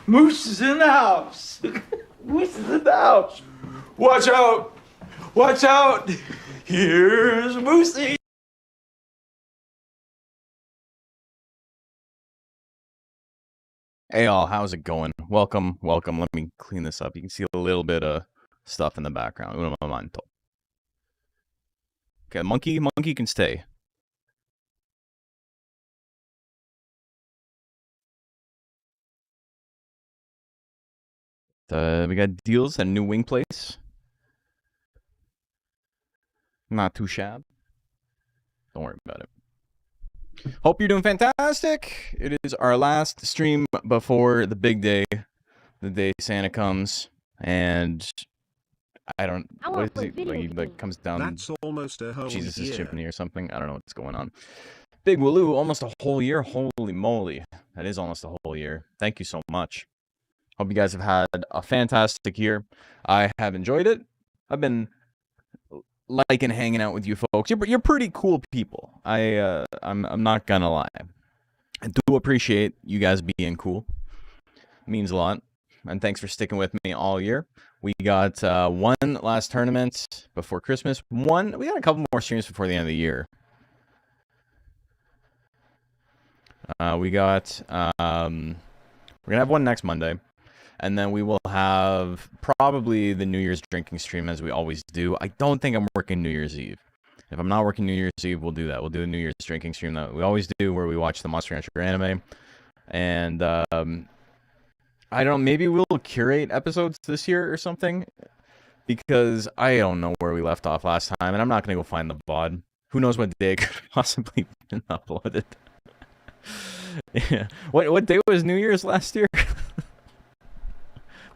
Moose is in the house. Moose is in the house. Watch out. Watch out. Here's Moosey. Hey all, how's it going? Welcome. Let me clean this up. You can see a little bit of stuff in the background. Un momento. Okay, monkey can stay. We got deals at a new wing place. Not too shabby. Don't worry about it. Hope you're doing fantastic. It is our last stream before the big day, the day Santa comes, and I don't. What is it? Like, he like comes down. That's almost a whole Jesus' year. chimney or something. I don't know what's going on. Big Walloo, almost a whole year. Holy moly, that is almost a whole year. Thank you so much. Hope you guys have had a fantastic year. I have enjoyed it. I've been liking hanging out with you folks. You're pretty cool people. I'm not gonna lie. I do appreciate you guys being cool. It means a lot. And thanks for sticking with me all year. We got one last tournament before Christmas. We got a couple more streams before the end of the year. We're gonna have one next Monday. And then we will have probably the New Year's drinking stream as we always do. I don't think I'm working New Year's Eve. If I'm not working New Year's Eve, we'll do that. We'll do a New Year's drinking stream that we always do where we watch the Monster Rancher anime. And I don't know, maybe we'll curate episodes this year or something. Because I don't know where we left off last time. And I'm not going to go find the VOD. Who knows what day it could possibly been uploaded. Yeah. What day was New Year's last year?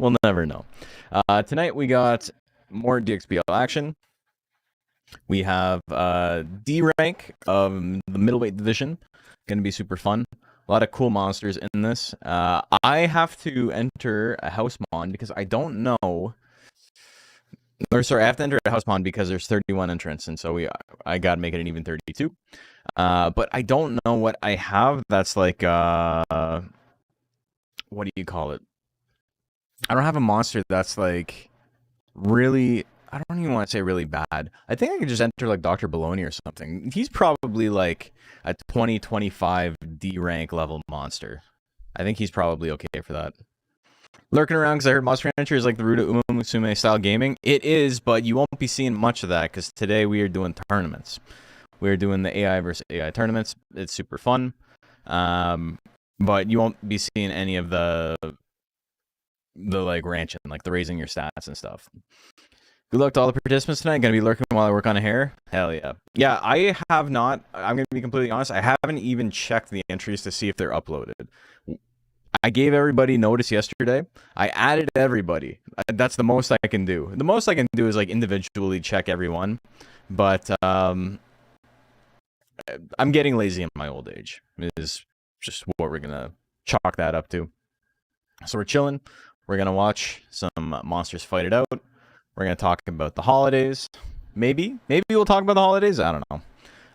We'll never know. Tonight we got more DXBL action. We have D rank of the middleweight division. Going to be super fun. A lot of cool monsters in this. I have to enter a house mon because I don't know. Or sorry, I have to enter a house mon because there's 31 entrants, and so I got to make it an even 32. But I don't know what I have. That's like what do you call it? I don't have a monster that's like really, I don't even want to say really bad. I think I could just enter like Dr. Baloney or something. He's probably like a 20-25 D rank level monster. I think he's probably okay for that. Lurking around because I heard Monster Rancher is like the root of Uma Musume style gaming. It is, but you won't be seeing much of that because today we are doing tournaments. We're doing the AI versus AI tournaments. It's super fun. But you won't be seeing any of the like ranching, like the raising your stats and stuff. Good luck to all the participants tonight. Gonna be lurking while I work on a hair. Hell yeah. Yeah, I have not. I'm gonna be completely honest. I haven't even checked the entries to see if they're uploaded. I gave everybody notice yesterday. I added everybody. That's the most I can do. The most I can do is like individually check everyone. But I'm getting lazy in my old age. Is just what we're gonna chalk that up to. So we're chilling. We're going to watch some monsters fight it out. We're going to talk about the holidays. Maybe we'll talk about the holidays. I don't know.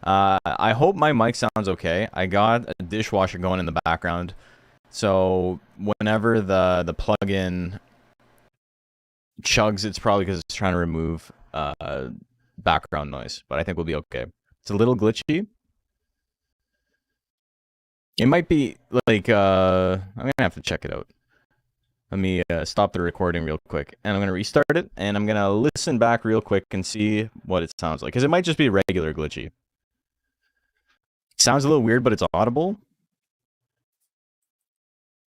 I hope my mic sounds okay. I got a dishwasher going in the background, so whenever the plug-in chugs, it's probably because it's trying to remove background noise, but I think we'll be okay. It's a little glitchy. It might be like I'm gonna have to check it out. Let me stop the recording real quick, and I'm gonna restart it, and I'm gonna listen back real quick and see what it sounds like, because it might just be regular glitchy. It sounds a little weird, but it's audible.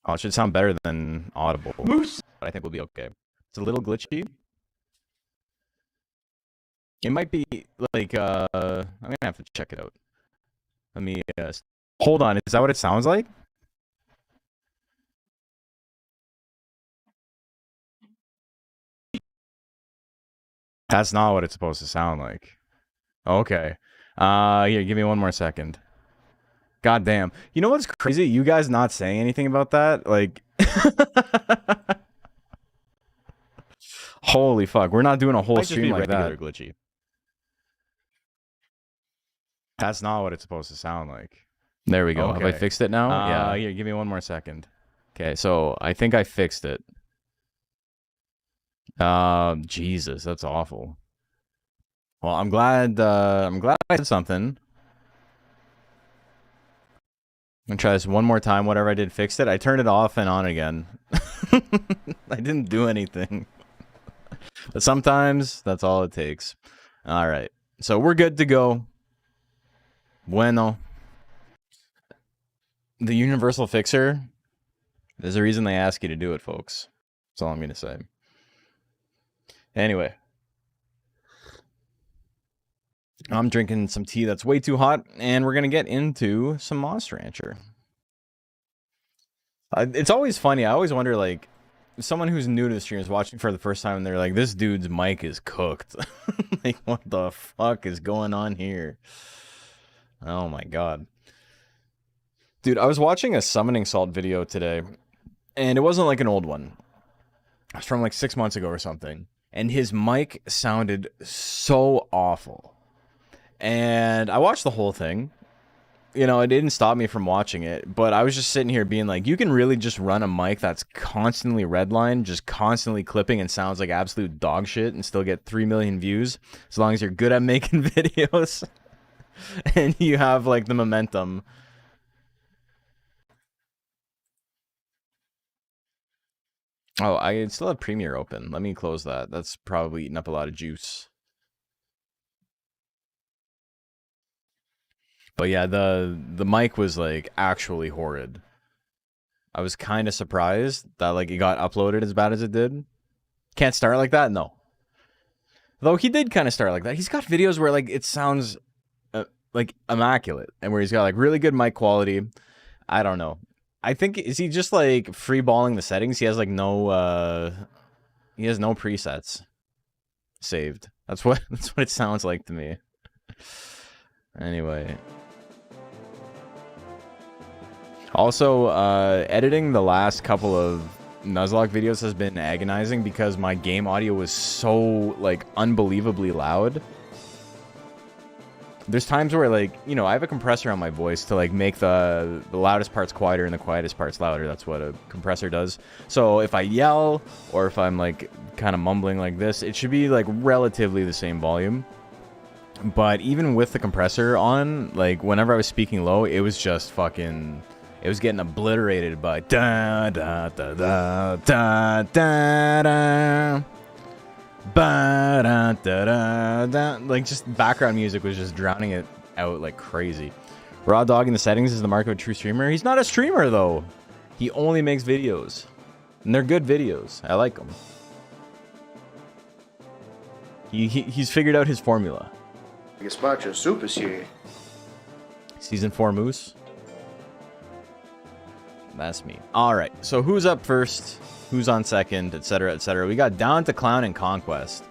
Oh, it should sound better than audible, but I think we'll be okay. It's a little glitchy. It might be like I'm gonna have to check it out. Let me hold on. Is that what it sounds like? That's not what it's supposed to sound like. Okay. Here, give me one more second. God damn. You know what's crazy? You guys not saying anything about that? Like, holy fuck. We're not doing a whole stream like that. Glitchy. That's not what it's supposed to sound like. There we go. Okay. Have I fixed it now? Yeah. Here, give me one more second. Okay, so I think I fixed it. Jesus, that's awful. Well, I'm glad I did something. I'm gonna try this one more time. Whatever I did, fixed it. I turned it off and on again. I didn't do anything. But sometimes that's all it takes. All right, so we're good to go. Bueno. The universal fixer. There's a reason they ask you to do it, folks. That's all I'm gonna say. Anyway. I'm drinking some tea that's way too hot, and we're going to get into some Monster Rancher. It's always funny. I always wonder, like, someone who's new to the stream is watching for the first time, and they're like, this dude's mic is cooked. Like, what the fuck is going on here? Oh, my God. Dude, I was watching a Summoning Salt video today, and it wasn't like an old one. It was from, like, 6 months ago or something. And his mic sounded so awful. And I watched the whole thing. You know, it didn't stop me from watching it, but I was just sitting here being like, you can really just run a mic that's constantly redlined, just constantly clipping and sounds like absolute dog shit and still get 3 million views as long as you're good at making videos and you have like the momentum. Oh, I still have Premiere open. Let me close that. That's probably eating up a lot of juice. But yeah, the mic was like actually horrid. I was kind of surprised that like it got uploaded as bad as it did. Can't start like that? No. Though he did kind of start like that. He's got videos where like it sounds like immaculate and where he's got like really good mic quality. I don't know. I think, is he just like freeballing the settings? He has like no he has no presets saved. That's what it sounds like to me. Anyway. Also, editing the last couple of Nuzlocke videos has been agonizing because my game audio was so, like, unbelievably loud. There's times where, like, you know, I have a compressor on my voice to, like, make the loudest parts quieter and the quietest parts louder. That's what a compressor does. So if I yell, or if I'm, like, kind of mumbling like this, it should be, like, relatively the same volume. But even with the compressor on, like, whenever I was speaking low, it was just fucking... It was getting obliterated by da da da da da da da ba da da da da. Like, just background music was just drowning it out like crazy. Raw dogging the settings is the mark of a true streamer. He's not a streamer though. He only makes videos, and they're good videos. I like them. He's figured out his formula. Gazpacho soup is here. Season 4 Moose. That's me. All right. So who's up first? Who's on second? Etc. Etc. We got Down to Clown and Conquest.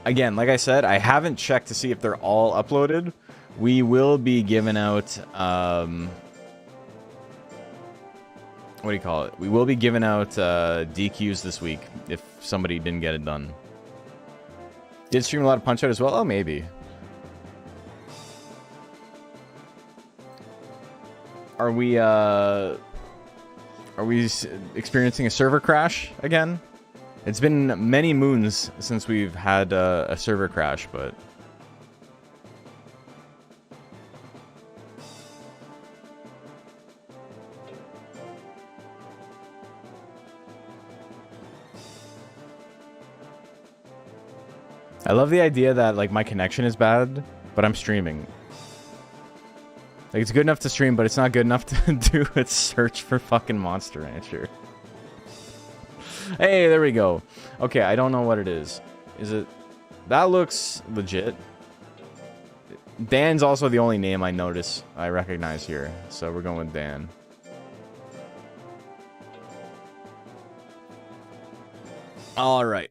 Again, like I said, I haven't checked to see if they're all uploaded. We will be giving out what do you call it? We will be giving out DQs this week if somebody didn't get it done. Did stream a lot of Punch-Out as well? Oh, maybe. Are we experiencing a server crash again? It's been many moons since we've had a server crash, but... I love the idea that, like, my connection is bad, but I'm streaming. Like, it's good enough to stream, but it's not good enough to do a search for fucking Monster Rancher. Hey, there we go. Okay, I don't know what it is. Is it... That looks legit. Dan's also the only name I recognize here. So we're going with Dan. Alright.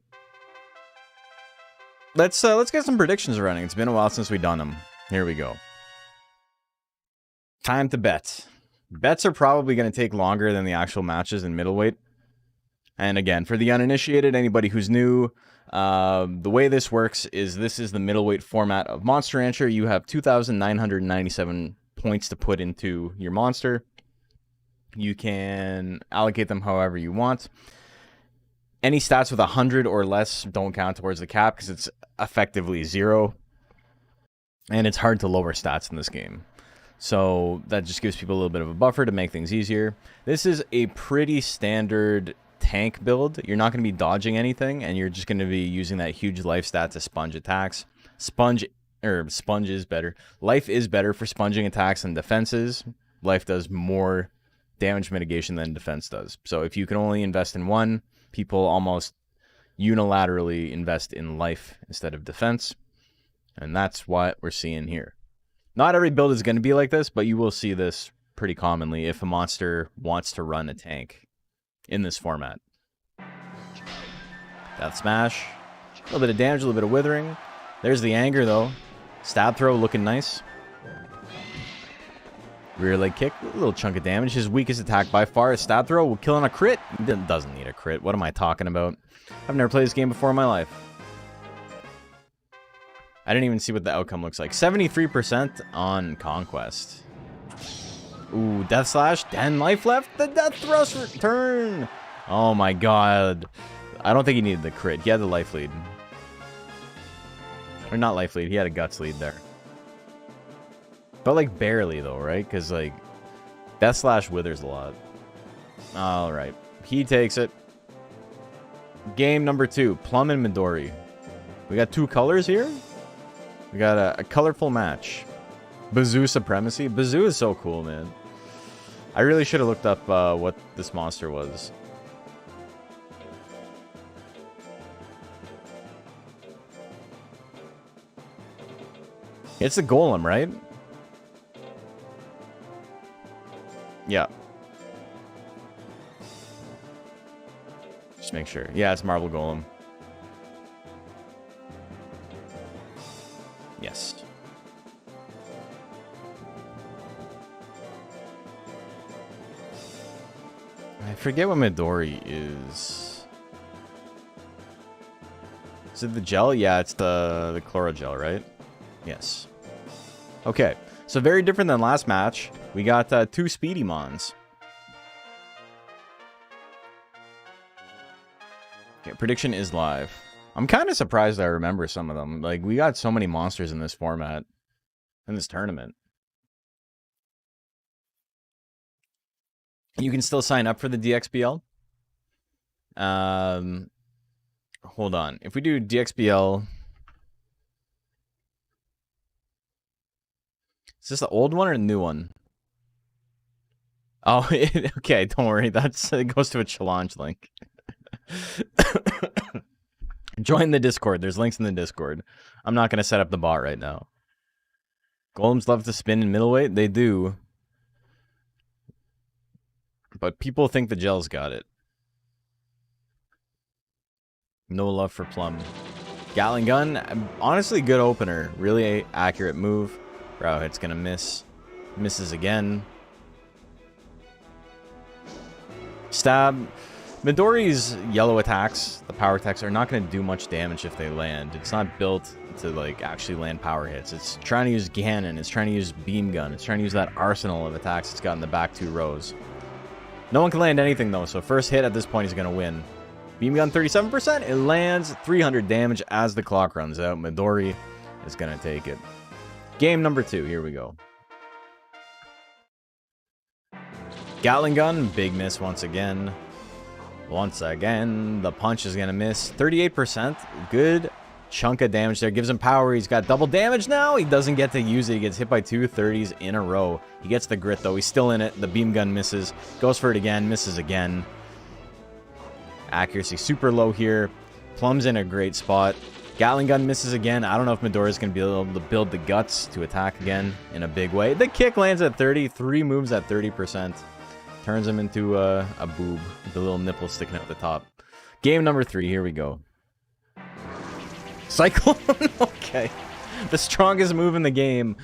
Let's get some predictions running. It's been a while since we've done them. Here we go. Time to bet. Bets are probably going to take longer than the actual matches in middleweight. And again, for the uninitiated, anybody who's new, the way this works is this is the middleweight format of Monster Rancher. You have 2,997 points to put into your monster. You can allocate them however you want. Any stats with 100 or less don't count towards the cap because it's effectively 0. And it's hard to lower stats in this game. So that just gives people a little bit of a buffer to make things easier. This is a pretty standard tank build. You're not going to be dodging anything, and you're just going to be using that huge life stat to sponge attacks. Sponge is better. Life is better for sponging attacks than defenses. Life does more damage mitigation than defense does. So if you can only invest in one, people almost unilaterally invest in life instead of defense. And that's what we're seeing here. Not every build is going to be like this, but you will see this pretty commonly if a monster wants to run a tank in this format. Death Smash. A little bit of damage, a little bit of withering. There's the anger, though. Stab throw looking nice. Rear leg kick, a little chunk of damage. His weakest attack by far is stab throw. Will kill on a crit. Doesn't need a crit. What am I talking about? I've never played this game before in my life. I didn't even see what the outcome looks like. 73% on Conquest. Ooh, Death Slash. 10 life left. The Death Thrust return. Oh my god. I don't think he needed the crit. He had the life lead. Or not life lead. He had a guts lead there. But like barely though, right? Because like Death Slash withers a lot. Alright. He takes it. Game number 2. Plum and Midori. We got 2 colors here. We got a colorful match. Bazoo Supremacy. Bazoo is so cool, man. I really should have looked up what this monster was. It's a golem, right? Yeah. Just make sure. Yeah, it's Marble Golem. Yes. I forget what Midori is. Is it the gel? Yeah, it's the Chlorogel, right? Yes. Okay. So very different than last match. We got 2 Speedy Mons. Okay, prediction is live. I'm kind of surprised I remember some of them. Like, we got so many monsters in this format. In this tournament. You can still sign up for the DXBL. Hold on. If we do DXBL... Is this the old one or the new one? Oh, okay, don't worry. It goes to a challenge link. Join the Discord. There's links in the Discord. I'm not going to set up the bot right now. Golems love to spin in middleweight. They do. But people think the gel's got it. No love for Plum. Gatling Gun. Honestly, good opener. Really accurate move. Brow hit's going to miss. Misses again. Stab. Midori's yellow attacks, the power attacks, are not going to do much damage if they land. It's not built to like actually land power hits. It's trying to use Ganon, it's trying to use Beam Gun, it's trying to use that arsenal of attacks it's got in the back 2 rows. No one can land anything though, so first hit at this point is going to win. Beam Gun 37%, it lands 300 damage as the clock runs out. Midori is going to take it. Game number 2, here we go. Gatling Gun, big miss once again. Once again, the punch is going to miss. 38%. Good chunk of damage there. Gives him power. He's got double damage now. He doesn't get to use it. He gets hit by 2 30s in a row. He gets the grit, though. He's still in it. The beam gun misses. Goes for it again. Misses again. Accuracy super low here. Plum's in a great spot. Gatling Gun misses again. I don't know if Midori is going to be able to build the guts to attack again in a big way. The kick lands at 30. 3 moves at 30%. Turns him into a boob with the little nipple sticking out the top. Game number 3, here we go. Cyclone, okay. The strongest move in the game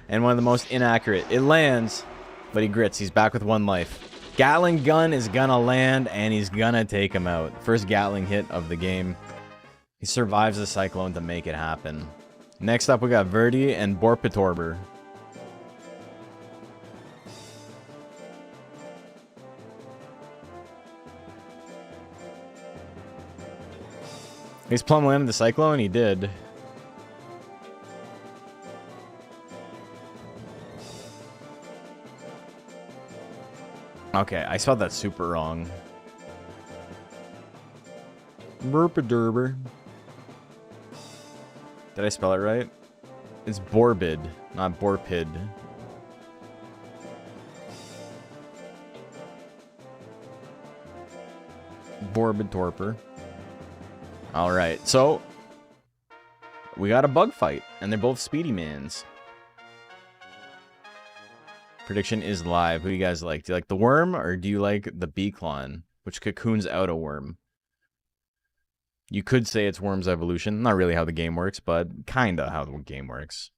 and one of the most inaccurate. It lands, but he grits. He's back with 1 life. Gatling Gun is gonna land, and he's gonna take him out. First Gatling hit of the game. He survives the Cyclone to make it happen. Next up, we got Verdi and Borpitorber. He's plumb landed the Cyclone. He did. Okay, I spelled that super wrong. Burpadurber. Did I spell it right? It's Borbid, not Borpid. Borbid Torpor. Alright, so we got a bug fight, and they're both speedy mans. Prediction is live. Who do you guys like? Do you like the worm, or do you like the Beaklon, which cocoons out a worm? You could say it's Worm's evolution. Not really how the game works, but kinda how the game works.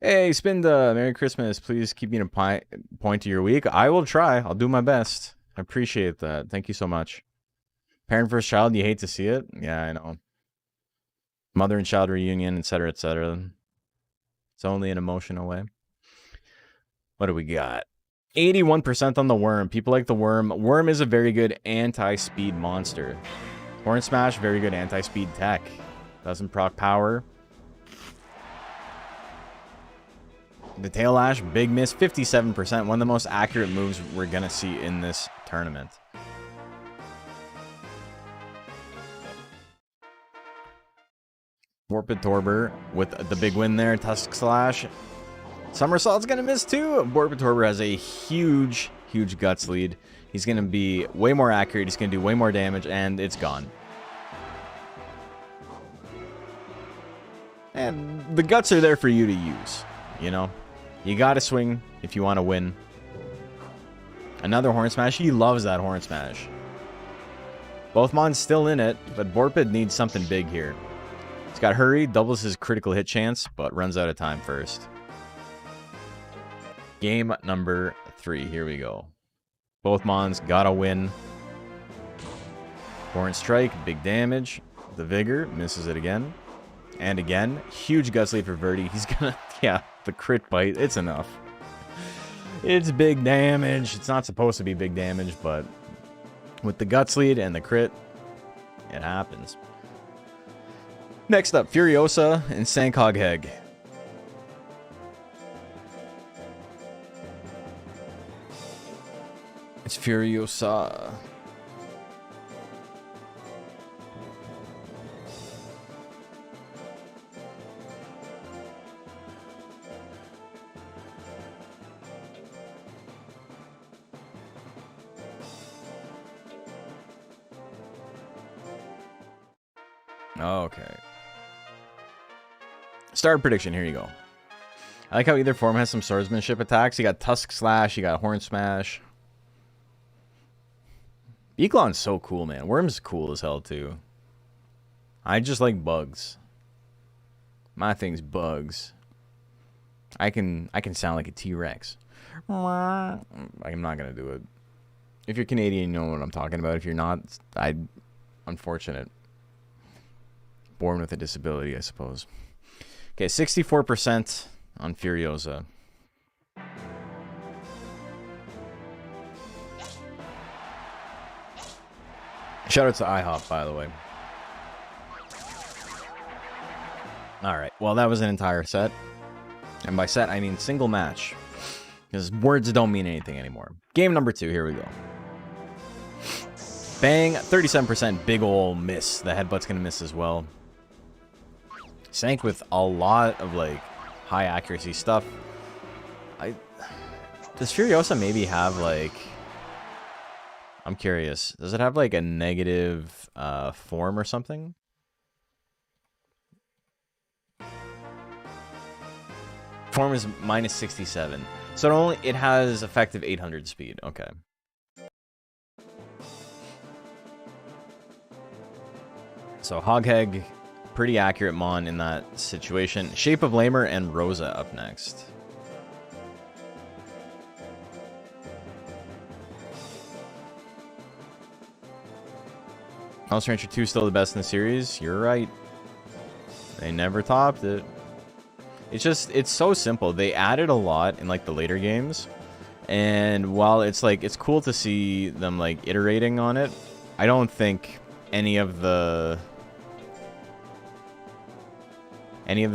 Hey, Spinda, Merry Christmas. Please keep me in a point to your week. I will try. I'll do my best. I appreciate that. Thank you so much. Parent first child, you hate to see it? Yeah, I know. Mother and child reunion, etc., etc. It's only an emotional way. What do we got? 81% on the worm. People like the worm. Worm is a very good anti-speed monster. Horn Smash, very good anti-speed tech. Doesn't proc power. The Tail Lash, big miss, 57%. One of the most accurate moves we're going to see in this tournament. Borpitorber with the big win there. Tusk Slash. Somersault's going to miss too. Borpitorber has a huge, huge guts lead. He's going to be way more accurate. He's going to do way more damage, and it's gone. And the guts are there for you to use, you know? You got to swing if you want to win. Another Horn Smash. He loves that Horn Smash. Both Mons still in it, but Borpid needs something big here. He's got Hurry, doubles his critical hit chance, but runs out of time first. Game number 3. Here we go. Both Mons gotta win. Horn Strike, big damage. The Vigor misses it again. And again. Huge guts lead for Verdi. He's gonna... Yeah, the crit bite. It's enough. It's big damage. It's not supposed to be big damage, but with the guts lead and the crit, it happens. Next up, Furiosa and Sankogheg. It's Furiosa. Okay. Start prediction, here you go. I like how either form has some swordsmanship attacks. You got Tusk Slash, you got Horn Smash. Beaklon's so cool, man. Worm's cool as hell, too. I just like bugs. My thing's bugs. I can sound like a T-Rex. I'm not gonna do it. If you're Canadian, you know what I'm talking about. If you're not, unfortunate. Born with a disability, I suppose. Okay, 64% on Furiosa. Shout out to IHOP, by the way. Alright, well, that was an entire set. And by set, I mean single match. Because words don't mean anything anymore. Game number 2, here we go. Bang, 37%, big ol' miss. The headbutt's gonna miss as well. Sank with a lot of, like, high accuracy stuff. Does Furiosa maybe have, like... I'm curious. Does it have, like, a negative form or something? Form is minus 67. So it has effective 800 speed. Okay. So Hogheg, pretty accurate mon in that situation. Shape of Lamer and Rosa up next. Monster Rancher 2 still the best in the series. You're right. They never topped it. It's so simple. They added a lot in like the later games. And while it's like it's cool to see them like iterating on it, I don't think any of the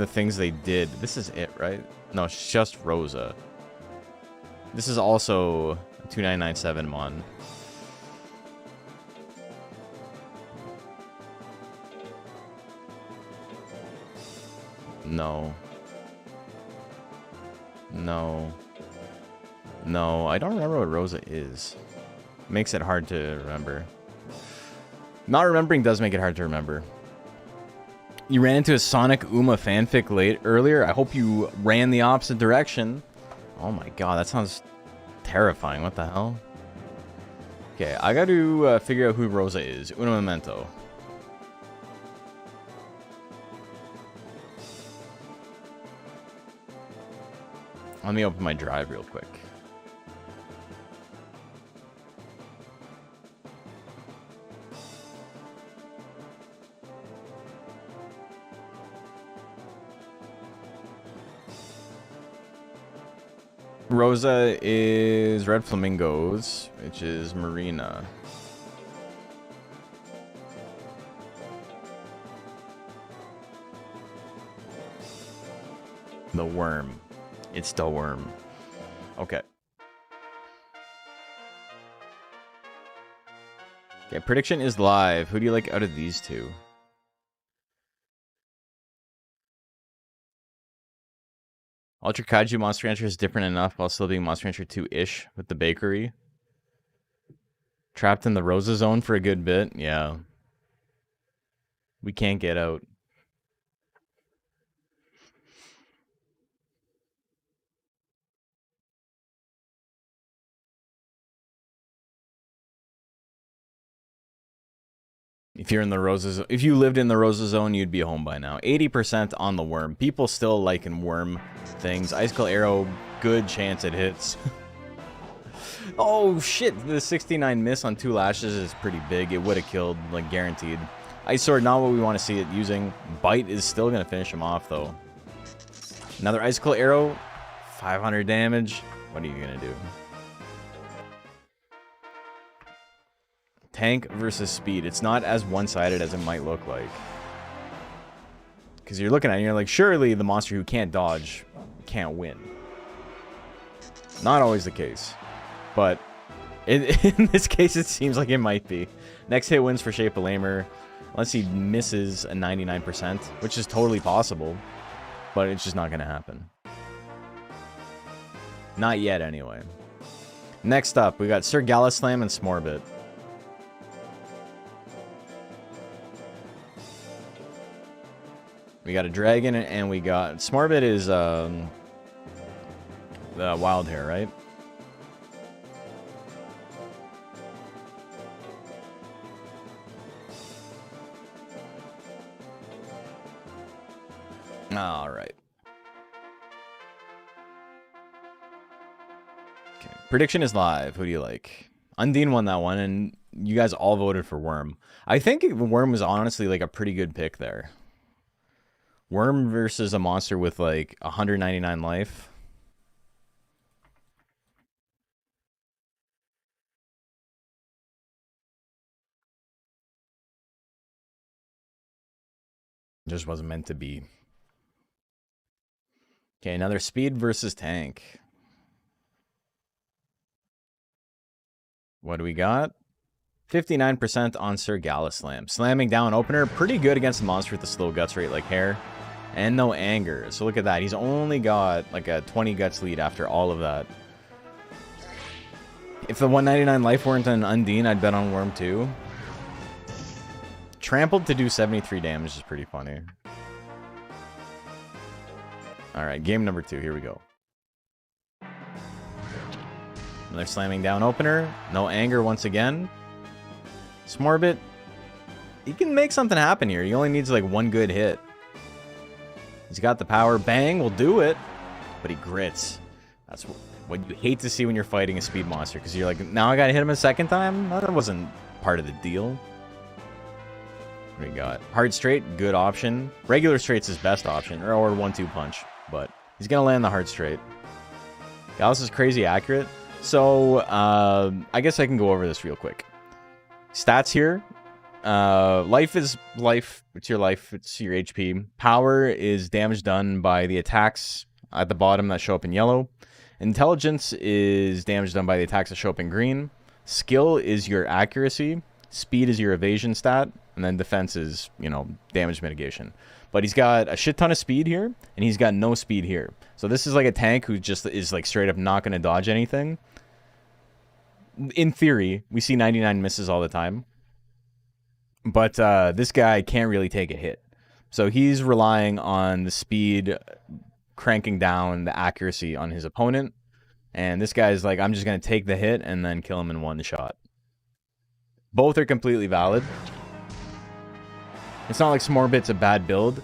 things they did. This is it, right? No, it's just Rosa. This is also 2997 mon. No. No. No, I don't remember what Rosa is. Makes it hard to remember. Not remembering does make it hard to remember. You ran into a Sonic Uma fanfic earlier. I hope you ran the opposite direction. Oh my god, that sounds terrifying. What the hell? Okay, I got to figure out who Rosa is. Uno momento. Let me open my drive real quick. Rosa is Red Flamingos, which is Marina. The worm. It's the worm. Okay. Okay, prediction is live. Who do you like out of these two? Ultra Kaiju Monster Rancher is different enough while still being Monster Rancher 2-ish with the bakery. Trapped in the Rosa zone for a good bit. Yeah. We can't get out. If you're in the Rosa, if you lived in the Rosa zone, you'd be home by now. 80% on the worm. People still liking worm things. Icicle Arrow, good chance it hits. Oh shit, the 69 miss on 2 lashes is pretty big. It would have killed, like guaranteed. Ice Sword, not what we want to see it using. Bite is still going to finish him off though. Another Icicle Arrow, 500 damage. What are you going to do? Tank versus speed. It's not as one-sided as it might look like. Because you're looking at it and you're like, surely the monster who can't dodge can't win. Not always the case. But in this case, it seems like it might be. Next hit wins for Shape of Lamer. Unless he misses a 99%, which is totally possible. But it's just not going to happen. Not yet, anyway. Next up, we got Sir Gallaslam and Smorbit. We got a dragon, and we got... Smorbit is, the wild hair, right? Alright. Okay. Prediction is live. Who do you like? Undine won that one, and you guys all voted for Worm. I think Worm was honestly like a pretty good pick there. Worm versus a monster with like 199 life. Just wasn't meant to be. Okay, another speed versus tank. What do we got? 59% on Sir Slam. Slamming down opener. Pretty good against a monster with the slow guts rate like hair. And no anger. So look at that. He's only got like a 20 guts lead after all of that. If the 199 life weren't an Undine, I'd bet on Worm too. Trampled to do 73 damage is pretty funny. Alright, game number 2. Here we go. Another slamming down opener. No anger once again. Smorbit. He can make something happen here. He only needs like one good hit. He's got the power. Bang will do it. But he grits. That's what you hate to see when you're fighting a speed monster. Because you're like, now I gotta hit him a second time? That wasn't part of the deal. What do we got? Hard straight, good option. Regular straight's his best option. Or 1-2 punch. But he's gonna land the hard straight. Gallus is crazy accurate. So, I guess I can go over this real quick. Stats here. Life is life. It's your life. It's your HP. Power is damage done by the attacks at the bottom that show up in yellow. Intelligence is damage done by the attacks that show up in green. Skill is your accuracy. Speed is your evasion stat. And then defense is, you know, damage mitigation. But he's got a shit ton of speed here, and he's got no speed here. So this is like a tank who just is like straight up not going to dodge anything. In theory, we see 99 misses all the time. But this guy can't really take a hit. So he's relying on the speed, cranking down the accuracy on his opponent. And this guy's like, I'm just going to take the hit and then kill him in one shot. Both are completely valid. It's not like Smorbit's a bad build.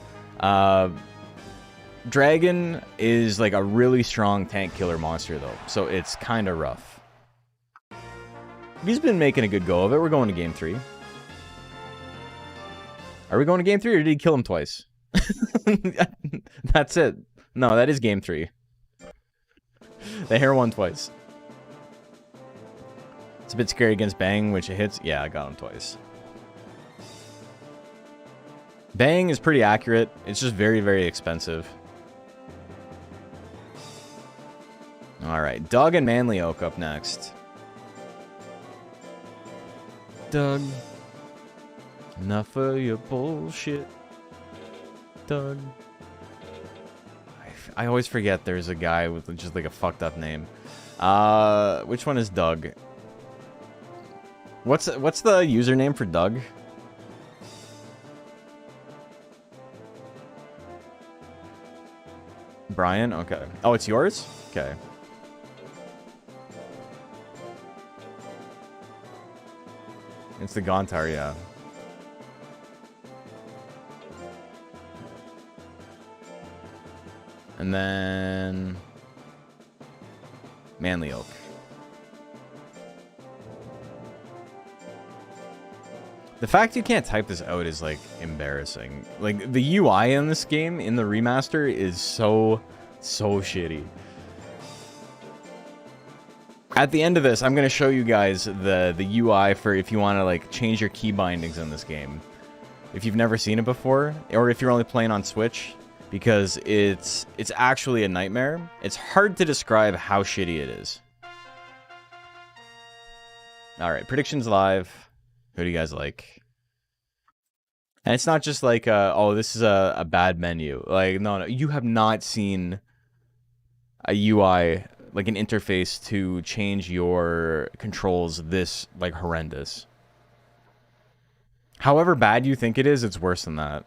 Dragon is like a really strong tank killer monster, though. So it's kind of rough. He's been making a good go of it. We're going to game 3. Are we going to game 3 or did he kill him twice? That's it. No, that is game 3. The hair won twice. It's a bit scary against Bang, which it hits. Yeah, I got him twice. Bang is pretty accurate. It's just very, very expensive. Alright, Doug and Manly Oak up next. Doug. Enough of your bullshit. Doug. I always forget there's a guy with just like a fucked up name. Which one is Doug? What's the username for Doug? Brian? Okay. Oh, it's yours? Okay. It's the Gontar, yeah. And then Manly Oak. The fact you can't type this out is like embarrassing. Like the UI in this game in the remaster is so shitty. At the end of this, I'm going to show you guys the UI for if you want to like change your key bindings in this game. If you've never seen it before, or if you're only playing on Switch, because it's actually a nightmare. It's hard to describe how shitty it is. All right, predictions live. Who do you guys like? And it's not just like, oh, this is a bad menu. Like, no, you have not seen a UI, like an interface to change your controls this, like, horrendous. However bad you think it is, it's worse than that.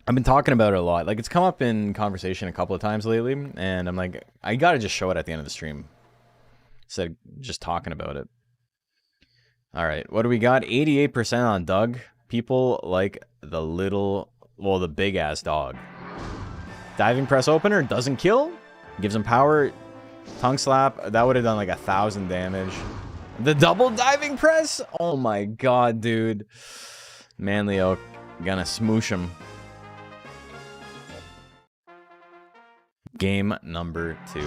I've been talking about it a lot. Like, it's come up in conversation a couple of times lately, and I'm like, I gotta just show it at the end of the stream. Instead of just talking about it. Alright, what do we got? 88% on Doug. People like the little, well, the big-ass dog. Diving press opener doesn't kill. Gives him power. Tongue slap. That would have done like 1,000 damage. The double diving press. Oh my god, dude. Manly Oak gonna smoosh him. Game number 2.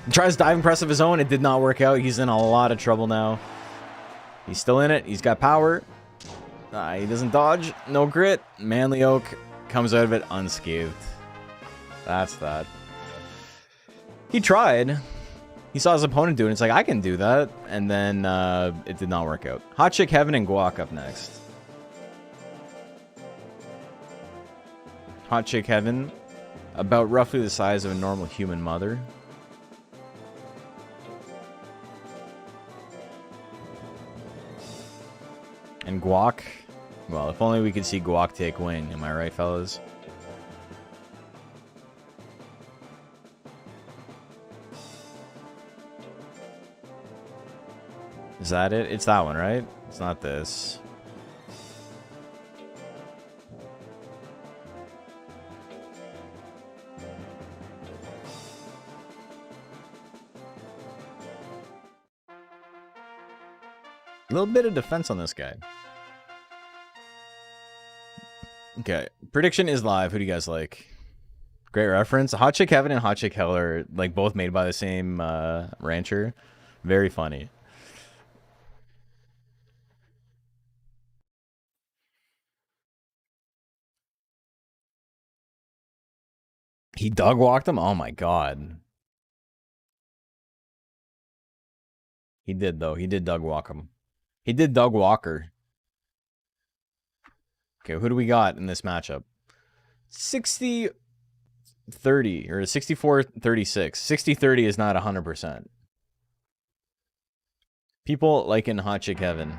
He tries diving press of his own. It did not work out. He's in a lot of trouble now. He's still in it. He's got power. He doesn't dodge. No grit. Manly Oak comes out of it unscathed. That's that. He tried. He saw his opponent do it. It's like, I can do that. And then it did not work out. Hot Chick Heaven and Guac up next. Hot Chick Heaven, about roughly the size of a normal human mother. And Guac, well, if only we could see Guac take wing. Am I right, fellas? Is that it? It's that one, right? It's not this. A little bit of defense on this guy. Okay, prediction is live. Who do you guys like? Great reference. Hot Chick Heaven and Hot Chick Hell are like both made by the same rancher. Very funny. He dog walked him? Oh my god. He did though. He did dog walk him. He did Doug Walker. Okay, who do we got in this matchup? 60-30 or 64-36. 60-30 is not 100%. People like in Hot Chick Heaven.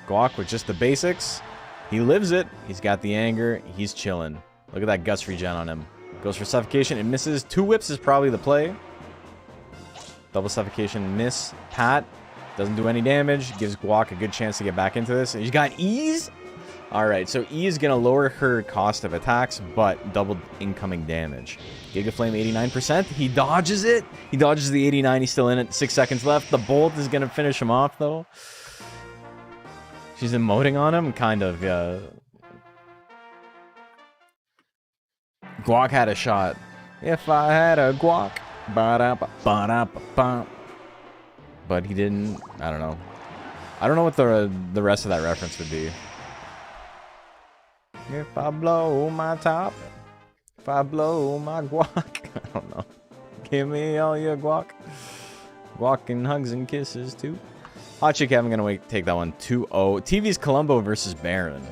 Guac with just the basics. He lives it. He's got the anger. He's chilling. Look at that guts regen on him. Goes for suffocation and misses. 2 whips is probably the play. Double suffocation miss. Pat. Doesn't do any damage. Gives Guac a good chance to get back into this. He's got ease. Alright, so E is going to lower her cost of attacks, but doubled incoming damage. Giga Flame 89%. He dodges it. He dodges the 89. He's still in it. 6 seconds left. The Bolt is going to finish him off, though. She's emoting on him. Kind of, yeah. Guac had a shot. If I had a Guac. Ba-da-ba-ba-da-ba-ba. But he didn't. I don't know. I don't know what the rest of that reference would be. If I blow my top, if I blow my guac, I don't know. Give me all your guac. Guac and hugs and kisses too. Hot Chick Heaven gonna take that one 2-0. TV's Columbo versus Baron.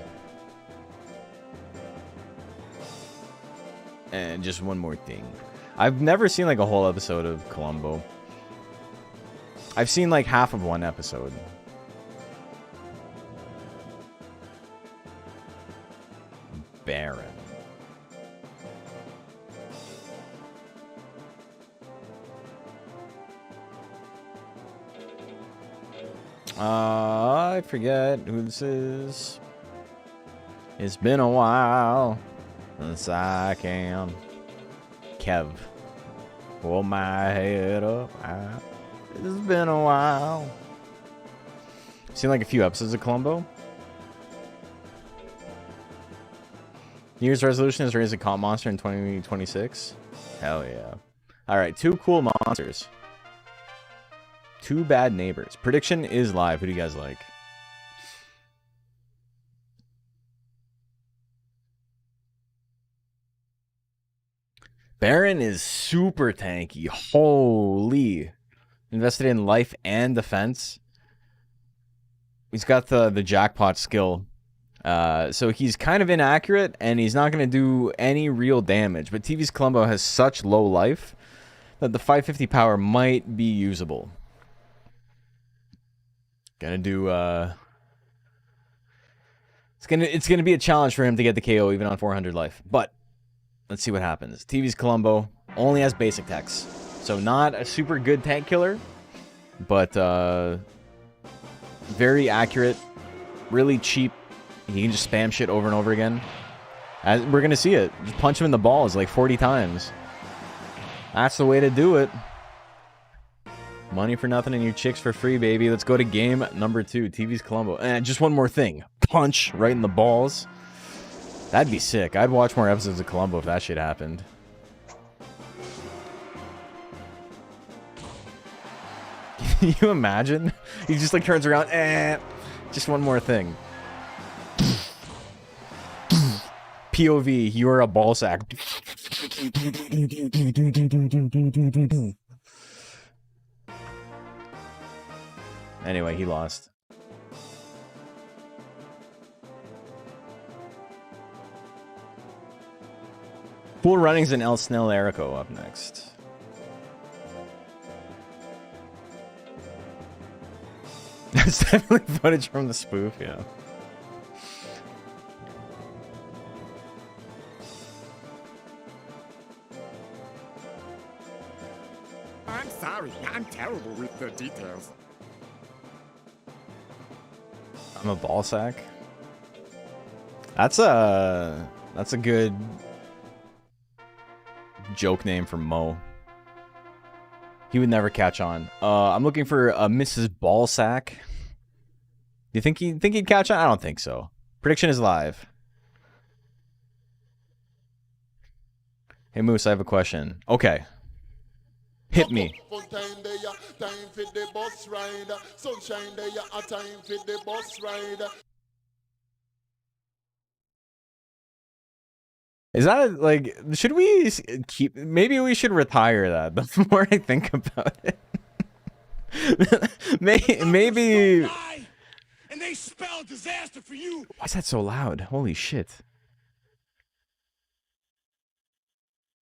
And just one more thing. I've never seen like a whole episode of Columbo. I've seen like half of one episode. Baron. I forget who this is. It's been a while since I can. Kev. Hold my head up. It's been a while. Seen like a few episodes of Columbo. New Year's resolution is raise a comp monster in 2026. Hell yeah. Alright, 2 cool monsters. 2 bad neighbors. Prediction is live. Who do you guys like? Baron is super tanky. Holy. Invested in life and defense. He's got the jackpot skill. So he's kind of inaccurate, and he's not going to do any real damage. But TV's Columbo has such low life that the 550 power might be usable. Gonna do it's gonna be a challenge for him to get the KO even on 400 life. But let's see what happens. TV's Columbo only has basic techs, so not a super good tank killer, but very accurate, really cheap. He can just spam shit over and over again. We're gonna see it. Just punch him in the balls like 40 times. That's the way to do it. Money for nothing and your chicks for free, baby. Let's go to game number 2. TV's Colombo. And just one more thing. Punch right in the balls. That'd be sick. I'd watch more episodes of Colombo if that shit happened. Can you imagine? He just like turns around. Just one more thing. POV, you're a ball sack. Anyway, he lost. Cool Runnings and El Snell Erico up next. That's definitely footage from the spoof, yeah. I'm sorry, I'm terrible with the details. I'm a ball sack. That's a good joke name for Mo. He would never catch on. I'm looking for a Mrs. Ballsack. Do you think he'd catch on? I don't think so. Prediction is live. Hey Moose, I have a question. Okay. Hit me. Is that like, should we keep, maybe we should retire that the more I think about it. maybe. And they spell disaster for you. Why is that so loud? Holy shit.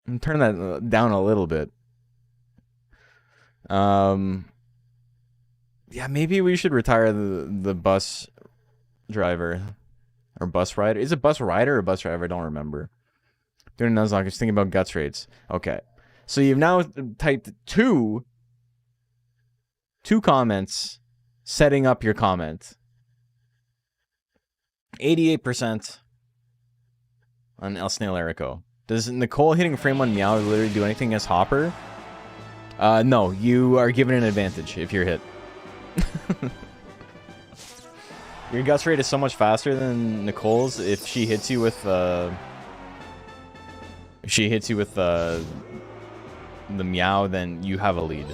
I'm turn that down a little bit. Yeah, maybe we should retire the bus driver or bus rider. Is it bus rider or bus driver? I don't remember. Doing a Nuzlocke, just thinking about guts rates. Okay, so you've now typed two comments, setting up your comment. 88% on El Snail Erico. Does Nicole hitting frame 1 meow literally do anything as Hopper? No, you are given an advantage if you're hit. Your guts rate is so much faster than Nicole's. If she hits you with the meow, then you have a lead.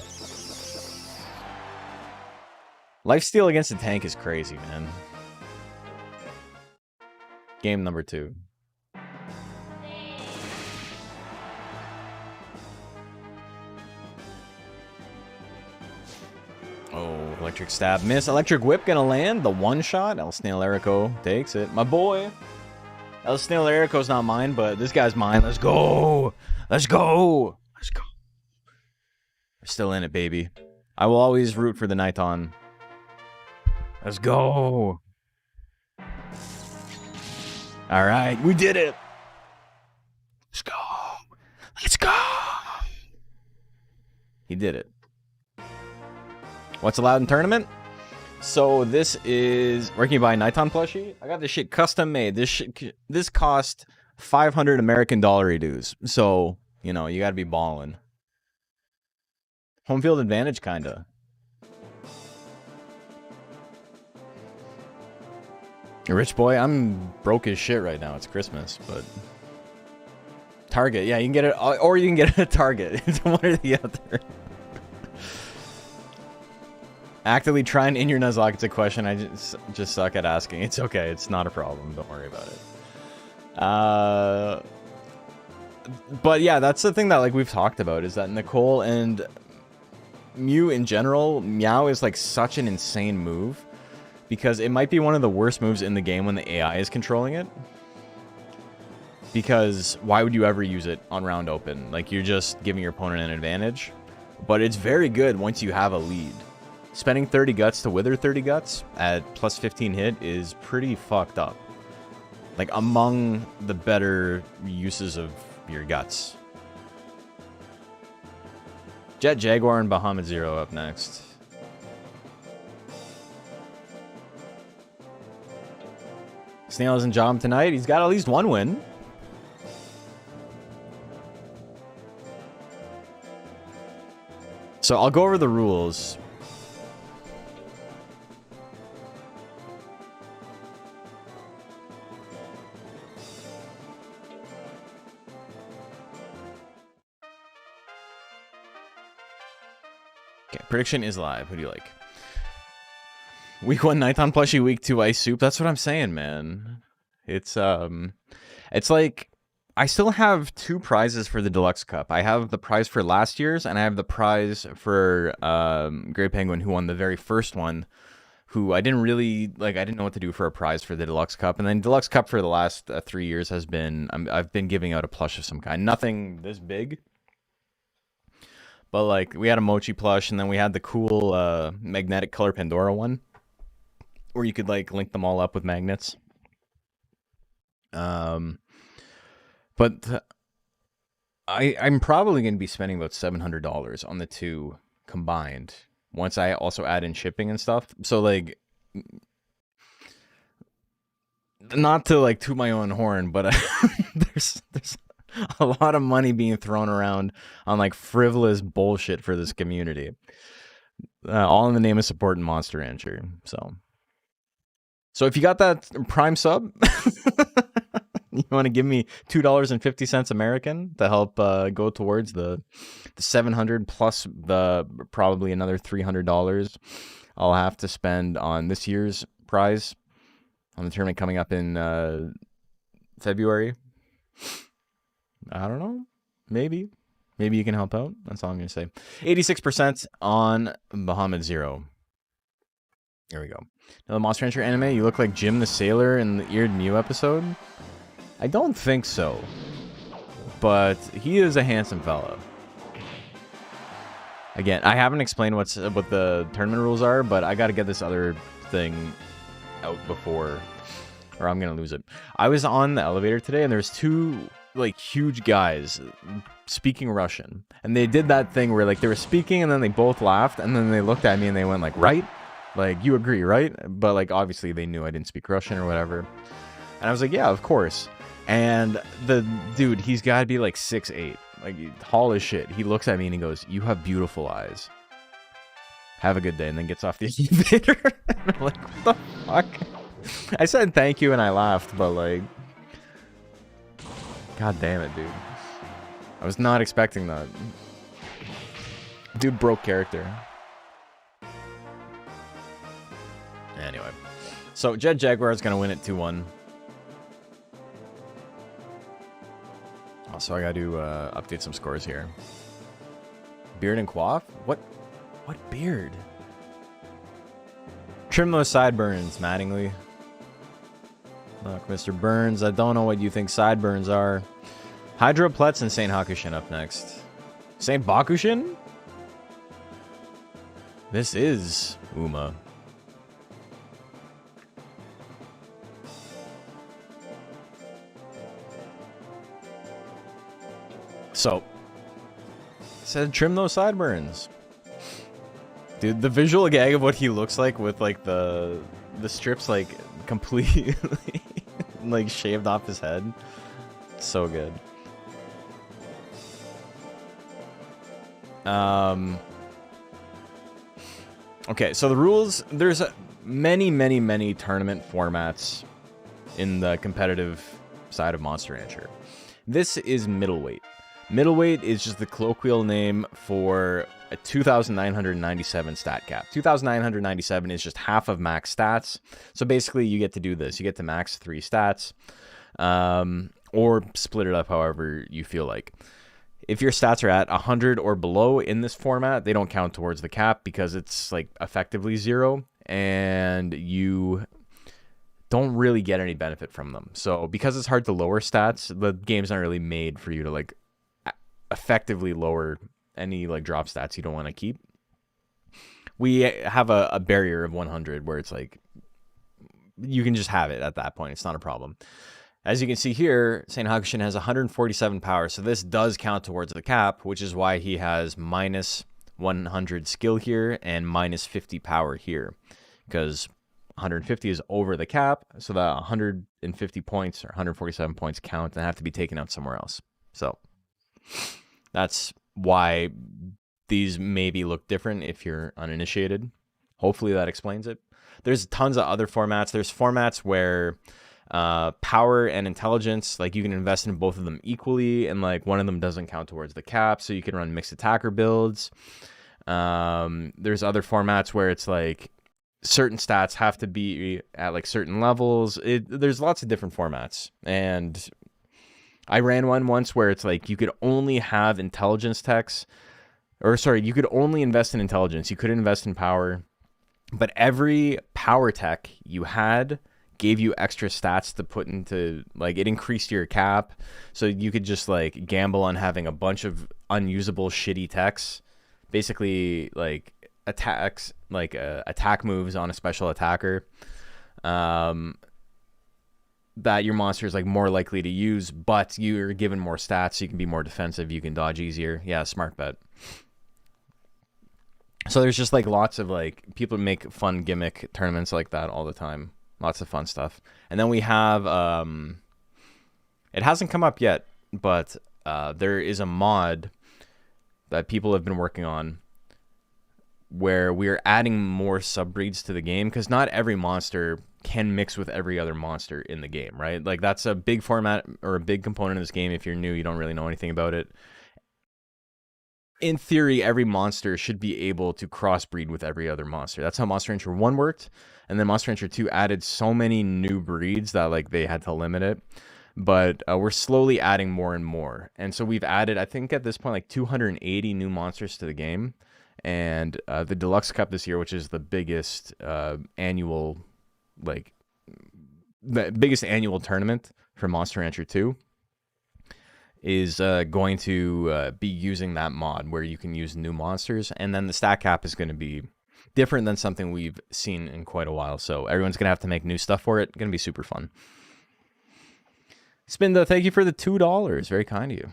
Lifesteal against a tank is crazy, man. Game number 2. Oh, electric stab miss. Electric whip gonna land. The one shot. El Snail Erico takes it. My boy. El Snail Erico's not mine, but this guy's mine. Let's go. Let's go. Let's go. We're still in it, baby. I will always root for the Nighton. Let's go. All right, we did it. Let's go. Let's go. He did it. What's allowed in tournament? So this is, where can you buy a Nighton plushie? I got this shit custom made. This cost 500 American dollar dues. So, you know, you got to be balling. Home field advantage, kinda. Rich boy, I'm broke as shit right now. It's Christmas, but Target, yeah, you can get it, or you can get it at Target. It's one or the other. Actively trying in your Nuzlocke. It's a question I just suck at asking. It's okay. It's not a problem. Don't worry about it. But yeah, that's the thing that like we've talked about is that Nicole and Mew in general, Meow is like such an insane move. Because it might be one of the worst moves in the game when the AI is controlling it. Because why would you ever use it on round open? Like, you're just giving your opponent an advantage. But it's very good once you have a lead. Spending 30 guts to wither 30 guts at plus 15 hit is pretty fucked up. Like, among the better uses of your guts. Jet Jaguar and Bahamut Zero up next. Snail isn't job tonight. He's got at least one win. So I'll go over the rules. Okay, prediction is live. Who do you like? Week 1 Nighton plushie, week 2 ice soup. That's what I'm saying, man. It's like I still have 2 prizes for the Deluxe Cup. I have the prize for last year's, and I have the prize for Grey Penguin, who won the very first one. Who I didn't really like. I didn't know what to do for a prize for the Deluxe Cup, and then Deluxe Cup for the last 3 years has been I've been giving out a plush of some kind. Nothing this big. But, like, we had a Mochi plush, and then we had the cool magnetic color Pandora one, where you could, like, link them all up with magnets. But I'm probably going to be spending about $700 on the 2 combined, once I also add in shipping and stuff. So, like, not to, like, toot my own horn, but there's a lot of money being thrown around on like frivolous bullshit for this community, all in the name of supporting Monster Rancher. So if you got that Prime sub, you want to give me $2.50 American to help go towards the 700 plus the probably another $300 I'll have to spend on this year's prize on the tournament coming up in February. I don't know. Maybe you can help out. That's all I'm going to say. 86% on Bahamut Zero. There we go. Now, the Monster Rancher anime, you look like Jim the Sailor in the Eared Mew episode. I don't think so. But he is a handsome fella. Again, I haven't explained what the tournament rules are, but I got to get this other thing out before, or I'm going to lose it. I was on the elevator today, and there's 2... like huge guys speaking Russian, and they did that thing where like they were speaking and then they both laughed and then they looked at me and they went like, right, like you agree, right? But like obviously they knew I didn't speak Russian or whatever, and I was like, yeah, of course. And the dude, he's got to be like 6'8", like tall as shit. He looks at me and he goes, "You have beautiful eyes. Have a good day," and then gets off the elevator. And I'm like, what the fuck? I said thank you and I laughed, but like, god damn it, dude. I was not expecting that. Dude broke character. Anyway. So, Jet Jaguar is going to win it 2-1. Also, I got to update some scores here. Beard and Quaff? What beard? Trim those sideburns, Mattingly. Look, Mr. Burns, I don't know what you think sideburns are. Hydroplex and St. Hakushin up next. St. Bakushin? This is Uma. So, said trim those sideburns. Dude, the visual gag of what he looks like with like the strips like completely like shaved off his head. So good. Okay, so the rules, there's many tournament formats in the competitive side of Monster Rancher. This is Middleweight. Middleweight is just the colloquial name for a 2,997 stat cap. 2,997 is just half of max stats. So basically you get to do this. You get to max 3 stats, or split it up however you feel like. If your stats are at 100 or below in this format, they don't count towards the cap because it's like effectively 0, and you don't really get any benefit from them. So because it's hard to lower stats, the game's not really made for you to like effectively lower any like drop stats you don't want to keep. We have a barrier of 100 where it's like you can just have it at that point. It's not a problem. As you can see here, St. Hakushin has 147 power, so this does count towards the cap, which is why he has minus 100 skill here and minus 50 power here, because 150 is over the cap, so that 150 points or 147 points count and have to be taken out somewhere else. So that's why these maybe look different if you're uninitiated. Hopefully that explains it. There's tons of other formats. There's formats where power and intelligence, like you can invest in both of them equally, and like one of them doesn't count towards the cap, so you can run mixed attacker builds. There's other formats where it's like certain stats have to be at like certain levels. There's lots of different formats, and I ran one once where it's like you could only have intelligence techs, or sorry, you could only invest in intelligence. You couldn't invest in power, but every power tech you had gave you extra stats to put into, like, it increased your cap, so you could just like gamble on having a bunch of unusable shitty techs, basically like attacks, like attack moves on a special attacker that your monster is like more likely to use, but you're given more stats, so you can be more defensive, you can dodge easier. Yeah, smart bet. So there's just like lots of like people make fun gimmick tournaments like that all the time. Lots of fun stuff. And then we have it hasn't come up yet, but there is a mod that people have been working on where we're adding more subbreeds to the game, because not every monster can mix with every other monster in the game, right? Like that's a big format or a big component of this game. If you're new, you don't really know anything about it. In theory, every monster should be able to crossbreed with every other monster. That's how Monster Rancher 1 worked. And then Monster Rancher 2 added so many new breeds that like they had to limit it. But we're slowly adding more and more. And so we've added, I think at this point, like 280 new monsters to the game. And the Deluxe Cup this year, which is the biggest annual, like, the biggest annual tournament for Monster Rancher 2, is going to be using that mod where you can use new monsters. And then the stat cap is going to be different than something we've seen in quite a while. So everyone's going to have to make new stuff for it. Going to be super fun. Spinda, thank you for the $2. Very kind of you.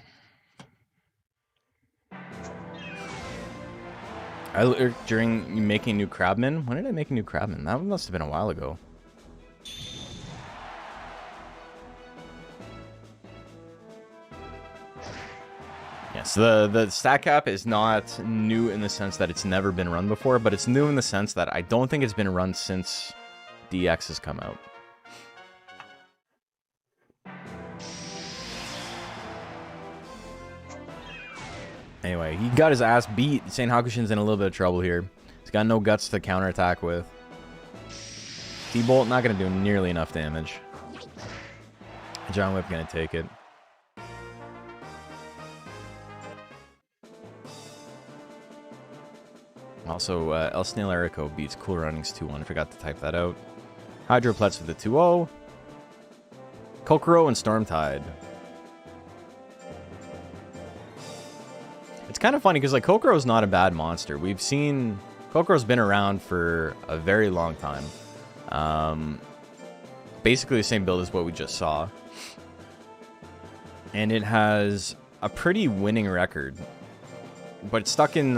During making new Crabman? When did I make a new Crabman? That must have been a while ago. Yes, the stat cap is not new in the sense that it's never been run before, but it's new in the sense that I don't think it's been run since DX has come out. Anyway, he got his ass beat. St. Hakushin's in a little bit of trouble here. He's got no guts to counterattack with. T-Bolt not going to do nearly enough damage. John Whip going to take it. Also, El Snail Erico beats Cool Runnings 2-1. I forgot to type that out. Hydroplex with the 2-0. Kokoro and Stormtide. It's kind of funny because like Kokoro's not a bad monster. We've seen Kokoro's been around for a very long time. Basically the same build as what we just saw. And it has a pretty winning record. But it's stuck in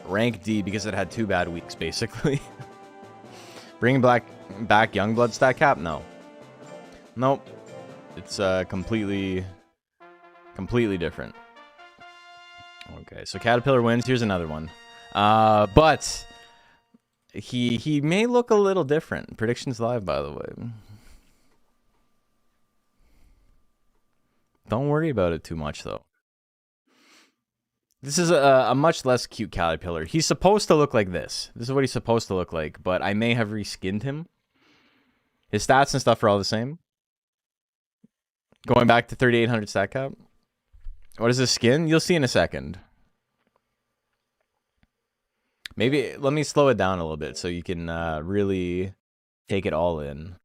rank D because it had 2 bad weeks, basically. Bringing back Youngblood stat cap? No. Nope. It's completely different. Okay, so Caterpillar wins. Here's another one. But he may look a little different. Predictions live, by the way. Don't worry about it too much, though. This is a much less cute Caterpillar. He's supposed to look like this. This is what he's supposed to look like, but I may have reskinned him. His stats and stuff are all the same. Going back to 3,800 stat cap. What is his skin? You'll see in a second. Maybe let me slow it down a little bit so you can really take it all in.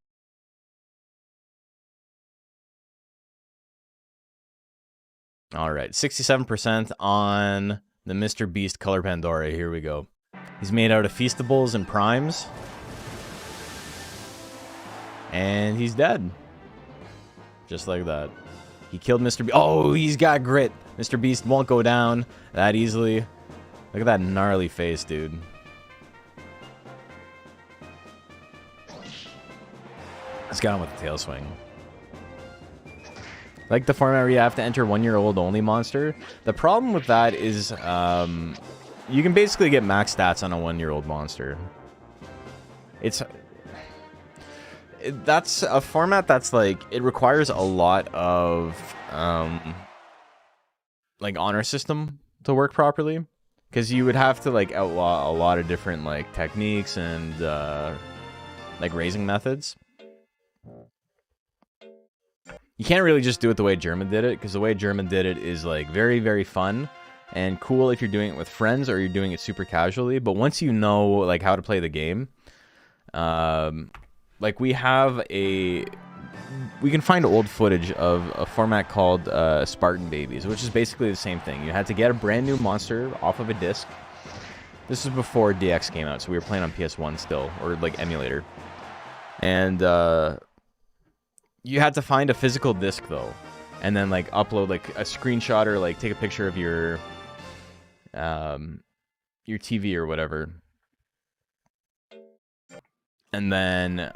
All right, 67% on the Mr. Beast Color Pandora. Here we go. He's made out of Feastables and Primes. And he's dead. Just like that. He killed Mr. Beast. Oh, he's got grit. Mr. Beast won't go down that easily. Look at that gnarly face, dude. Let's get on with the tail swing. Like the format where you have to enter 1-year-old only monster. The problem with that is you can basically get max stats on a 1-year-old monster. That's a format that's like, it requires a lot of like honor system to work properly, because you would have to like outlaw a lot of different like techniques and like raising methods. You can't really just do it the way German did it, because the way German did it is like very, very fun and cool if you're doing it with friends or you're doing it super casually. But once you know like how to play the game, like we can find old footage of a format called Spartan Babies, which is basically the same thing. You had to get a brand new monster off of a disc. This was before DX came out, so we were playing on PS1 still, or like emulator. And you had to find a physical disc though, and then like upload like a screenshot or like take a picture of your TV or whatever. And then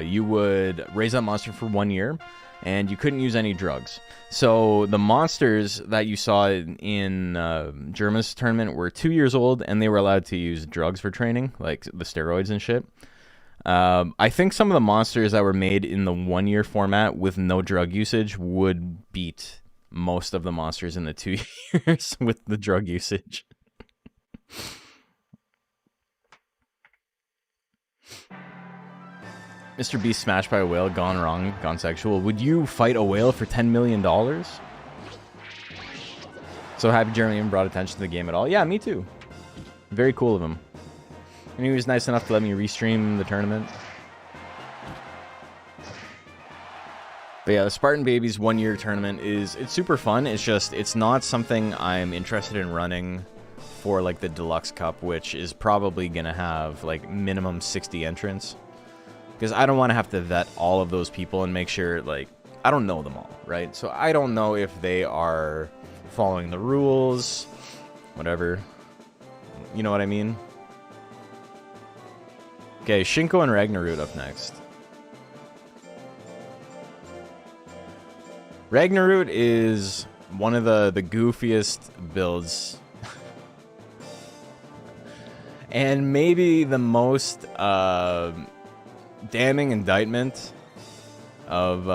you would raise that monster for 1 year, and you couldn't use any drugs. So the monsters that you saw in Germa's tournament were 2 years old, and they were allowed to use drugs for training, like the steroids and shit. I think some of the monsters that were made in the 1 year format with no drug usage would beat most of the monsters in the 2 years with the drug usage. Mr. Beast smashed by a whale, gone wrong, gone sexual. Would you fight a whale for $10 million? So happy Jeremy even brought attention to the game at all. Yeah, me too. Very cool of him. And he was nice enough to let me restream the tournament. But yeah, the Spartan Babies 1 year tournament it's super fun. It's just, it's not something I'm interested in running for like the Deluxe Cup, which is probably gonna have like minimum 60 entrants. Because I don't want to have to vet all of those people and make sure, like, I don't know them all, right? So I don't know if they are following the rules, whatever. You know what I mean? Okay, Shinko and Ragnarud up next. Ragnarud is one of the goofiest builds. And maybe the most damning indictment of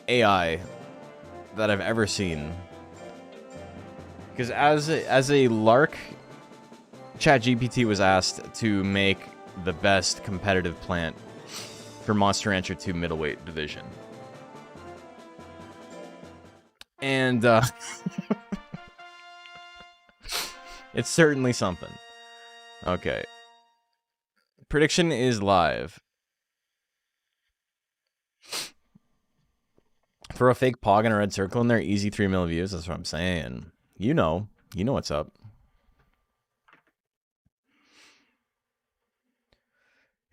AI that I've ever seen. Because as a lark, ChatGPT was asked to make the best competitive plant for Monster Rancher 2 Middleweight division. And it's certainly something. Okay. Prediction is live. For a fake pog and a red circle in there, easy 3 mil views. That's what I'm saying. You know what's up.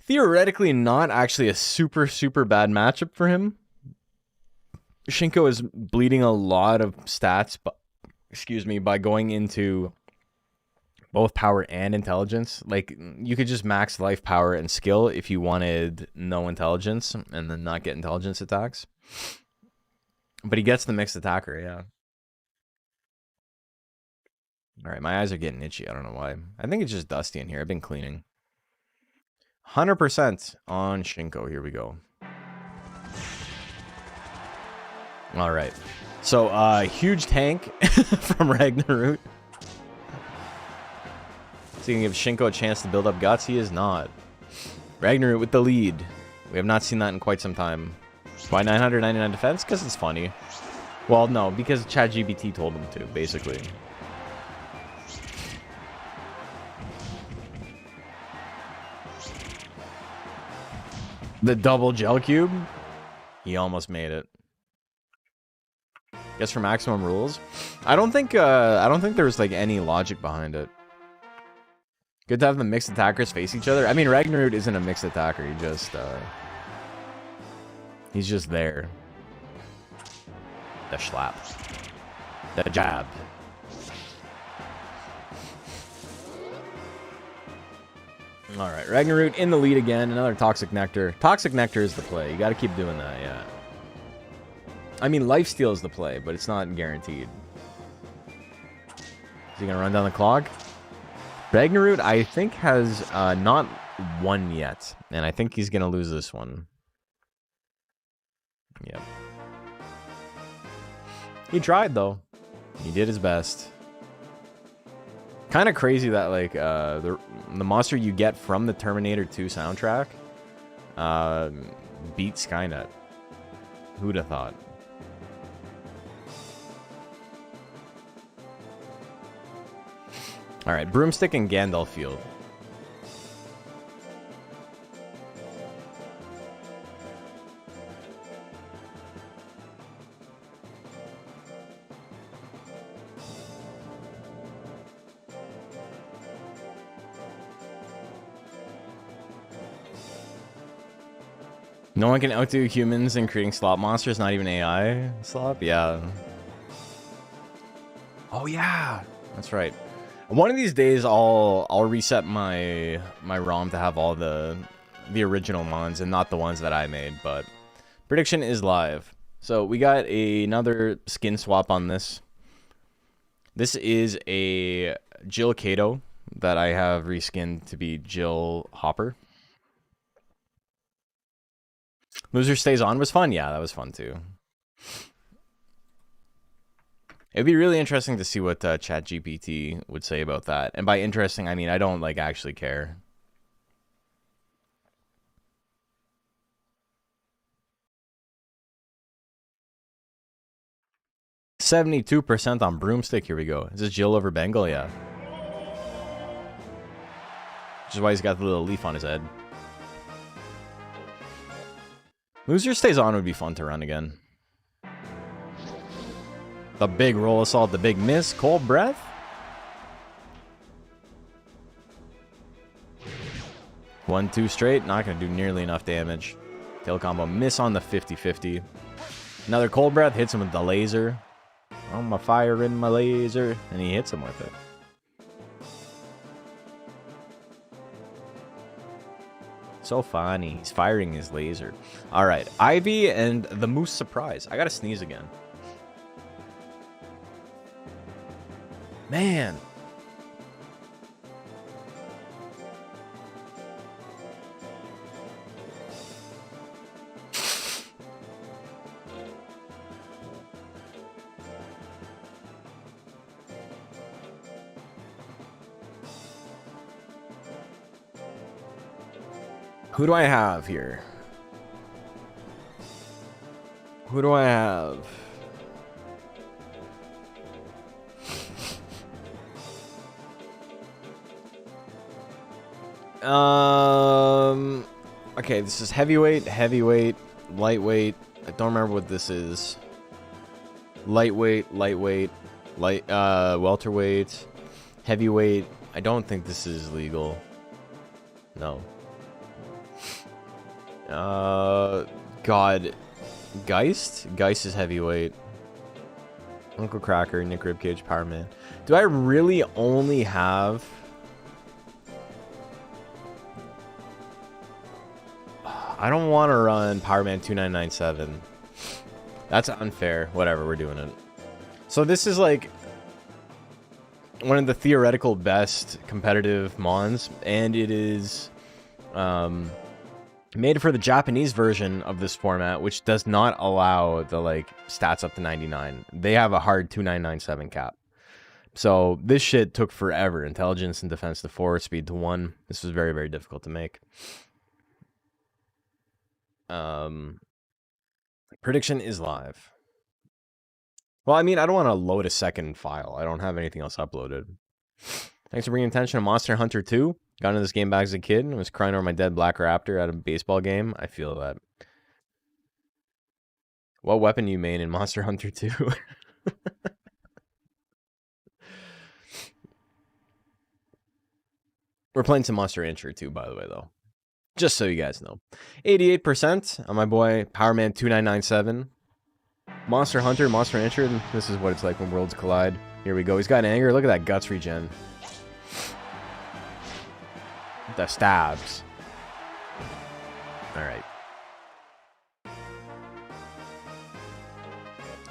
Theoretically, not actually a super, super bad matchup for him. Shinko is bleeding a lot of stats, by going into both power and intelligence. Like, you could just max life, power, and skill if you wanted no intelligence and then not get intelligence attacks. But he gets the mixed attacker, yeah. Alright, my eyes are getting itchy. I don't know why. I think it's just dusty in here. I've been cleaning. 100% on Shinko. Here we go. Alright. So, huge tank from Ragnarud. So you can give Shinko a chance to build up guts. He is not. Ragnarud with the lead. We have not seen that in quite some time. Why 999 defense? Because it's funny. Well, no, because ChatGPT told him to, basically. The double gel cube? He almost made it. Guess for maximum rules? I don't think there's like any logic behind it. Good to have the mixed attackers face each other. I mean, Ragnarud isn't a mixed attacker. He's just there. The schlap. The jab. Alright, Ragnarud in the lead again. Another Toxic Nectar. Toxic Nectar is the play. You gotta keep doing that, yeah. I mean, lifesteal is the play, but it's not guaranteed. Is he gonna run down the clock? Ragnarud, I think, has not won yet, and I think he's gonna lose this one. Yep. He tried though. He did his best. Kind of crazy that like the monster you get from the Terminator 2 soundtrack beat Skynet. Who'd have thought? All right, Broomstick and Gandalf Field. No one can outdo humans in creating slop monsters, not even AI slop? Yeah. Oh yeah, that's right. One of these days I'll reset my ROM to have all the original mons and not the ones that I made, but prediction is live. So we got another skin swap on this. This is a Jill Kato that I have reskinned to be Jill Hopper. Loser Stays On was fun. Yeah, that was fun too. It'd be really interesting to see what ChatGPT would say about that. And by interesting, I mean I don't like actually care. %72% on Broomstick. Here we go. Is this Jill over Bengal? Yeah. Which is why he's got the little leaf on his head. Loser Stays On would be fun to run again. The big roll assault, the big miss, cold breath. One, two straight, not going to do nearly enough damage. Tail combo, miss on the 50-50. Another cold breath, hits him with the laser. I'm a fire in my laser, and he hits him with it. So funny. He's firing his laser. All right, Ivy and the Moose Surprise. I got to sneeze again. Man. Who do I have here? Who do I have? Okay, this is heavyweight, lightweight. I don't remember what this is. Lightweight, welterweight, heavyweight. I don't think this is legal. No. God. Geist? Geist is heavyweight. Uncle Cracker, Nick Ribcage, Power Man. Do I really only have... I don't want to run Power Man 2997. That's unfair. Whatever, we're doing it. So this is like one of the theoretical best competitive mons, and it is made for the Japanese version of this format, which does not allow the like stats up to 99. They have a hard 2997 cap. So this shit took forever. Intelligence and defense to 4, speed to 1. This was very, very difficult to make. Prediction is live. Well, I mean, I don't want to load a second file. I don't have anything else uploaded. Thanks for bringing attention to Monster Hunter 2. Got into this game back as a kid and was crying over my dead black raptor at a baseball game. I feel that. What weapon you main in Monster Hunter 2? We're playing some Monster Rancher 2, by the way, though. Just so you guys know. 88% on my boy Power Man 2997. Monster Hunter, Monster Rancher. This is what it's like when worlds collide. Here we go. He's got anger. Look at that guts regen. The stabs. All right.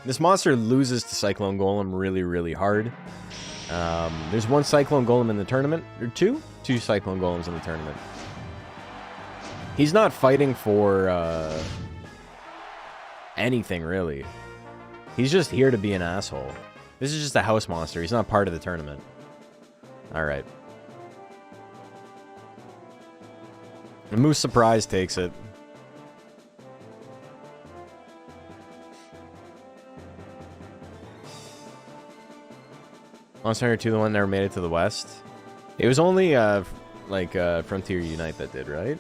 This monster loses to Cyclone Golem really, really hard. There's one Cyclone Golem in the tournament, or two? Two Cyclone Golems in the tournament. He's not fighting for anything, really. He's just here to be an asshole. This is just a house monster. He's not part of the tournament. Alright. The Moose Surprise takes it. Monster Hunter 2, the one that never made it to the West. It was only, Frontier Unite that did, right?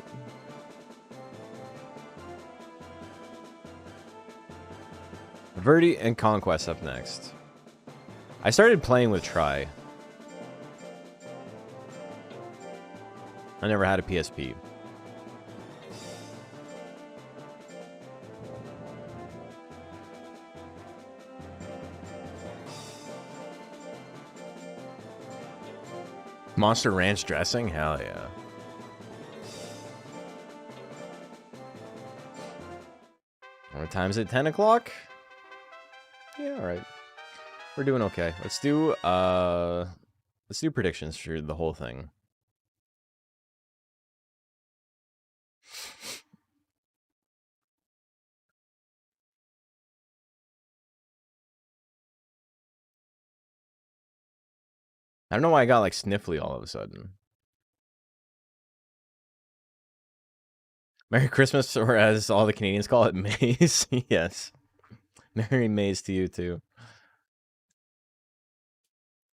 Verdi and Conquest up next. I started playing with Try. I never had a PSP. Monster Ranch dressing? Hell yeah. What time's it? 10 o'clock? Yeah, alright. We're doing okay. Let's do predictions for the whole thing. I don't know why I got like sniffly all of a sudden. Merry Christmas, or as all the Canadians call it, Maze. Yes. Merry Maze to you too.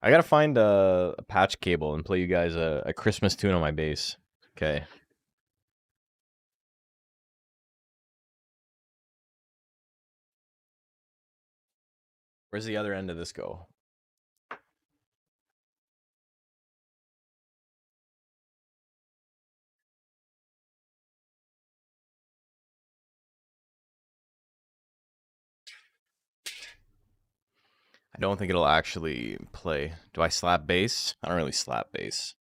I gotta find a patch cable and play you guys a Christmas tune on my bass. Okay. Where's the other end of this go? I don't think it'll actually play. Do I slap bass? I don't really slap bass.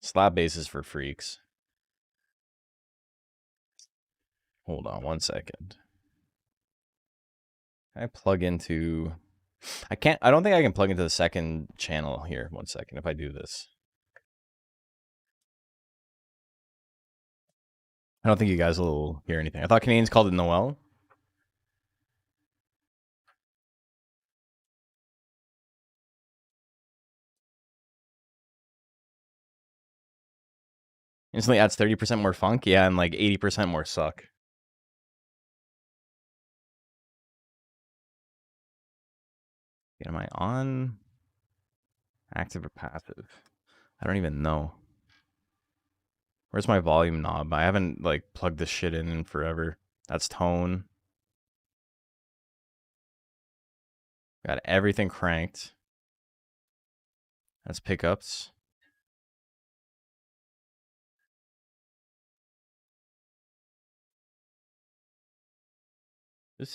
Slap bass is for freaks. Hold on one second. Can I plug into... I don't think I can plug into the second channel here. One second, if I do this. I don't think you guys will hear anything. I thought Canadians called it Noel. Instantly adds 30% more funk? Yeah, and like 80% more suck. Am I on? Active or passive? I don't even know. Where's my volume knob? I haven't like plugged this shit in forever. That's tone. Got everything cranked. That's pickups.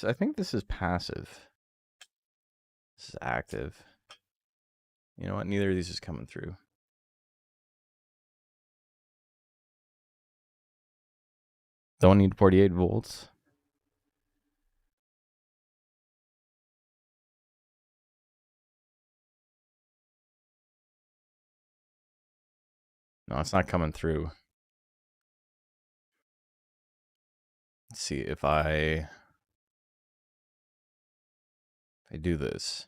I think this is passive. This is active. You know what? Neither of these is coming through. Don't need 48 volts. No, it's not coming through. Let's see if I do this.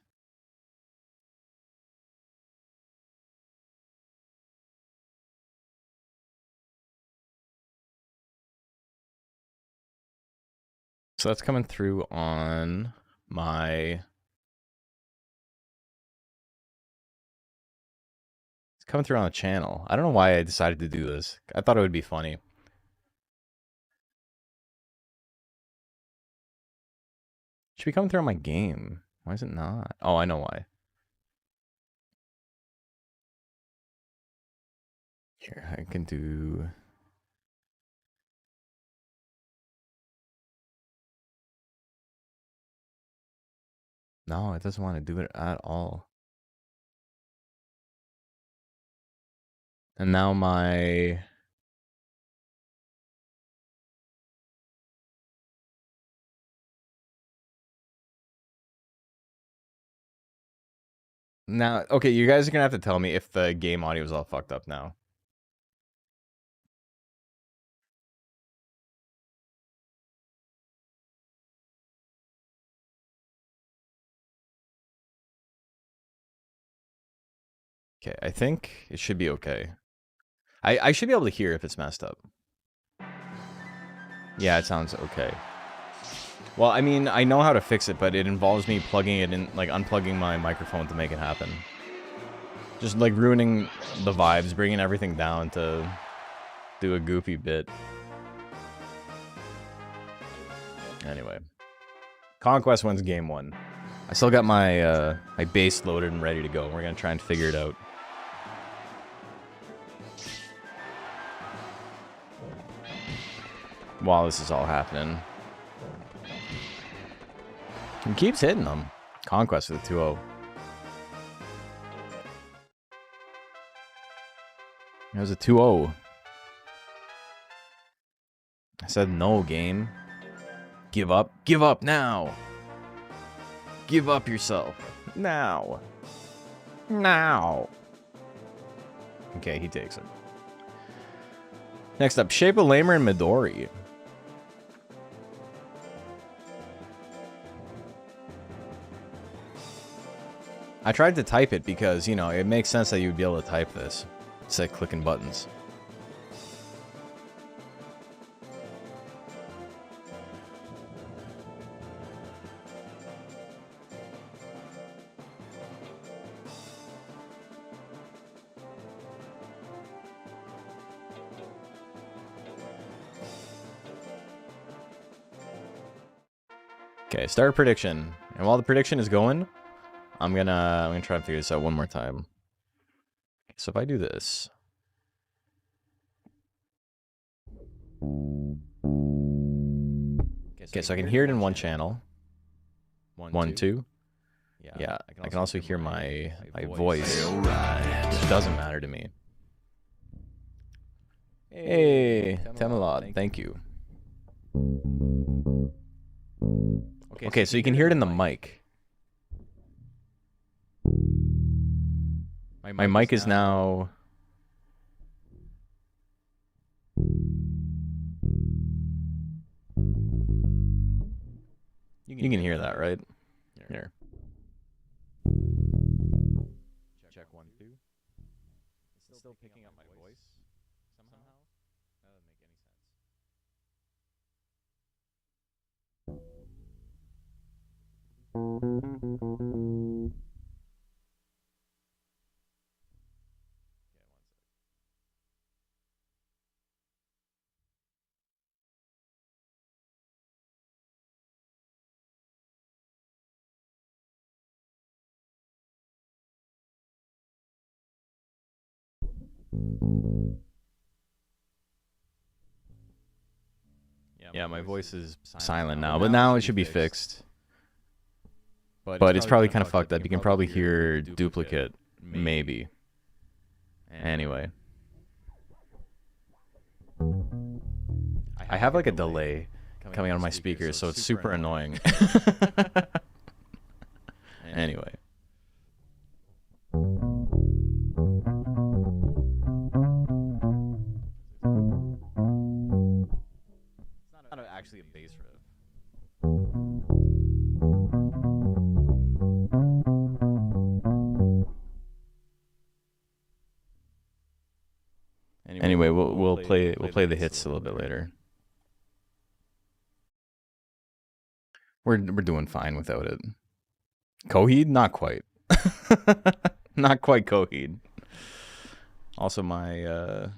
So that's coming through on my... It's coming through on the channel. I don't know why I decided to do this. I thought it would be funny. Should be coming through on my game. Why is it not? Oh, I know why. Here, I can do... No, it doesn't want to do it at all. And now my... Now, okay, you guys are gonna have to tell me if the game audio is all fucked up now. Okay, I think it should be okay. I should be able to hear if it's messed up. Yeah, it sounds okay. Well, I mean, I know how to fix it, but it involves me plugging it in, like unplugging my microphone to make it happen. Just like ruining the vibes, bringing everything down to do a goofy bit. Anyway. Conquest wins game 1. I still got my my base loaded and ready to go. We're gonna try and figure it out. While this is all happening. He keeps hitting them. Conquest with a 2-0. It was a 2-0. I said no, game. Give up. Give up now. Give up yourself. Now. Now. Okay, he takes it. Next up, Shape of Lamer and Midori. I tried to type it because, you know, it makes sense that you'd be able to type this instead of clicking buttons. Okay, start prediction. And while the prediction is going, I'm gonna try and figure this out one more time. So if I do this. Okay, so I can hear it in one channel. 1, 2. Yeah, I can also hear my voice, which doesn't matter to me. Hey, Temelot, thank you. Okay, so you can hear it in the mic. My mic is now... You can hear that, right? Here. Check 1, 2. It's still picking up my voice somehow? That doesn't make any sense. Yeah, my voice is silent now, but now it should be fixed. But it's probably kind of fucked up. You can probably hear duplicate, maybe. Anyway. I have like a delay coming out of my speakers, so it's super annoying. Anyway. It's not actually a bass riff. Anyway, we'll play the hits a little bit later. We're doing fine without it. Coheed? Not quite. Not quite Coheed. Also, my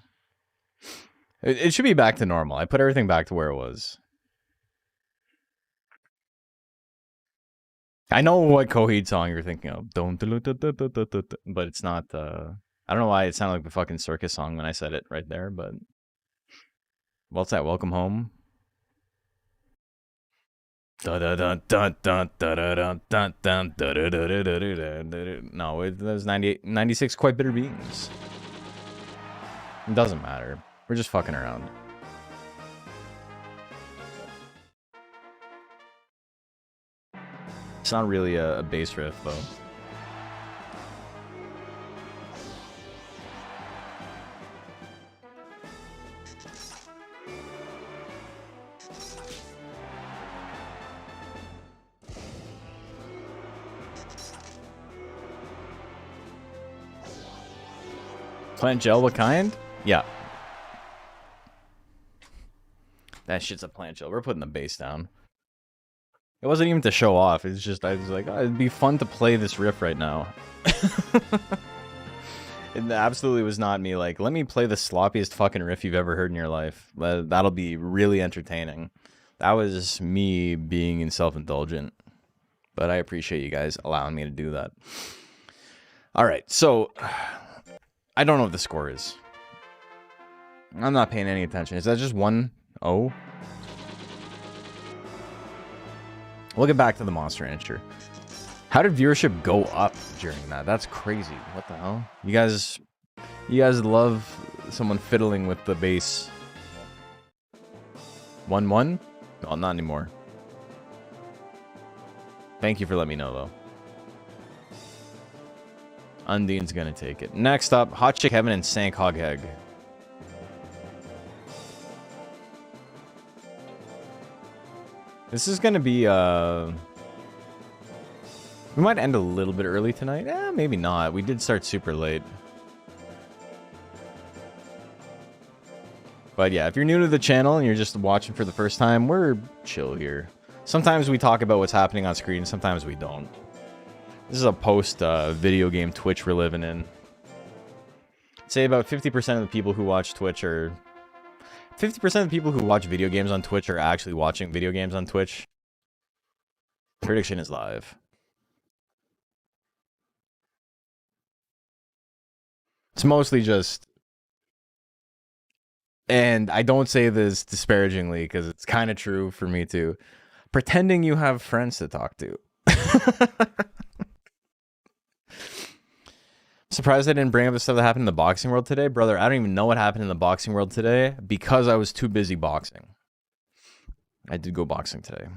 it should be back to normal. I put everything back to where it was. I know what Coheed song you're thinking of. But it's not. I don't know why it sounded like the fucking circus song when I said it right there. But what's that? Welcome Home. No, it was 98, 96 Quite Bitter Beans. It doesn't matter. We're just fucking around. It's not really a bass riff, though. Plant gel, what kind? Yeah. That shit's a plant gel. We're putting the bass down. It wasn't even to show off. It's just, I was like, oh, it'd be fun to play this riff right now. It absolutely was not me like, let me play the sloppiest fucking riff you've ever heard in your life. That'll be really entertaining. That was me being self-indulgent. But I appreciate you guys allowing me to do that. Alright, so I don't know what the score is. I'm not paying any attention. Is that just 1-0? We'll get back to the Monster Rancher. How did viewership go up during that? That's crazy. What the hell? You guys love someone fiddling with the bass. 1-1? No, not anymore. Thank you for letting me know, though. Undine's gonna take it. Next up, Hot Chick Heaven and Sank Hogheg. This is gonna be, we might end a little bit early tonight. Maybe not. We did start super late. But yeah, if you're new to the channel and you're just watching for the first time, we're chill here. Sometimes we talk about what's happening on screen, sometimes we don't. This is a post-video game Twitch we're living in. I'd say about 50% of the people who watch Twitch are... 50% of the people who watch video games on Twitch are actually watching video games on Twitch. Prediction is live. It's mostly just... And I don't say this disparagingly, because it's kind of true for me too. Pretending you have friends to talk to. Surprised I didn't bring up the stuff that happened in the boxing world today. Brother, I don't even know what happened in the boxing world today because I was too busy boxing. I did go boxing today.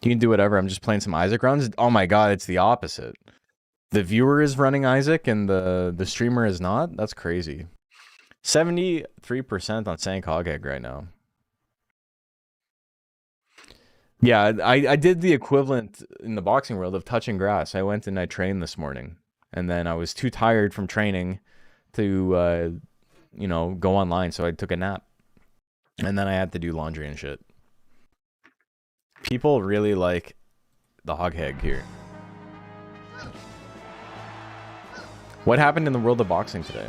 You can do whatever. I'm just playing some Isaac rounds. Oh my god, it's the opposite. The viewer is running Isaac and the streamer is not? That's crazy. 73% on Sank Hogheg right now. Yeah, I did the equivalent in the boxing world of touching grass. I went and I trained this morning. And then I was too tired from training to, you know, go online. So I took a nap. And then I had to do laundry and shit. People really like the Hogheg here. What happened in the world of boxing today?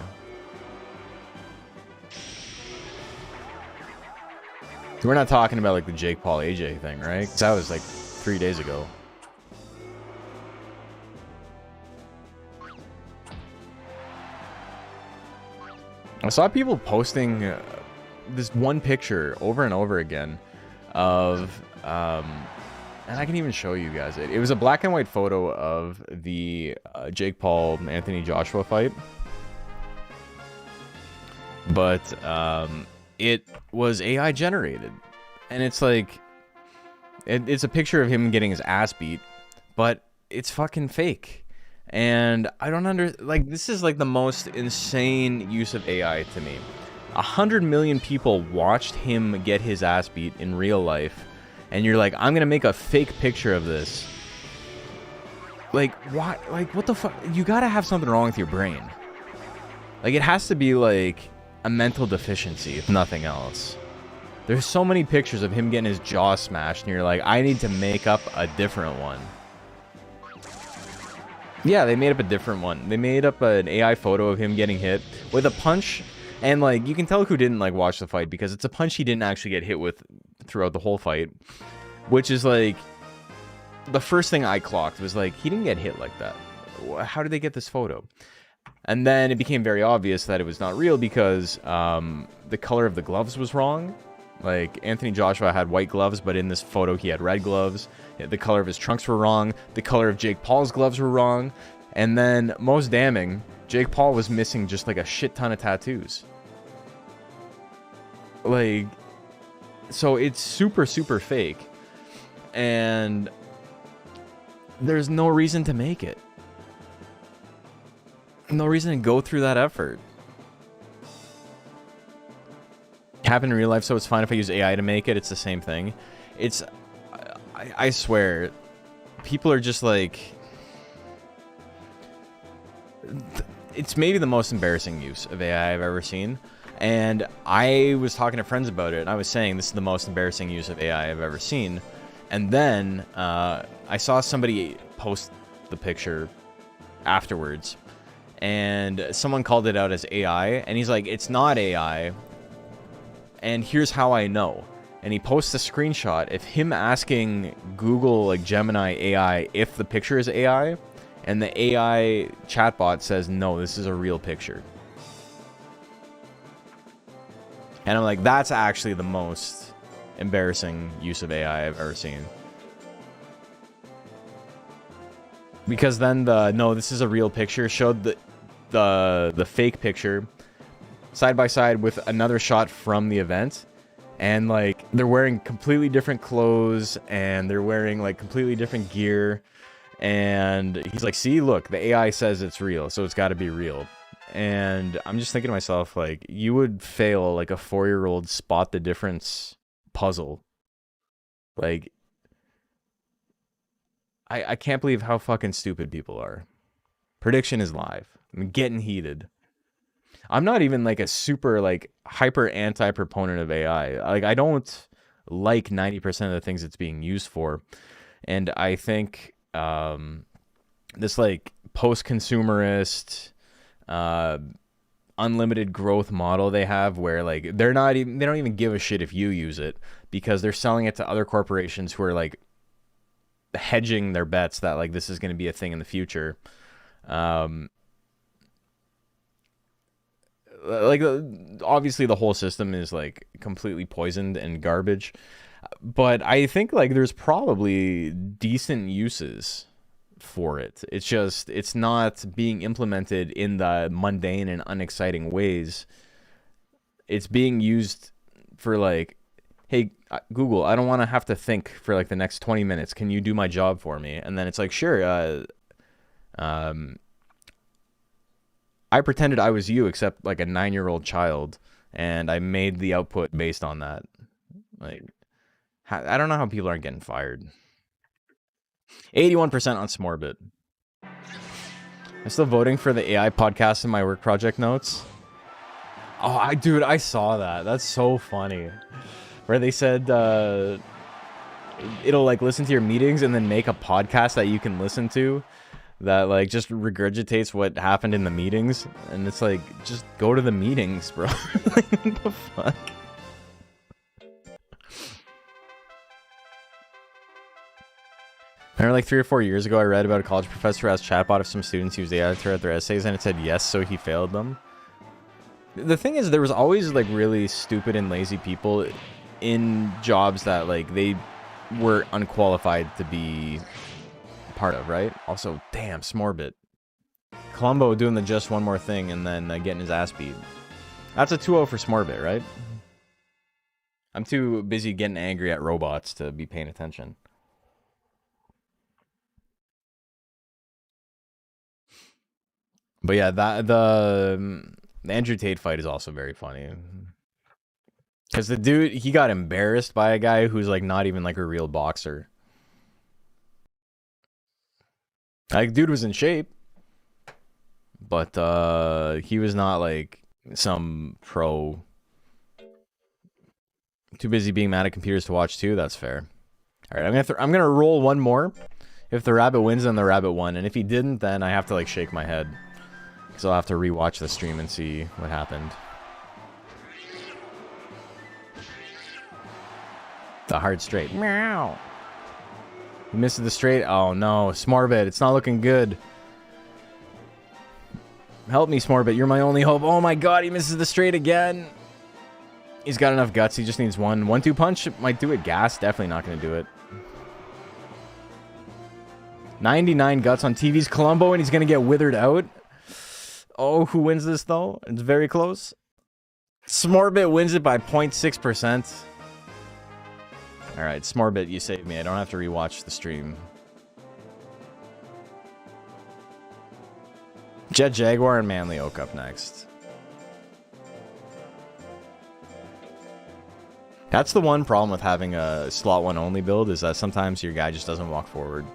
We're not talking about like the Jake Paul AJ thing, right? 'Cause that was like 3 days ago. I saw people posting this one picture over and over again of, and I can even show you guys it. It was a black and white photo of the Jake Paul Anthony Joshua fight, but it was AI generated, and it's like it's a picture of him getting his ass beat, but it's fucking fake. And I don't like, this is like the most insane use of AI to me. 100 million people watched him get his ass beat in real life, and you're like, I'm gonna make a fake picture of this. Like, what? Like, what the fuck? You gotta have something wrong with your brain. Like, it has to be like a mental deficiency, if nothing else. There's so many pictures of him getting his jaw smashed, and you're like, I need to make up a different one. Yeah, they made up a different one. They made up an AI photo of him getting hit with a punch, and like, you can tell who didn't like watch the fight because it's a punch he didn't actually get hit with throughout the whole fight, which is like, the first thing I clocked was like, he didn't get hit like that. How did they get this photo? And then it became very obvious that it was not real because the color of the gloves was wrong. Like, Anthony Joshua had white gloves, but in this photo he had red gloves. The color of his trunks were wrong. The color of Jake Paul's gloves were wrong. And then, most damning, Jake Paul was missing just like a shit ton of tattoos. Like, so it's super, super fake. And there's no reason to make it. No reason to go through that effort. Happened in real life, so it's fine if I use AI to make it. It's the same thing. It's, I swear, people are just like, it's maybe the most embarrassing use of AI I've ever seen. And I was talking to friends about it, and I was saying this is the most embarrassing use of AI I've ever seen. And then I saw somebody post the picture afterwards, and someone called it out as AI, and he's like, it's not AI, and here's how I know. And he posts a screenshot of him asking Google, like Gemini AI, if the picture is AI, and the AI chatbot says, no, this is a real picture. And I'm like, that's actually the most embarrassing use of AI I've ever seen. Because then the, no, this is a real picture, showed the fake picture side by side with another shot from the event. And like, they're wearing completely different clothes, and they're wearing like completely different gear. And he's like, see, look, the AI says it's real, so it's got to be real. And I'm just thinking to myself, like, you would fail like a 4-year-old spot the difference puzzle. Like, I can't believe how fucking stupid people are. Prediction is live. I'm getting heated. I'm not even like a super like hyper anti-proponent of AI. Like, I don't like 90% of the things it's being used for. And I think this like post-consumerist unlimited growth model they have, where like they don't even give a shit if you use it, because they're selling it to other corporations who are like hedging their bets that like this is going to be a thing in the future. Like, obviously the whole system is like completely poisoned and garbage, but I think like there's probably decent uses for it. It's just, it's not being implemented in the mundane and unexciting ways. It's being used for like, hey, Google, I don't want to have to think for like the next 20 minutes. Can you do my job for me? And then it's like, sure. I pretended I was you, except like a 9-year-old child, and I made the output based on that. Like, I don't know how people aren't getting fired. 81% on Smorbit. I'm still voting for the AI podcast in my work project notes. Oh, dude, I saw that. That's so funny. Where they said it'll like listen to your meetings and then make a podcast that you can listen to that like just regurgitates what happened in the meetings. And it's like, just go to the meetings, bro. Like, what the fuck? Remember like 3 or 4 years ago, I read about a college professor who asked chatbot if some students used AI throughout their essays, and it said yes, so he failed them. The thing is, there was always like really stupid and lazy people in jobs that like they were unqualified to be part of, right? Also, damn, Smorbit. Columbo doing the just one more thing and then getting his ass beat. That's a 2-0 for Smorbit, right? I'm too busy getting angry at robots to be paying attention. But yeah, the Andrew Tate fight is also very funny. Because the dude, he got embarrassed by a guy who's like not even like a real boxer. Like, dude was in shape, but he was not like some pro. Too busy being mad at computers to watch too. That's fair. All right, I'm gonna roll one more. If the rabbit wins, then the rabbit won, and if he didn't, then I have to like shake my head, because I'll have to rewatch the stream and see what happened. The hard straight. Meow. He misses the straight. Oh no, Smorbit, it's not looking good. Help me, Smorbit. You're my only hope. Oh my god, he misses the straight again. He's got enough guts. He just needs one. 1-2 punch might do it. Gas, definitely not going to do it. 99 guts on TV's Columbo, and he's going to get withered out. Oh, who wins this, though? It's very close. Smorbit wins it by 0.6%. All right, Smorbit, you saved me. I don't have to rewatch the stream. Jet Jaguar and Manly Oak up next. That's the one problem with having a slot 1 only build, is that sometimes your guy just doesn't walk forward.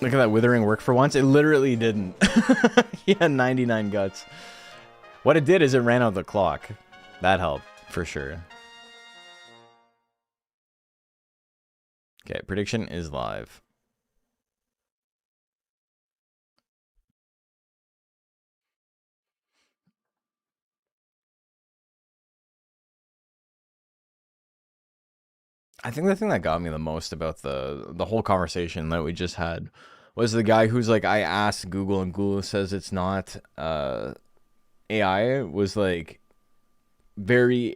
Look at that withering work for once. It literally didn't. He had 99 guts. What it did is it ran out the clock. That helped, for sure. Okay, prediction is live. I think the thing that got me the most about the whole conversation that we just had was the guy who's like, I asked Google and Google says it's not AI, was like very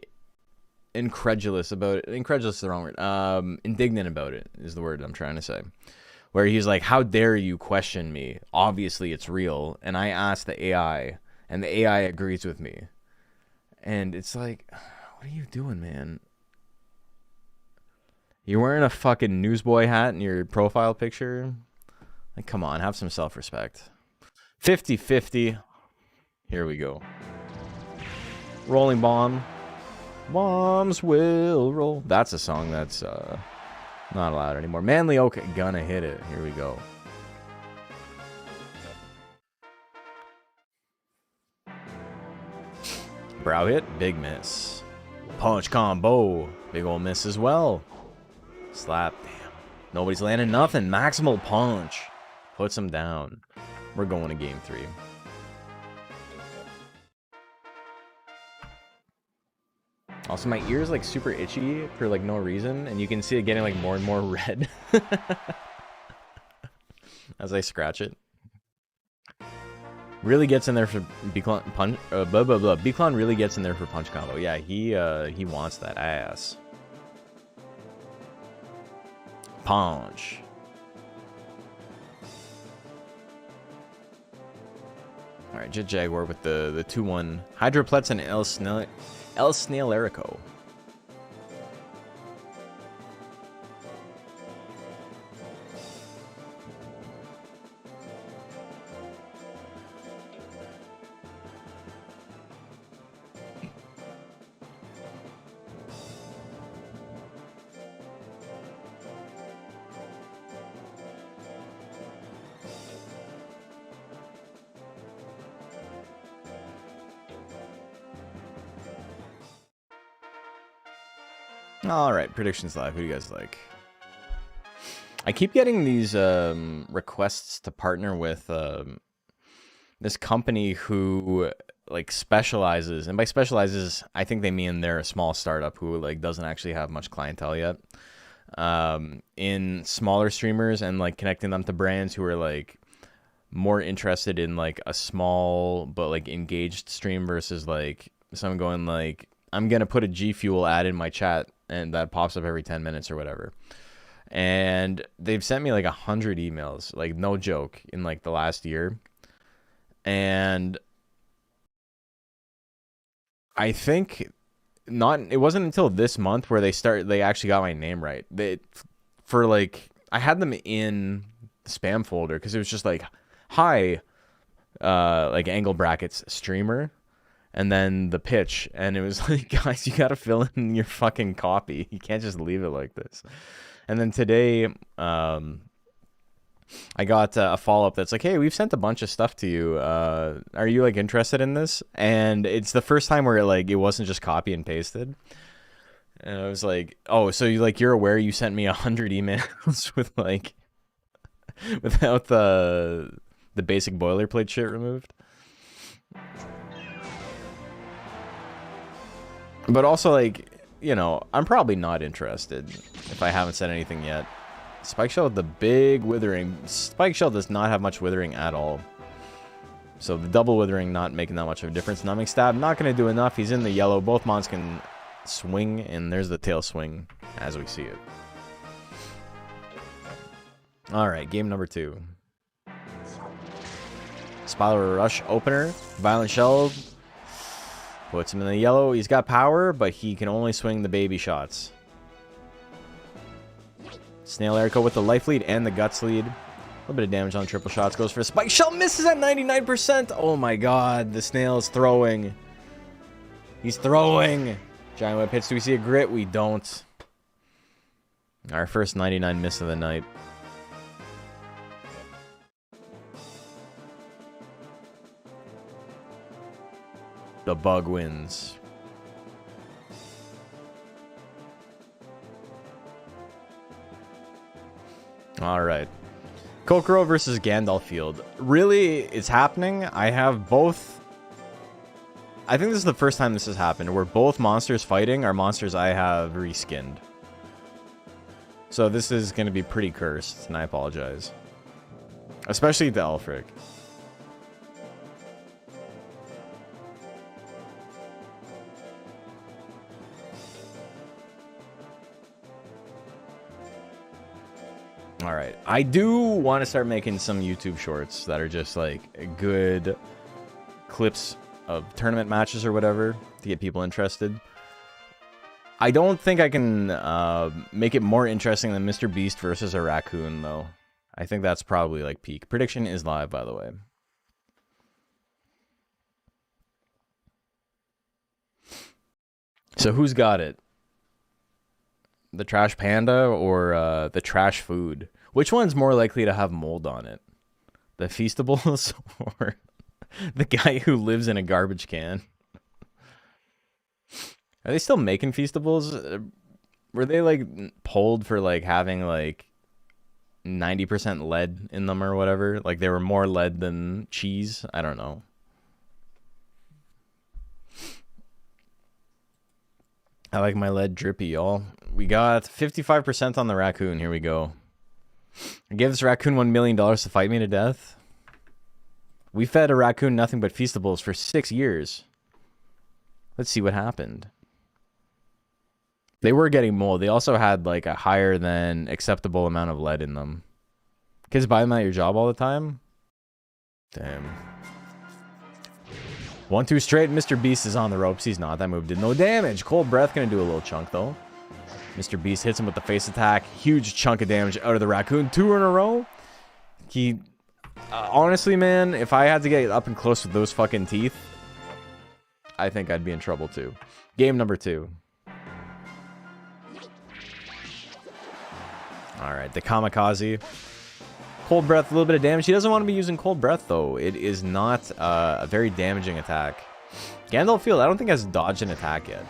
incredulous about it. Incredulous is the wrong word. Indignant about it is the word I'm trying to say. Where he's like, how dare you question me? Obviously it's real. And I asked the AI and the AI agrees with me. And it's like, what are you doing, man? You're wearing a fucking newsboy hat in your profile picture? Like, come on, have some self-respect. 50-50. Here we go. Rolling bomb. Bombs will roll. That's a song that's not allowed anymore. Manly Oak, gonna hit it. Here we go. Brow hit, big miss. Punch combo, big ol' miss as well. Slap, damn. Nobody's landing nothing. Maximal punch. Puts him down. We're going to game 3. Also, my ear's like super itchy for like no reason, and you can see it getting like more and more red as I scratch it. Really gets in there for Beacon punch. Beacon really gets in there for punch combo. Yeah, he wants that ass. Punch. All right, Jet Jaguar with the 2-1 Hydroplex and El Snailerico. All right, predictions live. Who do you guys like? I keep getting these requests to partner with this company who like specializes, and by specializes, I think they mean they're a small startup who like doesn't actually have much clientele yet, in smaller streamers and like connecting them to brands who are like more interested in like a small but like engaged stream versus like someone going like, I'm gonna put a G Fuel ad in my chat and that pops up every 10 minutes or whatever. And they've sent me like 100 emails, like no joke, in like the last year. And I think it wasn't until this month where they actually got my name right. I had them in the spam folder because it was just like, hi, like angle brackets streamer. And then the pitch, and it was like, guys, you gotta fill in your fucking copy. You can't just leave it like this. And then today, I got a follow-up that's like, hey, we've sent a bunch of stuff to you. Are you like interested in this? And it's the first time where it wasn't just copy and pasted. And I was like, oh, so you're aware you sent me 100 emails with like without the basic boilerplate shit removed. But also, like, you know, I'm probably not interested if I haven't said anything yet. Spike Shell with the big withering. Spike Shell does not have much withering at all. So the double withering not making that much of a difference. Numbing Stab not going to do enough. He's in the yellow. Both mons can swing, and there's the tail swing as we see it. All right, game number 2. Spiral Rush opener. Violent Shell. Puts him in the yellow. He's got power, but he can only swing the baby shots. Snail Erico with the life lead and the guts lead. A little bit of damage on triple shots. Goes for a spike. Shell misses at 99%. Oh my god. The snail is throwing. He's throwing. Giant whip hits. Do we see a grit? We don't. Our first 99 miss of the night. The bug wins. All right. Kokoro versus Gandalf Field. Really, it's happening. I have both. I think this is the first time this has happened, where both monsters fighting are monsters I have reskinned. So this is going to be pretty cursed, and I apologize. Especially the Elfric. Alright, I do want to start making some YouTube shorts that are just like good clips of tournament matches or whatever to get people interested. I don't think I can make it more interesting than Mr. Beast versus a raccoon, though. I think that's probably like peak. Prediction is live, by the way. So who's got it? The trash panda or the trash food? Which one's more likely to have mold on it? The Feastables or the guy who lives in a garbage can? Are they still making Feastables? Were they like pulled for like having like 90% lead in them or whatever? Like they were more lead than cheese? I don't know. I like my lead drippy, y'all. We got 55% on the raccoon. Here we go. I gave this raccoon $1 million to fight me to death. We fed a raccoon nothing but Feastables for 6 years. Let's see what happened. They were getting mold. They also had like a higher than acceptable amount of lead in them. Kids buy them at your job all the time? Damn. 1-2 straight. Mr. Beast is on the ropes. He's not. That move did no damage. Cold Breath gonna do a little chunk though. Mr. Beast hits him with the face attack. Huge chunk of damage out of the raccoon. 2 in a row. He... honestly, man, if I had to get up and close with those fucking teeth, I think I'd be in trouble too. Game number 2. Alright, the Kamikaze. Cold Breath, a little bit of damage. He doesn't want to be using Cold Breath, though. It is not a very damaging attack. Gandalf Field, I don't think has dodged an attack yet.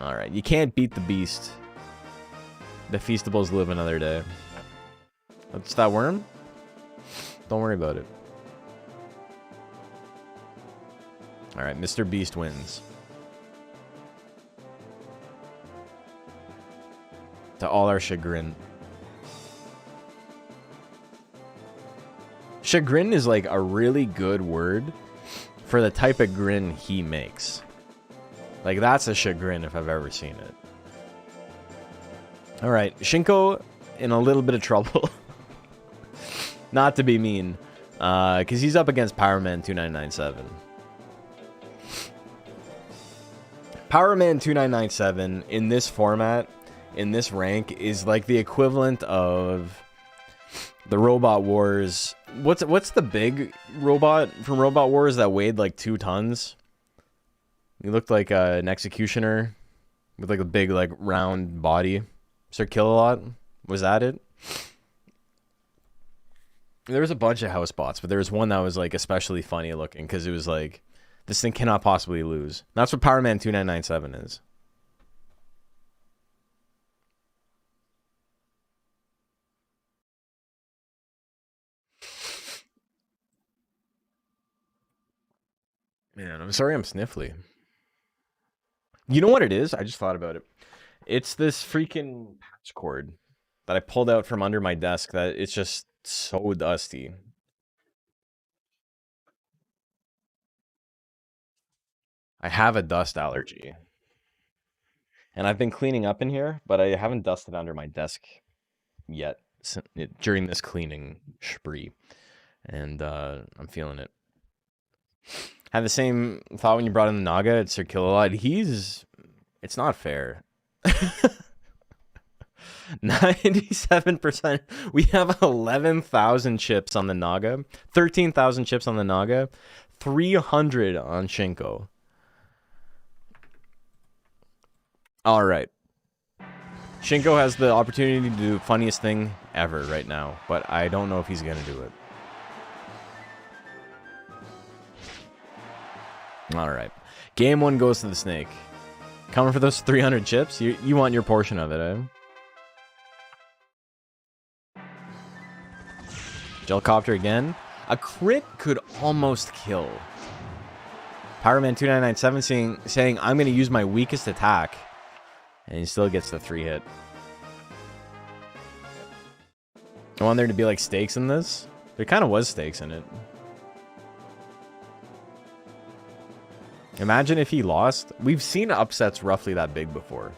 Alright, you can't beat the beast. The Feastables live another day. What's that worm? Don't worry about it. Alright, Mr. Beast wins. To all our chagrin. Chagrin is like a really good word for the type of grin he makes. Like, that's a chagrin if I've ever seen it. Alright, Shinko in a little bit of trouble. Not to be mean. Because he's up against Powerman 2997. Powerman 2997 in this format, in this rank, is like the equivalent of the Robot Wars. What's the big robot from Robot Wars that weighed like 2 tons? He looked like an executioner with like a big like round body. Sir Kill-A-Lot? Was that it? There was a bunch of house bots, but there was one that was like especially funny looking because it was like, this thing cannot possibly lose. And that's what Powerman 2997 is. Man, I'm sorry I'm sniffly. You know what it is? I just thought about it. It's this freaking patch cord that I pulled out from under my desk that it's just so dusty. I have a dust allergy. And I've been cleaning up in here, but I haven't dusted under my desk yet during this cleaning spree. And I'm feeling it. Had the same thought when you brought in the Naga at Sir Kill-A-Lot. It's not fair. 97%. We have 11,000 chips on the Naga. 13,000 chips on the Naga. 300 on Shinko. Alright. Shinko has the opportunity to do the funniest thing ever right now, but I don't know if he's going to do it. All right. Game 1 goes to the snake. Coming for those 300 chips? You want your portion of it, eh? Gelcopter again. A crit could almost kill. Powerman2997 saying, I'm going to use my weakest attack. And he still gets the 3-hit. I want there to be like stakes in this. There kind of was stakes in it. Imagine if he lost. We've seen upsets roughly that big before.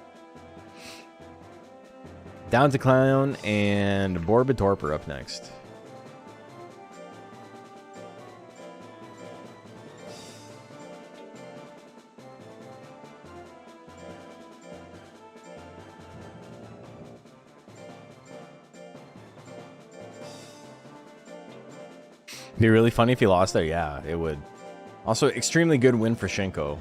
Down to Clown and Borbatorper up next. It'd be really funny if he lost there. Yeah, it would. Also, extremely good win for Shinko.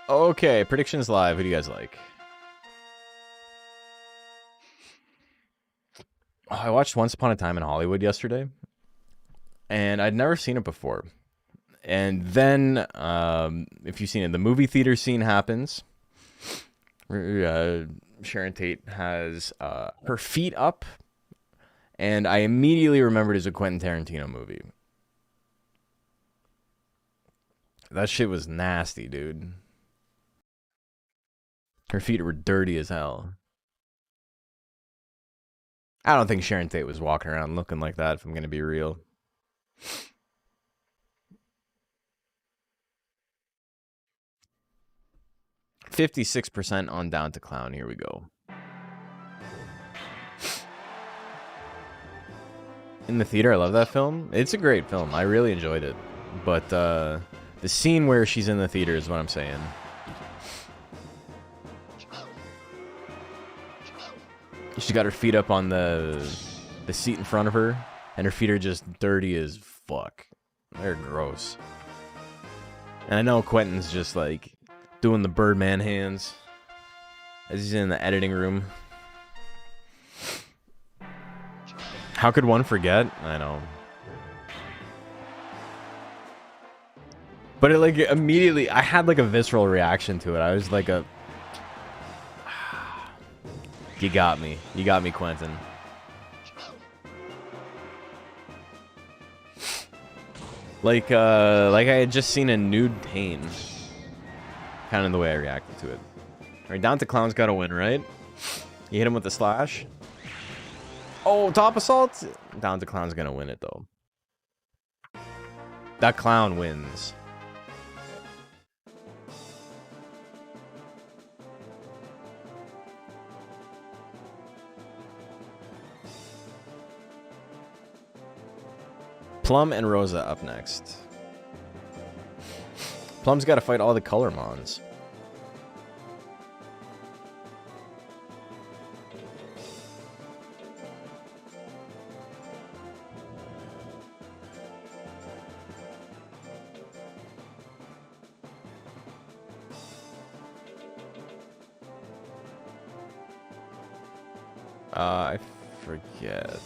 Okay, predictions live. Who do you guys like? Oh, I watched Once Upon a Time in Hollywood yesterday, and I'd never seen it before. And then, if you've seen it, the movie theater scene happens. Sharon Tate has her feet up, and I immediately remembered it as a Quentin Tarantino movie. That shit was nasty, dude. Her feet were dirty as hell. I don't think Sharon Tate was walking around looking like that, if I'm going to be real. %56% on Down to Clown. Here we go. In the theater, I love that film. It's a great film. I really enjoyed it. But the scene where she's in the theater is what I'm saying. She got her feet up on the seat in front of her, and her feet are just dirty as fuck. They're gross. And I know Quentin's just like doing the Birdman hands as he's in the editing room. How could one forget? I know. But it like immediately, I had like a visceral reaction to it. I was like you got me. You got me, Quentin. Like I had just seen a nude pain. Kind of the way I reacted to it. Alright, Down to Clown's got to win, right? You hit him with the slash. Oh, top assault? Down to Clown's gonna win it, though. That Clown wins. Plum and Rosa up next. Plum's got to fight all the color mons. I forget.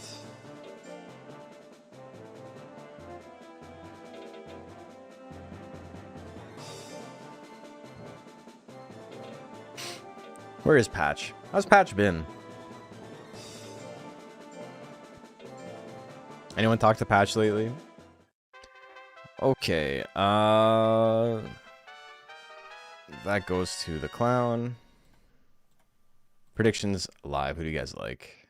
Where is Patch? How's Patch been? Anyone talk to Patch lately? Okay, that goes to the Clown. Predictions live. Who do you guys like?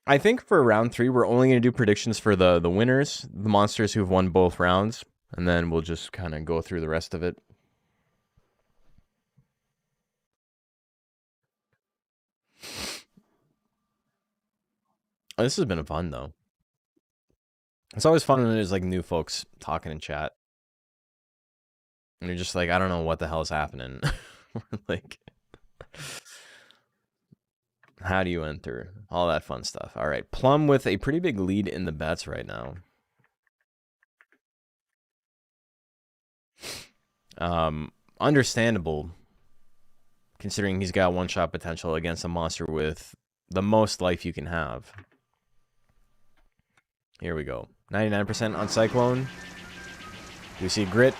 I think for round 3, we're only going to do predictions for the winners, the monsters who've won both rounds. And then we'll just kind of go through the rest of it. Oh, this has been fun, though. It's always fun when there's, like, new folks talking in chat. And you're just like, I don't know what the hell is happening. Like, how do you enter? All that fun stuff. All right, Plum with a pretty big lead in the bets right now. Understandable, considering he's got one-shot potential against a monster with the most life you can have. Here we go. 99% on Cyclone. Do you see grit?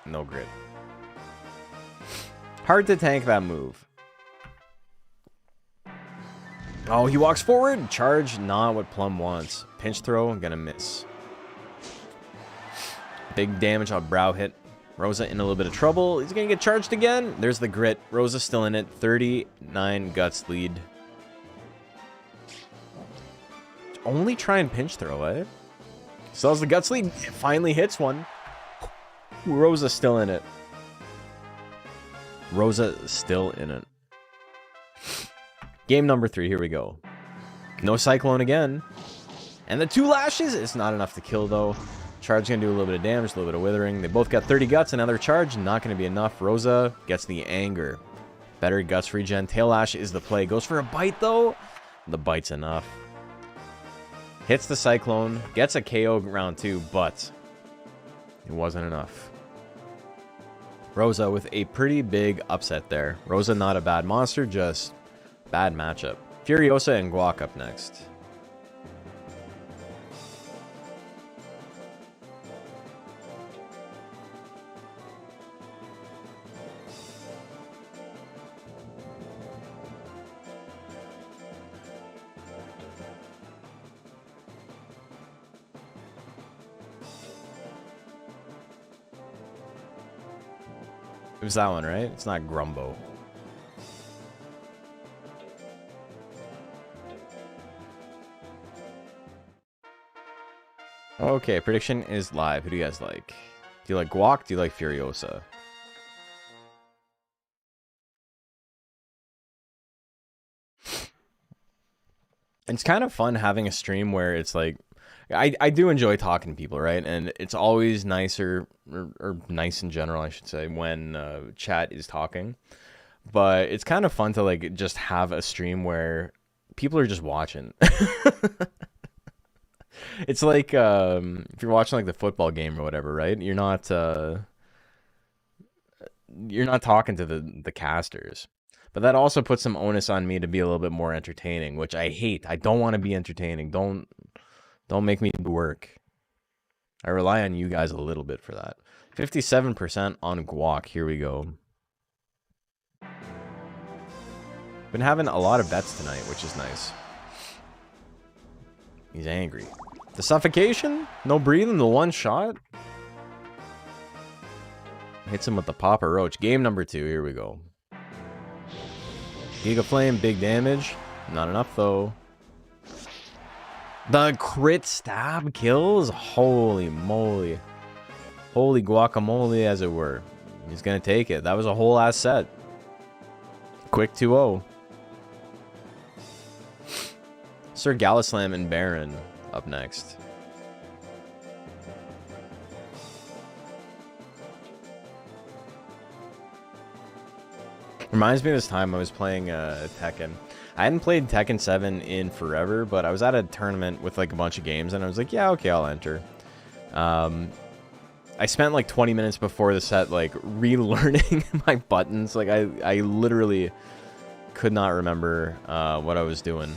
No grit. Hard to tank that move. Oh, he walks forward. Charge, not what Plum wants. Pinch throw, gonna miss. Big damage on brow hit. Rosa in a little bit of trouble. He's gonna get charged again. There's the grit. Rosa still in it. 39 guts lead. Only try and pinch throw, eh? Still has the guts lead. It finally hits one. Rosa still in it. Rosa still in it. Game number 3. Here we go. No Cyclone again. And the 2 lashes. It's not enough to kill, though. Charge gonna do a little bit of damage, a little bit of withering. They both got 30 guts. Another charge. Not gonna be enough. Rosa gets the anger. Better guts regen. Tail lash is the play. Goes for a bite, though. The bite's enough. Hits the Cyclone. Gets a KO round 2, but it wasn't enough. Rosa with a pretty big upset there. Rosa not a bad monster, just bad matchup. Furiosa and Guac up next. It was that one, right? It's not Grumbo. Okay, prediction is live. Who do you guys like? Do you like Guac? Do you like Furiosa? It's kind of fun having a stream where it's like, I do enjoy talking to people, right? And it's always nicer, or nice in general, I should say, when chat is talking. But it's kind of fun to like just have a stream where people are just watching. It's like if you're watching like the football game or whatever, right? You're not talking to the casters. But that also puts some onus on me to be a little bit more entertaining, which I hate. I don't want to be entertaining. Don't make me do work. I rely on you guys a little bit for that. 57% on Guac. Here we go. Been having a lot of bets tonight, which is nice. He's angry. The suffocation? No breathing, the one shot? Hits him with the Papa Roach. Game number 2. Here we go. Giga Flame, big damage. Not enough, though. The crit stab kills? Holy moly. Holy guacamole, as it were. He's going to take it. That was a whole ass set. Quick 2-0. Sir Gallislam and Baron up next. Reminds me of this time I was playing Tekken. I hadn't played Tekken 7 in forever, but I was at a tournament with like a bunch of games, and I was like, yeah, okay, I'll enter. I spent like 20 minutes before the set like relearning my buttons. Like I literally could not remember what I was doing.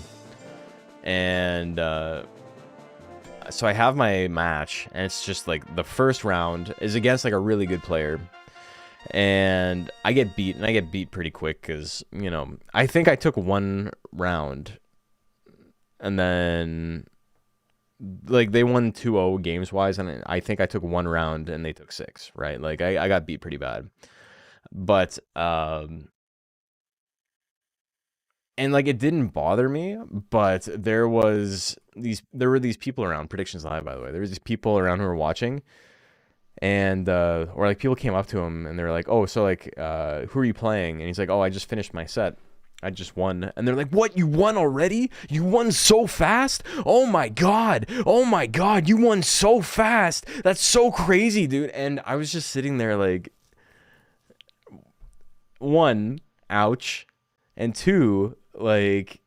And so I have my match, and it's just like the first round is against like a really good player. And I get beat, and I get beat pretty quick because, you know, I think I took 1 round, and then like they won 2-0 games wise, and I think I took 1 round and they took 6, right? Like I got beat pretty bad. But and like it didn't bother me, but there were these people around. Predictions Live, by the way. There was these people around who were watching, and or like people came up to him and they were like, "Oh, so like who are you playing?" And he's like, "Oh, I just finished my set. I just won." And they're like, "What? You won already? You won so fast? Oh my god. Oh my god, you won so fast. That's so crazy, dude." And I was just sitting there like, 1, ouch, and 2, like,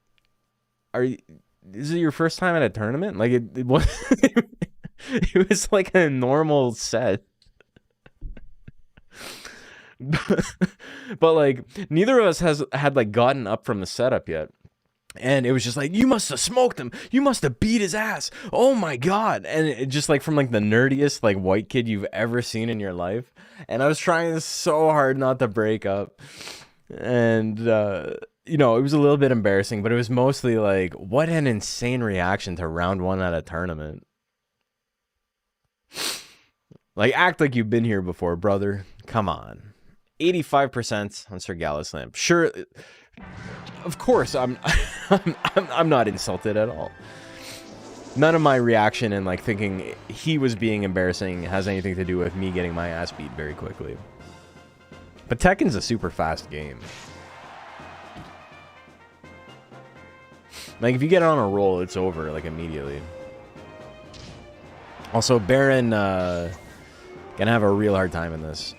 is it your first time at a tournament? Like it was it was like a normal set. But like neither of us had like gotten up from the setup yet. And it was just like, you must have smoked him. You must have beat his ass. Oh my God. And it just like from like the nerdiest like white kid you've ever seen in your life. And I was trying so hard not to break up. And, you know, it was a little bit embarrassing, but it was mostly like, what an insane reaction to round 1 at a tournament. Like, act like you've been here before, brother. Come on. 85% on Sir Gallislam. Sure. Of course, I'm not insulted at all. None of my reaction and like thinking he was being embarrassing has anything to do with me getting my ass beat very quickly. But Tekken's a super fast game. Like if you get on a roll, it's over like immediately. Also, Baron gonna have a real hard time in this.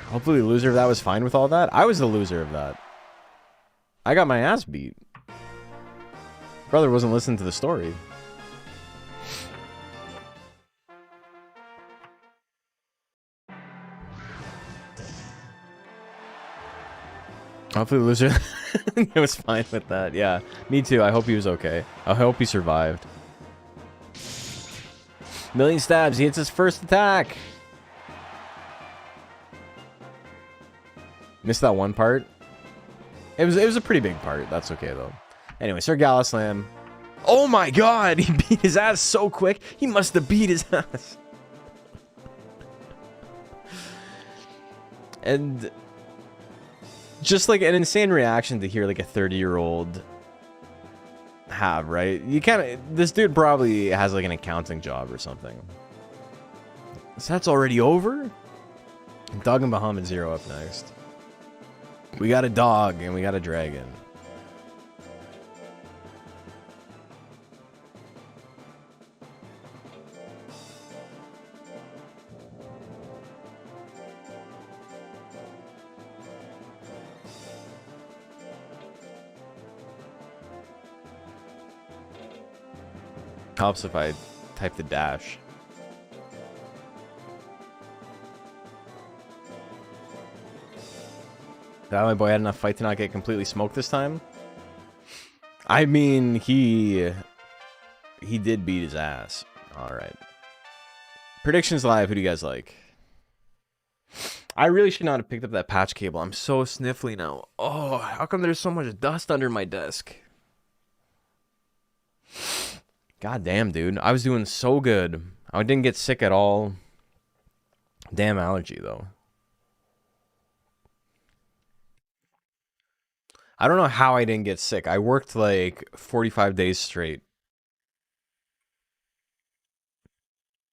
Hopefully the loser of that was fine with all that. I was the loser of that. I got my ass beat. Brother wasn't listening to the story. Hopefully the loser it was fine with that. Yeah, me too. I hope he was okay. I hope he survived. Million stabs. He hits his first attack. Missed that one part. It was a pretty big part. That's okay, though. Anyway, Sir Gallislam. Oh, my God. He beat his ass so quick. He must have beat his ass. And just, like, an insane reaction to hear, like, a 30-year-old have, right? You kind of... This dude probably has, like, an accounting job or something. So that's already over? Dog and Bahamut Zero up next. We got a dog and we got a dragon. Helps if I type the dash. That my boy had enough fight to not get completely smoked this time. I mean, he did beat his ass. All right. Predictions live. Who do you guys like? I really should not have picked up that patch cable. I'm so sniffly now. Oh, how come there's so much dust under my desk? God damn, dude. I was doing so good. I didn't get sick at all. Damn allergy, though. I don't know how I didn't get sick. I worked like 45 days straight.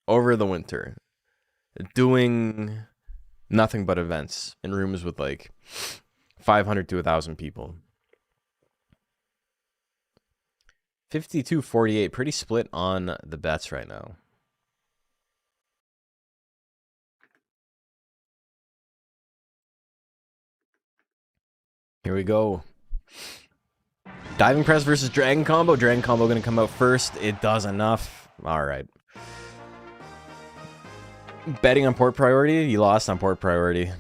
Over the winter. Doing nothing but events in rooms with like 500 to 1,000 people. 52-48. Pretty split on the bets right now. Here we go. Diving press versus dragon combo. Dragon combo going to come out first. It does enough. All right. Betting on port priority. You lost on port priority.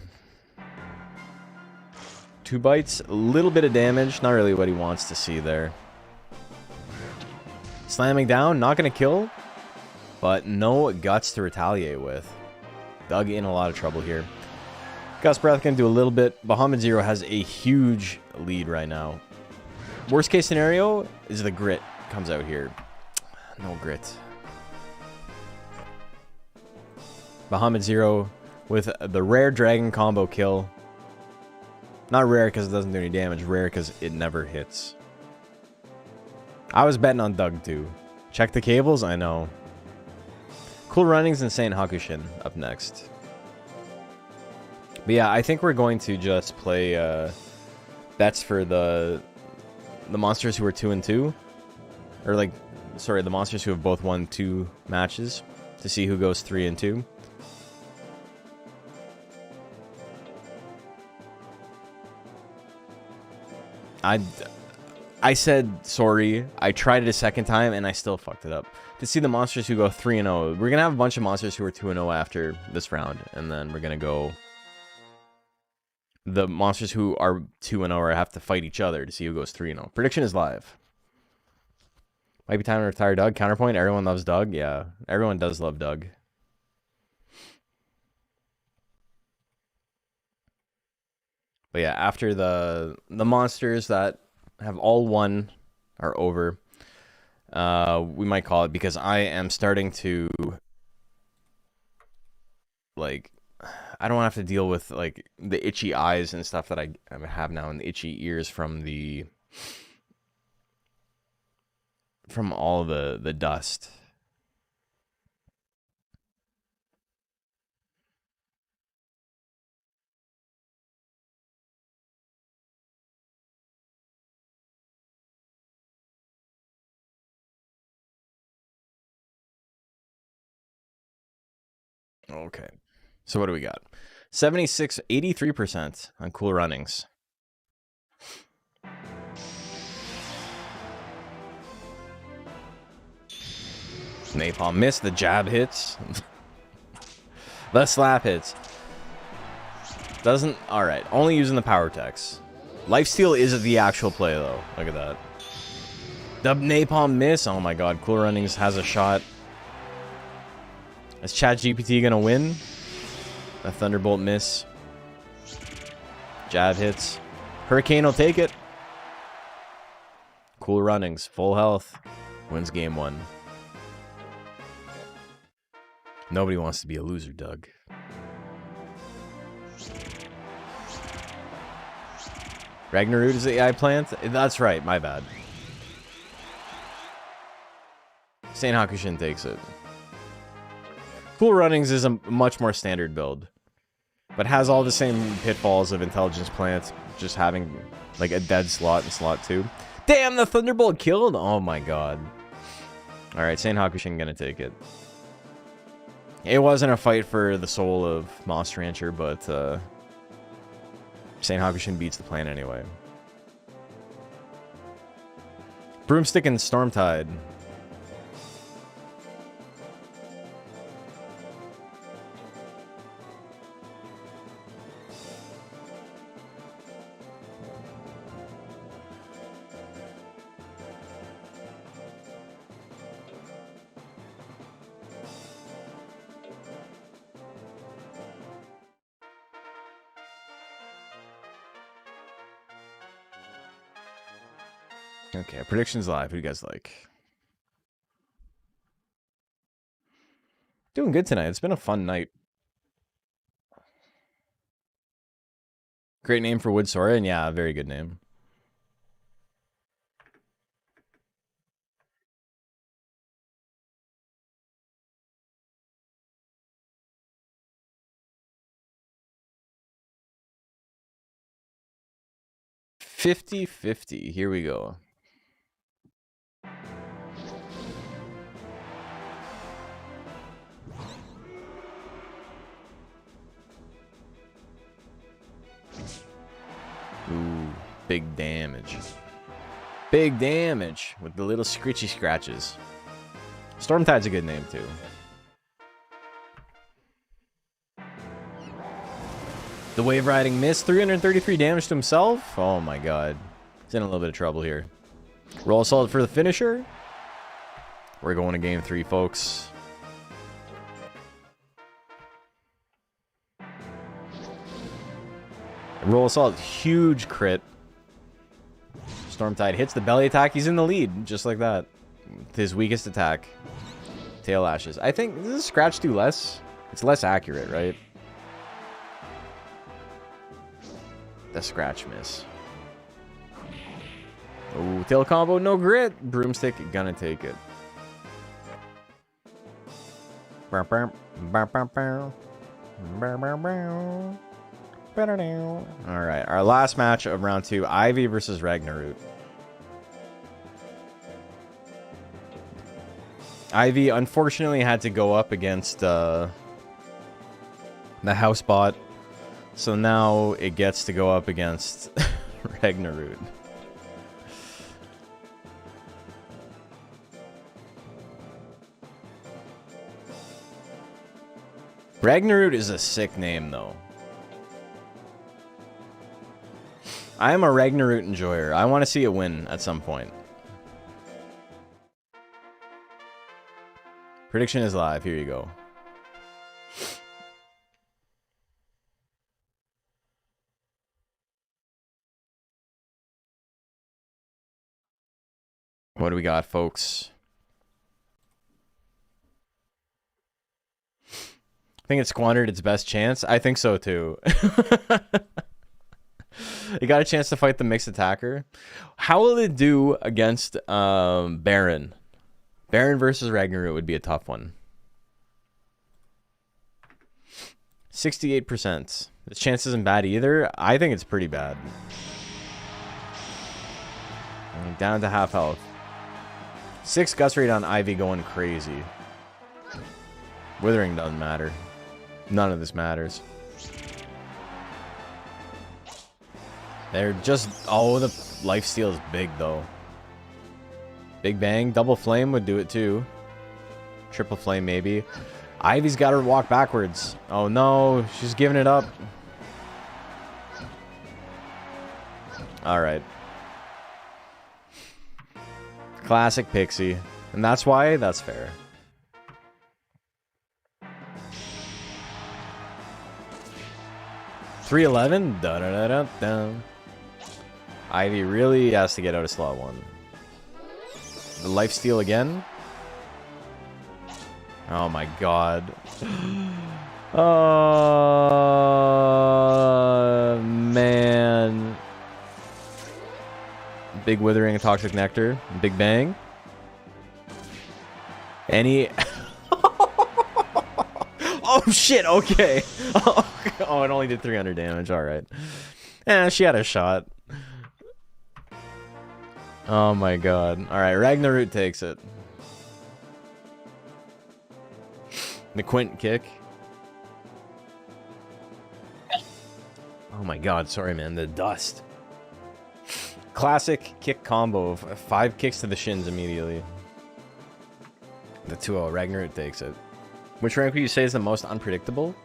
2 bites. A little bit of damage. Not really what he wants to see there. Slamming down. Not going to kill. But no guts to retaliate with. Dug in a lot of trouble here. Gus Breath can do a little bit. Bahamut Zero has a huge lead right now. Worst case scenario is the grit comes out here. No grit. Bahamut Zero with the rare dragon combo kill. Not rare because it doesn't do any damage. Rare because it never hits. I was betting on Doug too. Check the cables? I know. Cool Runnings and Saint Hakushin up next. But yeah, I think we're going to just play bets for the monsters who are 2-2. Or like, sorry, the monsters who have both won 2 matches to see who goes 3-2. I said sorry. I tried it a second time and I still fucked it up. To see the monsters who go 3-0. We're gonna have a bunch of monsters who are 2-0 after this round, and then we're gonna go the monsters who are 2-0 or have to fight each other to see who goes 3-0. Prediction is live. Might be time to retire Doug. Counterpoint, everyone loves Doug. Yeah, everyone does love Doug. But yeah, after the monsters that have all won are over, we might call it, because I am starting to, like, I don't have to deal with, like, the itchy eyes and stuff that I have now, and the itchy ears from all the dust. Okay. So what do we got? 83% on Cool Runnings. Napalm missed. The jab hits. The slap hits. Doesn't... Alright. Only using the power techs. Lifesteal is the actual play, though. Look at that. The napalm miss. Oh my god. Cool Runnings has a shot. Is ChatGPT gonna win? A Thunderbolt miss. Jab hits. Hurricane will take it. Cool Runnings. Full health. Wins game 1. Nobody wants to be a loser, Doug. Ragnarud is the AI plant? That's right, my bad. Saint Hakushin takes it. Cool Runnings is a much more standard build, but has all the same pitfalls of Intelligence Plants, just having like a dead slot in slot 2. Damn, the Thunderbolt killed! Oh my god. Alright, Saint Hakushin gonna take it. It wasn't a fight for the soul of Monster Rancher, but Saint Hakushin beats the plan anyway. Broomstick and Stormtide. Okay, predictions live. Who do you guys like? Doing good tonight. It's been a fun night. Great name for Wood Saurian. Yeah, very good name. $50-50. Here we go. Ooh, big damage. Big damage with the little scritchy scratches. Stormtide's a good name too. The wave riding missed. 333 damage to himself. Oh my god. He's in a little bit of trouble here. Roll assault for the finisher. We're going to game 3, folks. Roll assault, huge crit. Stormtide hits the belly attack. He's in the lead, just like that. With his weakest attack. Tail lashes. I think, does this scratch do less? It's less accurate, right? The scratch miss. Oh, tail combo, no grit. Broomstick, gonna take it. Alright, our last match of round 2, Ivy versus Ragnarut. Ivy unfortunately had to go up against the house bot, so now it gets to go up against Ragnarut. Ragnarut is a sick name, though. I am a Ragnarut enjoyer. I want to see it win at some point. Prediction is live. Here you go. What do we got, folks? I think it squandered its best chance. I think so, too. It got a chance to fight the mixed attacker. How will it do against Baron? Baron versus Ragnarok would be a tough one. 68%. This chance isn't bad either. I think it's pretty bad. Down to half health. 6 gust rate on Ivy going crazy. Withering doesn't matter. None of this matters. They're just... Oh, the lifesteal is big, though. Big Bang. Double Flame would do it, too. Triple Flame, maybe. Ivy's got her walk backwards. Oh, no. She's giving it up. Alright. Classic Pixie. And that's why? That's fair. $311? Da-da-da-da-da. Ivy really has to get out of slot 1. The lifesteal again? Oh my god. Oh, man. Big Withering and Toxic Nectar. Big Bang. Any... Oh shit, okay. Oh, it only did 300 damage, alright. Eh, she had a shot. Oh my god. Alright, Ragnarok takes it. The Quint kick. Oh my god, sorry man, the dust. Classic kick combo of 5 kicks to the shins immediately. The 2-0, Ragnarok takes it. Which rank would you say is the most unpredictable?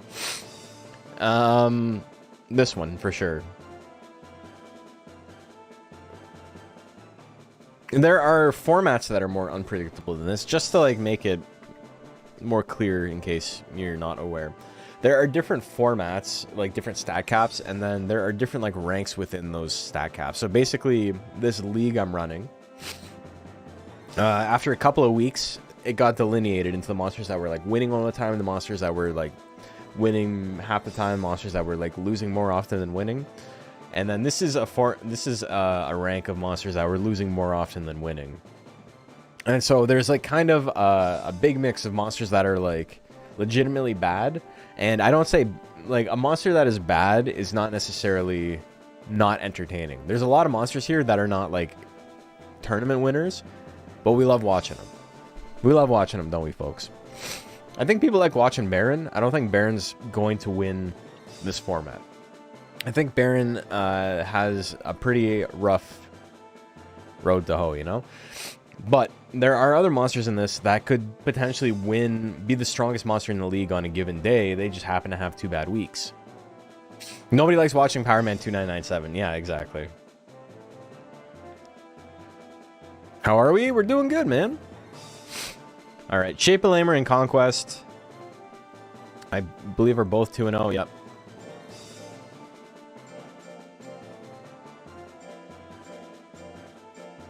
This one, for sure. There are formats that are more unpredictable than this, just to like make it more clear in case you're not aware. There are different formats, like different stat caps, and then there are different like ranks within those stat caps. So basically, this league I'm running, after a couple of weeks, it got delineated into the monsters that were like winning all the time, and the monsters that were like winning half the time, monsters that were like losing more often than winning. And then this is a rank of monsters that were losing more often than winning. And so there's like kind of a big mix of monsters that are like legitimately bad. And I don't say like a monster that is bad is not necessarily not entertaining. There's a lot of monsters here that are not like tournament winners, but we love watching them. We love watching them, don't we, folks? I think people like watching Baron. I don't think Baron's going to win this format. I think Baron has a pretty rough road to hoe, you know? But there are other monsters in this that could potentially be the strongest monster in the league on a given day. They just happen to have 2 bad weeks. Nobody likes watching Power Man 2997. Yeah, exactly. How are we? We're doing good, man. All right, Shape of Lamer and Conquest, I believe, are both 2-0. Yep.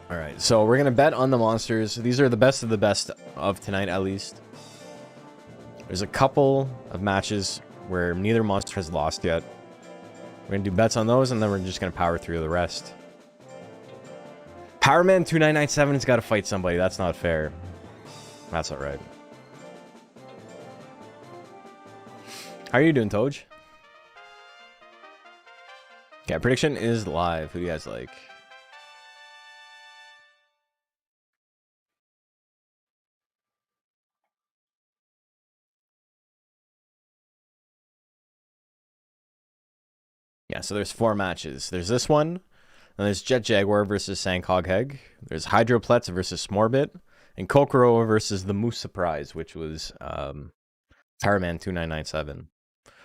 All right, so we're gonna bet on the monsters. These are the best of the best of tonight, at least. There's a couple of matches where neither monster has lost yet. We're gonna do bets on those, and then we're just gonna power through the rest. Power Man 2997 has got to fight somebody. That's not fair. That's all right. How are you doing, Toj? Okay, prediction is live. Who do you guys like? Yeah, so there's 4 matches. There's this one, and there's Jet Jaguar versus Sanghogheg. There's Hydropletz versus Smorbit, and Kokoro versus the Moose Surprise, which was Power Man 2997.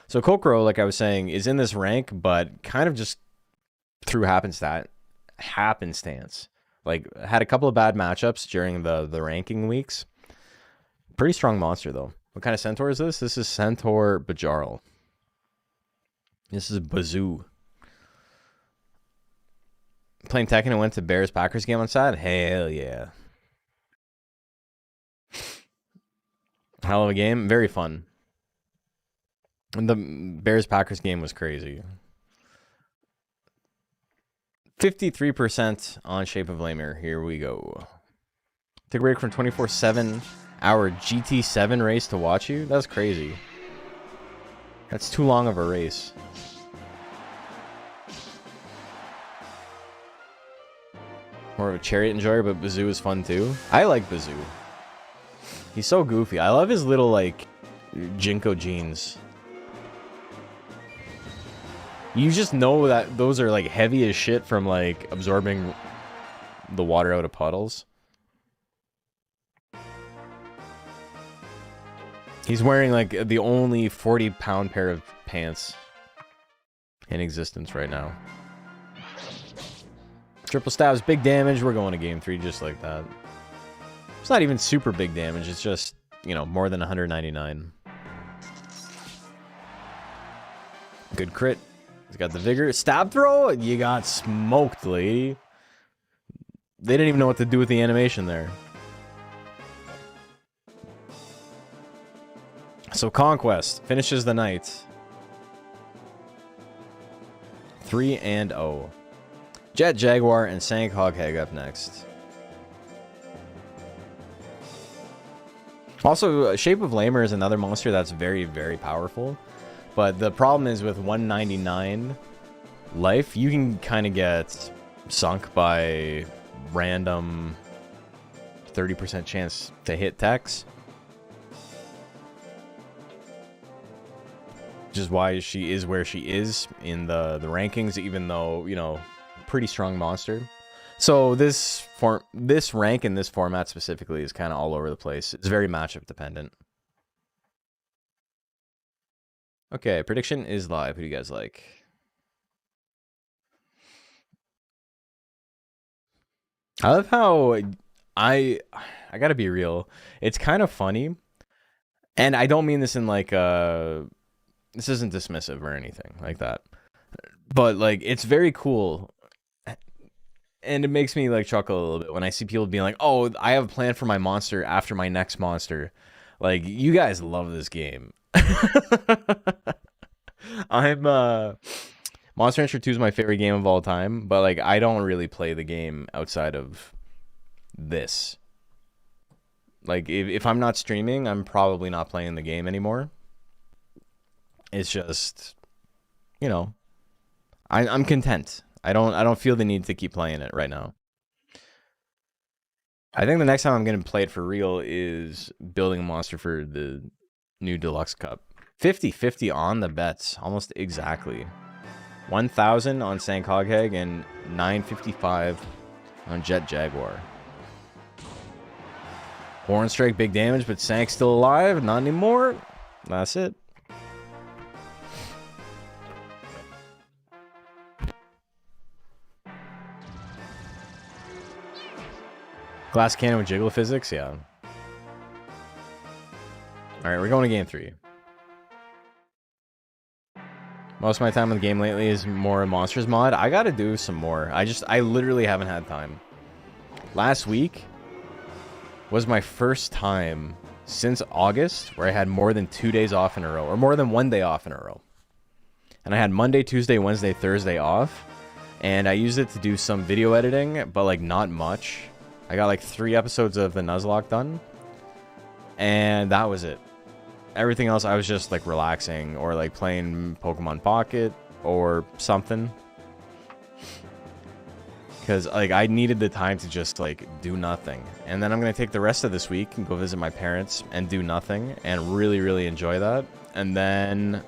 So Kokoro, like I was saying, is in this rank, but kind of just through happenstance. Like, had a couple of bad matchups during the ranking weeks. Pretty strong monster, though. What kind of centaur is this? This is Centaur Bajarl. This is Bazoo. Playing Tekken and went to Bears-Packers game on Saturday? Hell yeah. Hell of a game. Very fun. And the Bears-Packers game was crazy. 53% on Shape of Lemur. Here we go. Take a break from 24/7 hour GT7 race to watch you? That's crazy. That's too long of a race. More of a chariot enjoyer, but Bazoo is fun too. I like Bazoo. He's so goofy. I love his little, like, Jinko jeans. You just know that those are, like, heavy as shit from, like, absorbing the water out of puddles. He's wearing, like, the only 40-pound pair of pants in existence right now. Triple stabs, big damage. We're going to game 3 just like that. It's not even super big damage. It's just, you know, more than 199. Good crit. He's got the vigor. Stab throw? You got smoked, lady. They didn't even know what to do with the animation there. So Conquest finishes the night 3-0. Jet Jaguar and Sank Hogheg up next. Also, Shape of Lemur is another monster that's very, very powerful. But the problem is with 199 life, you can kind of get sunk by random 30% chance to hit techs. Which is why she is where she is in the rankings, even though, you know, pretty strong monster. So this rank in this format specifically is kind of all over the place. It's very matchup dependent. Okay, prediction is live. Who do you guys like? I love how I gotta be real. It's kind of funny, and I don't mean this in like this isn't dismissive or anything like that, but like it's very cool. And it makes me like chuckle a little bit when I see people being like, "Oh, I have a plan for my monster after my next monster." Like, you guys love this game. I'm Monster Hunter 2 is my favorite game of all time, but like I don't really play the game outside of this. Like if I'm not streaming, I'm probably not playing the game anymore. It's just, you know, I'm content. I don't feel the need to keep playing it right now. I think the next time I'm going to play it for real is building a monster for the new Deluxe Cup. 50-50 on the bets, almost exactly. 1,000 on Sank Hogheg and 955 on Jet Jaguar. Horn Strike, big damage, but Sank's still alive. Not anymore. That's it. Glass cannon with jiggle physics, yeah. Alright, we're going to game 3. Most of my time in the game lately is more Monsters mod. I gotta do some more. I literally haven't had time. Last week was my first time since August where I had more than 2 days off in a row, or more than 1 day off in a row. And I had Monday, Tuesday, Wednesday, Thursday off, and I used it to do some video editing, but like not much. I got like 3 episodes of the Nuzlocke done, and that was it. Everything else, I was just like relaxing or like playing Pokemon Pocket or something. Because like I needed the time to just like do nothing. And then I'm going to take the rest of this week and go visit my parents and do nothing and really, really enjoy that. And then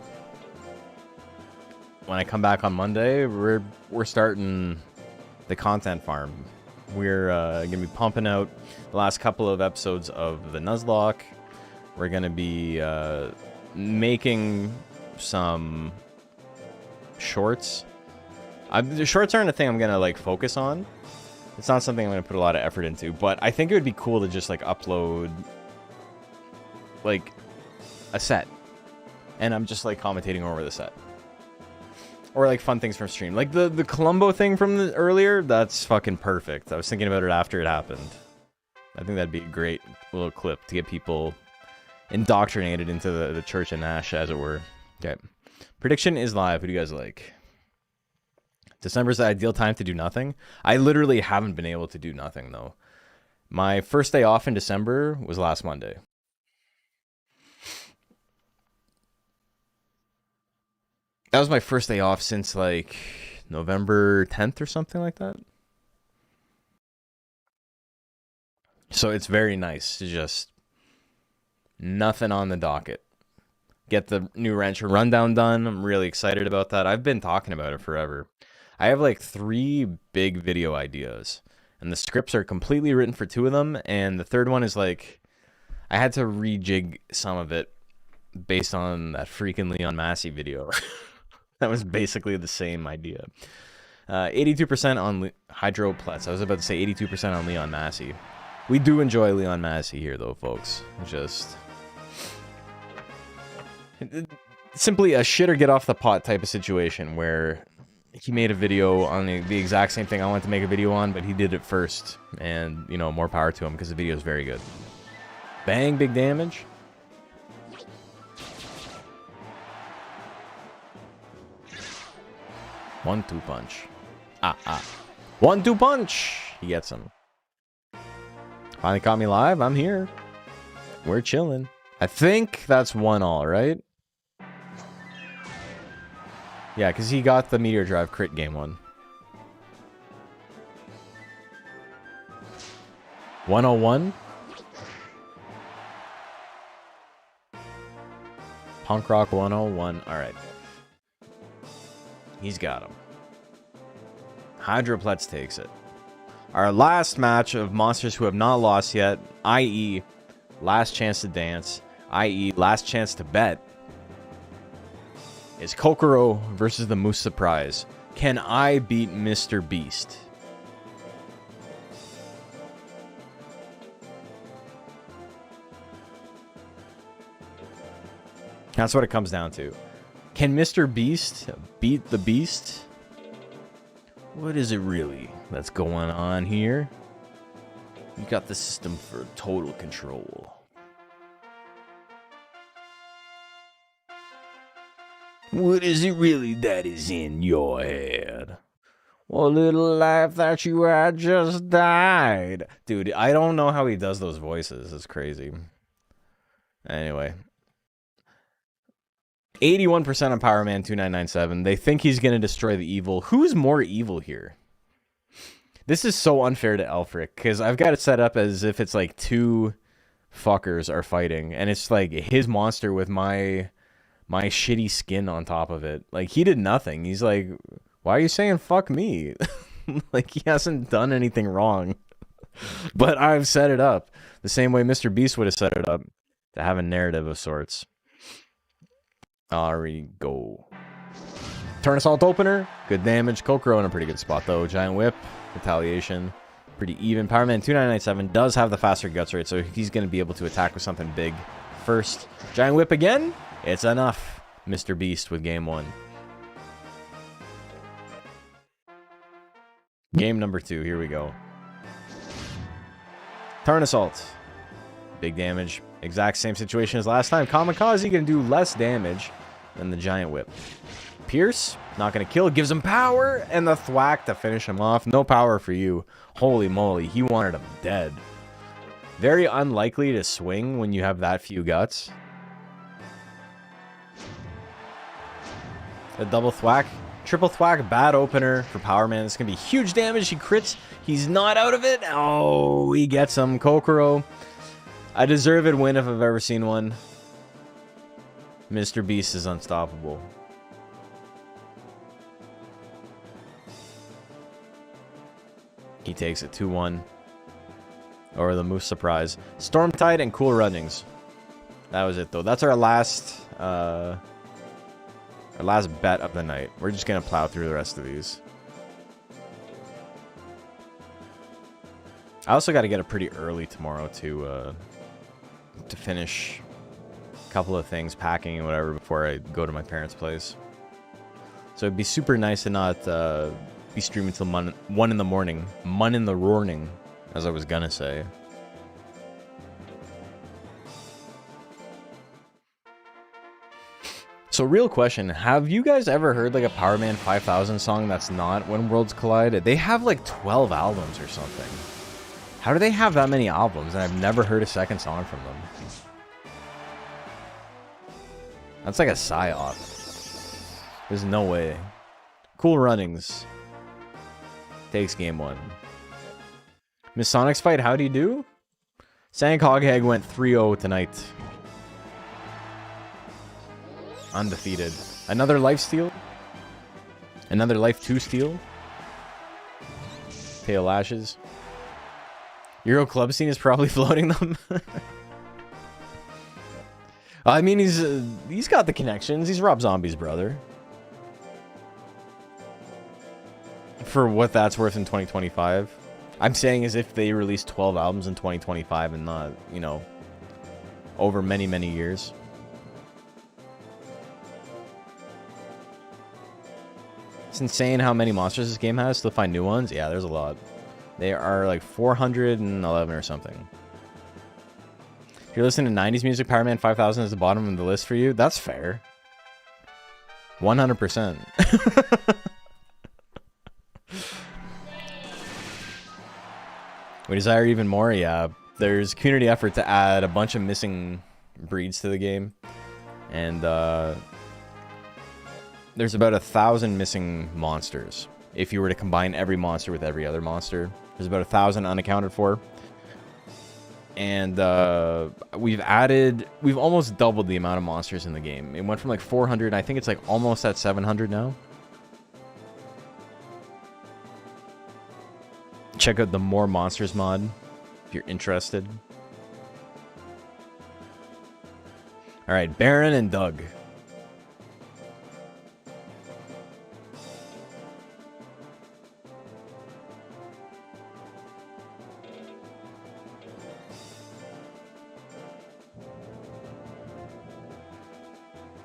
when I come back on Monday, we're starting the content farm. We're going to be pumping out the last couple of episodes of the Nuzlocke. We're going to be making some shorts. The shorts aren't a thing I'm going to like focus on. It's not something I'm going to put a lot of effort into, but I think it would be cool to just like upload like a set, and I'm just like commentating over the set, or like fun things from stream, like the Columbo thing from earlier. That's fucking perfect. I was thinking about it after it happened. I think that'd be a great little clip to get people indoctrinated into the Church of Nash, as it were. Okay, prediction is live. Who do you guys like? December's the ideal time to do nothing. I literally haven't been able to do nothing though. My first day off in December was last Monday. That was my first day off since like November 10th or something like that. So it's very nice to just nothing on the docket. Get the new Rancher Rundown done. I'm really excited about that. I've been talking about it forever. I have like 3 big video ideas, and the scripts are completely written for 2 of them, and the third one is like, I had to rejig some of it based on that freaking Leon Massey video. That was basically the same idea. 82% on Hydroplets. I was about to say 82% on Leon Massey. We do enjoy Leon Massey here, though, folks. Just simply a shit or get off the pot type of situation where he made a video on the exact same thing I wanted to make a video on, but he did it first. And, you know, more power to him because the video is very good. Bang, big damage. One-two punch. One-two punch. He gets him. Finally caught me live. I'm here. We're chilling. I think that's 1-all, right? Yeah, because he got the Meteor Drive crit game 1. 101. Punk Rock 101. All right. He's got him. Hydroplets takes it. Our last match of monsters who have not lost yet, i.e. last chance to dance, i.e. last chance to bet, is Kokoro versus the Moose Surprise. Can I beat Mr. Beast? That's what it comes down to. Can Mr. Beast beat the Beast? What is it really that's going on here? You got the system for total control. What is it really that is in your head? What little life that you had just died. Dude, I don't know how he does those voices. It's crazy. Anyway. 81% on Power Man 2997. They think he's going to destroy the evil. Who's more evil here? This is so unfair to Elfric, because I've got it set up as if it's like 2 fuckers are fighting, and it's like his monster with my shitty skin on top of it. Like, he did nothing. He's like, why are you saying fuck me? Like, he hasn't done anything wrong. But I've set it up the same way Mr. Beast would have set it up, to have a narrative of sorts. There we go. Turn Assault Opener. Good damage. Kokoro in a pretty good spot, though. Giant Whip. Retaliation. Pretty even. Power Man 2997 does have the faster guts rate, so he's going to be able to attack with something big first. Giant Whip again. It's enough. Mr. Beast with game 1. Game number 2. Here we go. Turn Assault. Big damage. Exact same situation as last time. Kamikaze going to do less damage than the Giant Whip. Pierce, not going to kill. Gives him power. And the thwack to finish him off. No power for you. Holy moly. He wanted him dead. Very unlikely to swing when you have that few guts. A double thwack. Triple thwack. Bad opener for Power Man. It's going to be huge damage. He crits. He's not out of it. Oh, he gets him. Kokoro. A deserved win if I've ever seen one. Mr. Beast is unstoppable. He takes it 2-1. Or the Moose Surprise. Stormtide and Cool Runnings. That was it, though. That's our last bet of the night. We're just going to plow through the rest of these. I also got to get up pretty early tomorrow to finish couple of things, packing and whatever, before I go to my parents' place. So it'd be super nice to not be streaming till 1 in the morning. Mun in the roaring, as I was gonna say. So real question, have you guys ever heard like a Power Man 5000 song that's not When Worlds Collide? They have like 12 albums or something. How do they have that many albums and I've never heard a second song from them? That's like a psyop. There's no way. Cool runnings. Takes game 1. Miss Sonic's fight, how do you do? Sang Hoghag went 3-0 tonight. Undefeated. Another life steal? Another life 2 steal? Tail lashes. Euro club scene is probably floating them. I mean, he's got the connections. He's Rob Zombie's brother. For what that's worth in 2025. I'm saying as if they released 12 albums in 2025 and not, you know, over many, many years. It's insane how many monsters this game has to find new ones. Yeah, there's a lot. They are like 411 or something. If you're listening to 90s music, Power Man 5000 is the bottom of the list for you. That's fair. 100%. We desire even more. Yeah, there's community effort to add a bunch of missing breeds to the game. And there's about 1,000 missing monsters. If you were to combine every monster with every other monster, there's about 1,000 unaccounted for. And we've almost doubled the amount of monsters in the game. It went from like 400, I think it's like almost at 700 now. Check out the More Monsters mod if you're interested. Alright, Baron and Doug.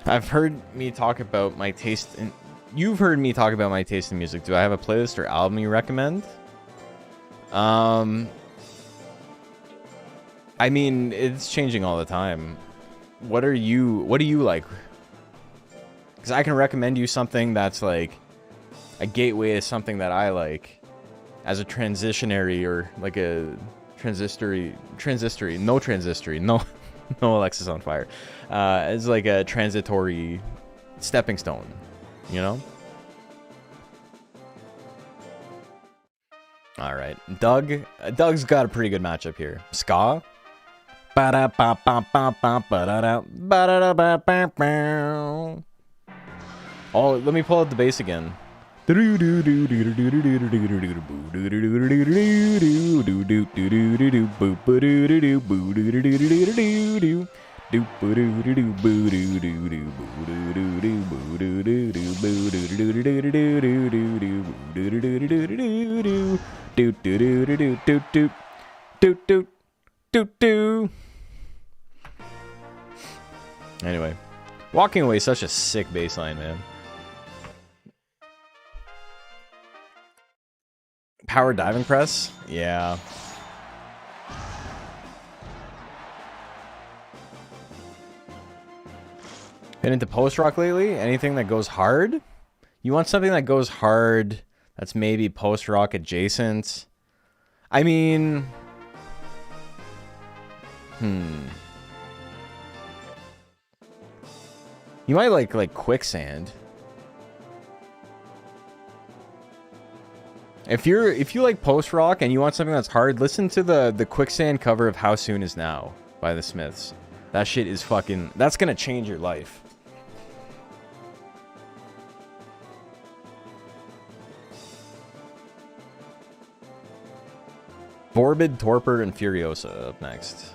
I've heard me talk about my taste in... You've heard me talk about my taste in music. Do I have a playlist or album you recommend? I mean, it's changing all the time. What do you like? Because I can recommend you something that's like a gateway to something that I like as a transitionary or like a no Alexis on fire. As like a transitory stepping stone, you know? All right, Doug's got a pretty good matchup here. Ska. Oh, let me pull out the bass again. Anyway, Walking Away is such a sick bass line, man. Power diving press? Yeah. Been into post-rock lately? Anything that goes hard? You want something that goes hard that's maybe post-rock adjacent? I mean... You might like Quicksand. If you like post-rock and you want something that's hard, listen to the Quicksand cover of How Soon Is Now by the Smiths. That shit is fucking... That's gonna change your life. Vorbid, Torpor, and Furiosa up next.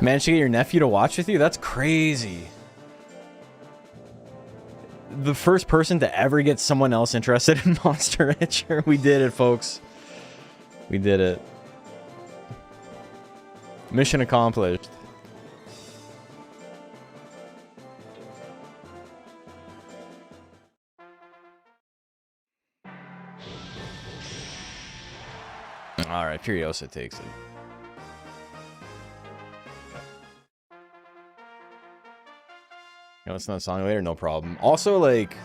Managed to get your nephew to watch with you? That's crazy. the first person to ever get someone else interested in Monster Rancher. We did it, folks. We did it. Mission accomplished. Alright, Furiosa takes it. No, it's not a song later, no problem. Also, like,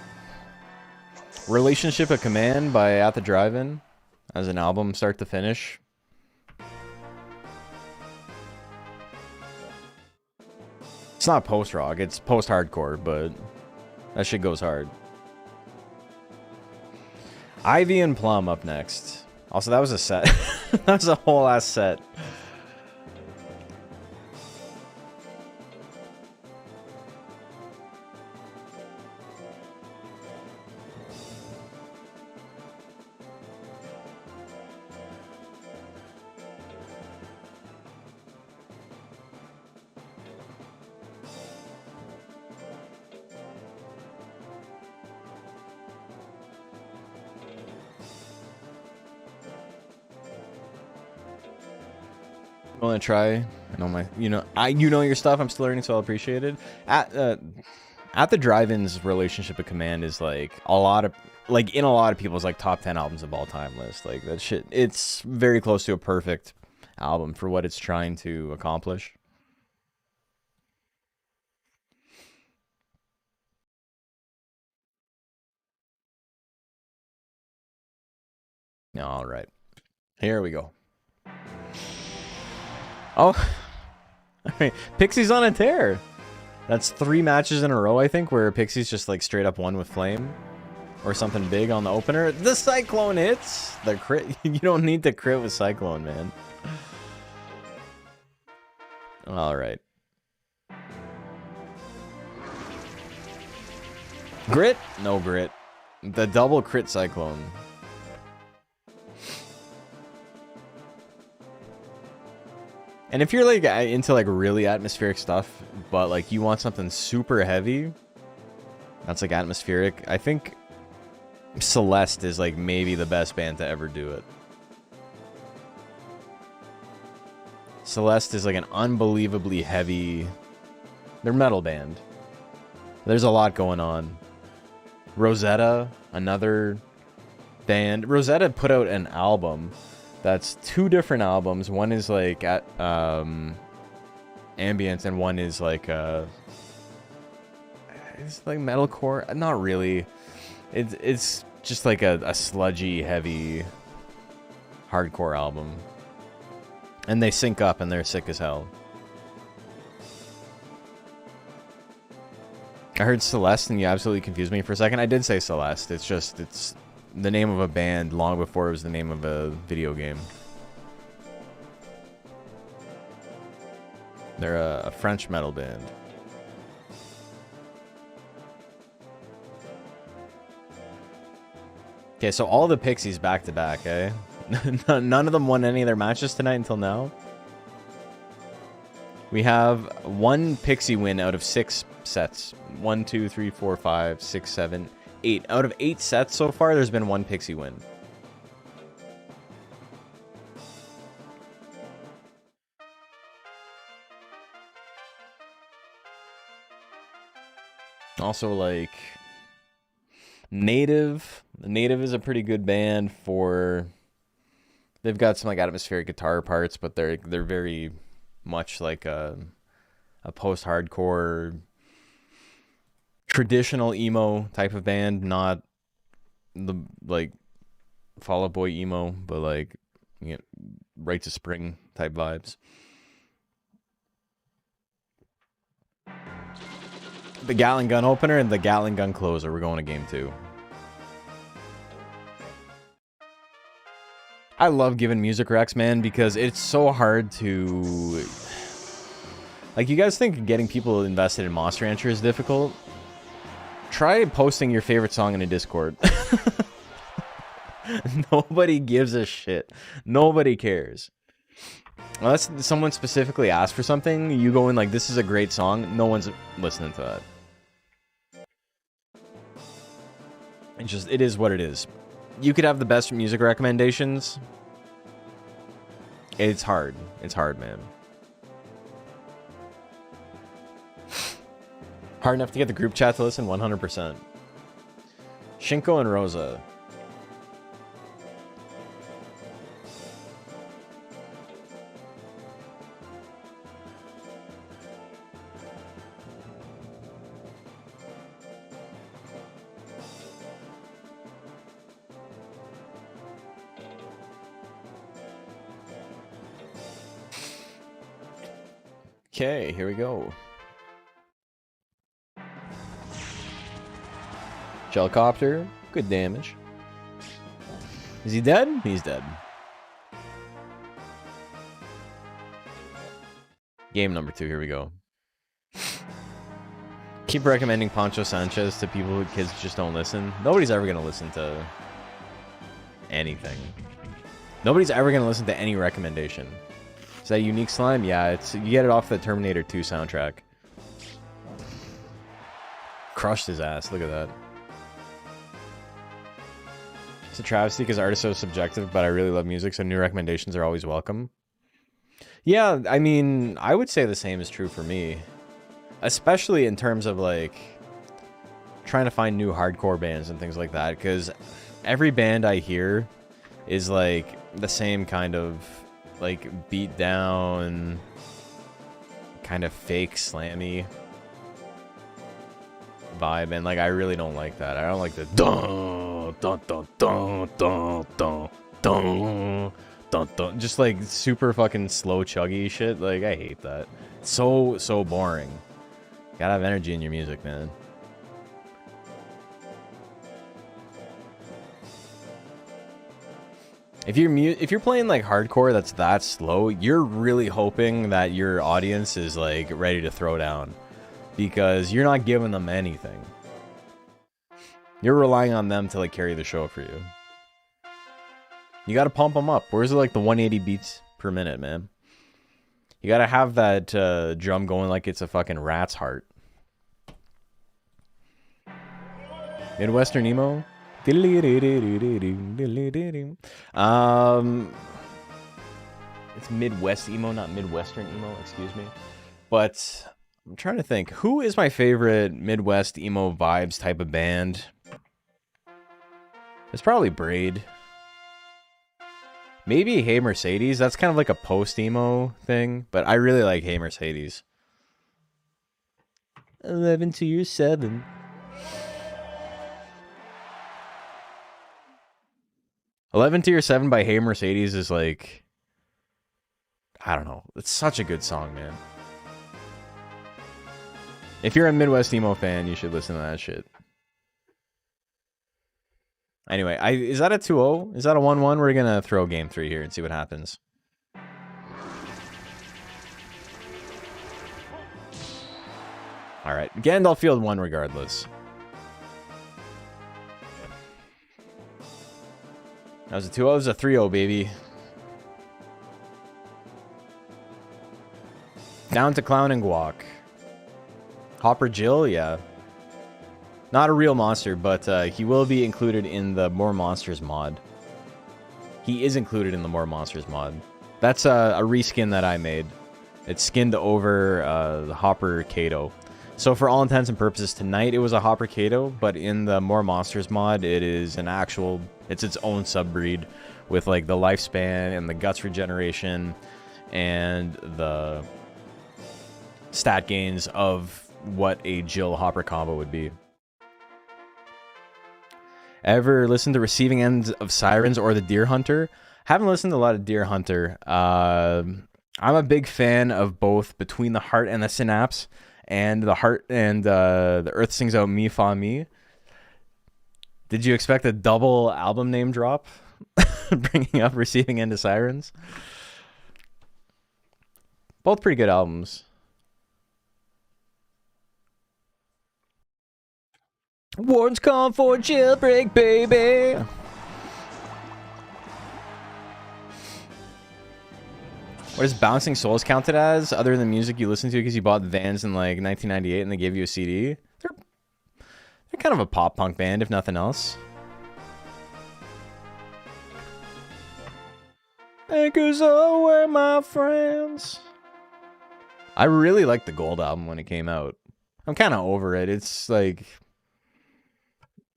Relationship of Command by At the Drive-In as an album, start to finish. It's not post-rock, it's post-hardcore, but that shit goes hard. Ivy and Plum up next. Also, that was a set. That was a whole ass set. I want to try. I know my, you know your stuff. I'm still learning, so I'll appreciate it. At the Drive-In's Relationship of Command is like a lot of, like in a lot of people's like top 10 albums of all time list. Like that shit, it's very close to a perfect album for what it's trying to accomplish. All right, here we go. Oh, I mean, Pixie's on a tear. That's 3 matches in a row, I think, where Pixie's just like straight up won with Flame. Or something big on the opener. The Cyclone hits! The crit. You don't need to crit with Cyclone, man. Alright. Grit? No grit. The double crit Cyclone. And if you're like into like really atmospheric stuff, but like you want something super heavy, that's like atmospheric, I think Celeste is like maybe the best band to ever do it. Celeste is like an unbelievably heavy, they're metal band. There's a lot going on. Rosetta, another band. Rosetta put out an album that's 2 different albums. One is like at ambient, and one is like it's like metalcore. Not really. It's just like a sludgy, heavy, hardcore album. And they sync up, and they're sick as hell. I heard Celeste, and you absolutely confused me for a second. I did say Celeste. It's just, it's the name of a band long before it was the name of a video game. They're a French metal band. Okay, so all the Pixies back to back, eh? None of them won any of their matches tonight until now. We have 1 Pixie win out of 6 sets. 1, 2, 3, 4, 5, 6, 7, 8. Out of 8 sets so far, there's been 1 Pixie win. Also, like, Native. Native is a pretty good band for... They've got some like atmospheric guitar parts, but they're very much like a post-hardcore traditional emo type of band, not the like Fall Out Boy emo, but like, you know, Right to Spring type vibes. The Gatling Gun opener and the Gatling Gun closer. We're going to game 2. I love giving music recs, man, because it's so hard to... Like, you guys think getting people invested in Monster Rancher is difficult? Try posting your favorite song in a Discord. Nobody gives a shit. Nobody cares. Unless someone specifically asks for something, you go in like, this is a great song. No one's listening to that. It's just, it is what it is. You could have the best music recommendations. It's hard. It's hard, man. Hard enough to get the group chat to listen, 100%. Shinko and Rosa. Okay, here we go. Shellcopter, good damage. Is he dead? He's dead. Game number 2, here we go. Keep recommending Pancho Sanchez to people who kids just don't listen. Nobody's ever gonna listen to anything. Nobody's ever gonna listen to any recommendation. Is that Unique Slime? Yeah, it's you get it off the Terminator 2 soundtrack. Crushed his ass, look at that. It's a travesty because art is so subjective, but I really love music, so new recommendations are always welcome. Yeah, I mean, I would say the same is true for me. Especially in terms of, like, trying to find new hardcore bands and things like that, because every band I hear is, like, the same kind of, like, beat down, kind of fake slammy vibe, and, like, I really don't like that. I don't like the dun dun dun dun dun dun dun dun dun, just like super fucking slow chuggy shit. Like, I hate that. It's so boring. Gotta have energy in your music, man. If you're playing like hardcore that's that slow, you're really hoping that your audience is like ready to throw down, because you're not giving them anything. You're relying on them to like carry the show for you. You gotta pump them up. Where's like the 180 beats per minute, man? You gotta have that drum going like it's a fucking rat's heart. Midwestern emo. It's Midwest emo, not Midwestern emo. Excuse me. But I'm trying to think. Who is my favorite Midwest emo vibes type of band? It's probably Braid. Maybe Hey Mercedes. That's kind of like a post-emo thing, but I really like Hey Mercedes. 11 to your 7. "11 to Your 7" by Hey Mercedes is like, I don't know. It's such a good song, man. If you're a Midwest emo fan, you should listen to that shit. Anyway, is that a 2-0? Is that a 1-1? We're gonna throw game 3 here and see what happens. Alright, Gandalf Field won regardless. That was a 2-0, it was a 3-0, baby. Down to Clown and Guac. Hopper Jill, yeah. Not a real monster, but he will be included in the More Monsters mod. He is included in the More Monsters mod. That's a reskin that I made. It's skinned over the Hopper Kato. So for all intents and purposes, tonight it was a Hopper Kato, but in the More Monsters mod, it is an actual... It's its own subbreed with like the lifespan and the guts regeneration and the stat gains of what a Jill Hopper combo would be. Ever listen to Receiving End of Sirens or the Deer Hunter? Haven't listened to a lot of Deer Hunter. I'm a big fan of both Between the Heart and the Synapse and the Heart and the Earth Sings Out Me Fa Me. Did you expect a double album name drop? Bringing up Receiving End of Sirens? Both pretty good albums. Warden's call for jailbreak, baby. What is Bouncing Souls counted as, other than music you listen to because you bought Vans in like 1998 and they gave you a CD? They're kind of a pop punk band, if nothing else. Anchors away, my friends. I really liked the Gold album when it came out. I'm kind of over it. It's like,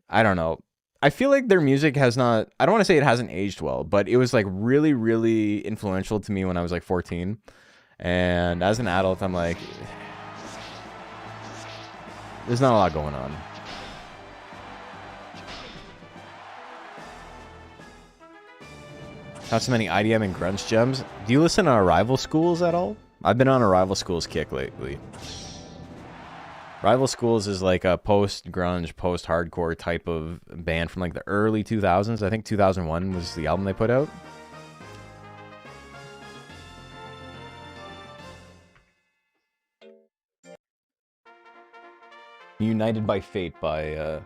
I don't know. I feel like their music has not, I don't want to say it hasn't aged well, but it was like really, really influential to me when I was like 14. And as an adult, I'm like, there's not a lot going on. Not so many IDM and grunge gems. Do you listen to Rival Schools at all? I've been on a Rival Schools kick lately. Rival Schools is like a post-grunge, post-hardcore type of band from like the early 2000s. I think 2001 was the album they put out. United by Fate by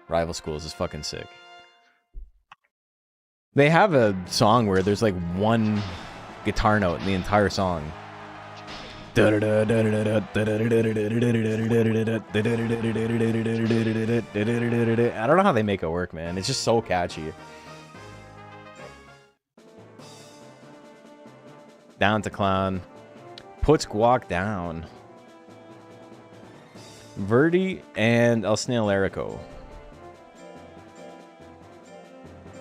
Rival Schools is fucking sick. They have a song where there's like one guitar note in the entire song. I don't know how they make it work, man. It's just so catchy. Down to Clown. Puts Guac down. Verdi and El Snail Erico.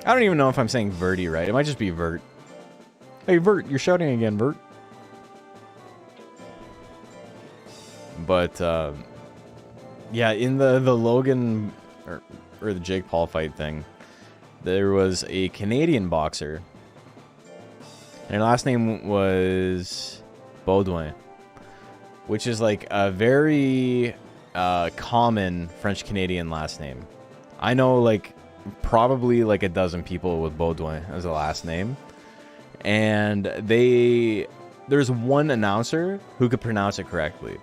I don't even know if I'm saying Verdi right. It might just be Vert. Hey, Vert, you're shouting again, Vert. But, yeah, in the Logan or the Jake Paul fight thing, there was a Canadian boxer. And her last name was Baudouin, which is like a very common French-Canadian last name. I know, like, probably like a dozen people with Baudouin as a last name. And there's one announcer who could pronounce it correctly.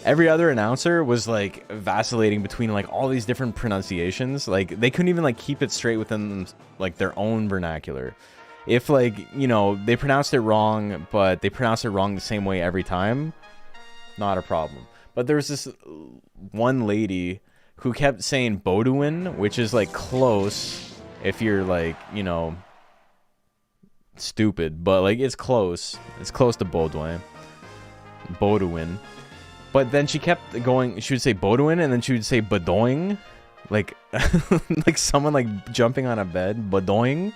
Every other announcer was like vacillating between like all these different pronunciations. Like they couldn't even like keep it straight within like their own vernacular. If like, you know, they pronounced it wrong, but they pronounced it wrong the same way every time, not a problem. But there was this one lady who kept saying Baudouin, which is like close if you're like, you know, stupid, but like it's close. It's close to Baudouin. Baudouin. But then she kept going, she would say Baudouin and then she would say Badoing. Like like someone like jumping on a bed, Badoing.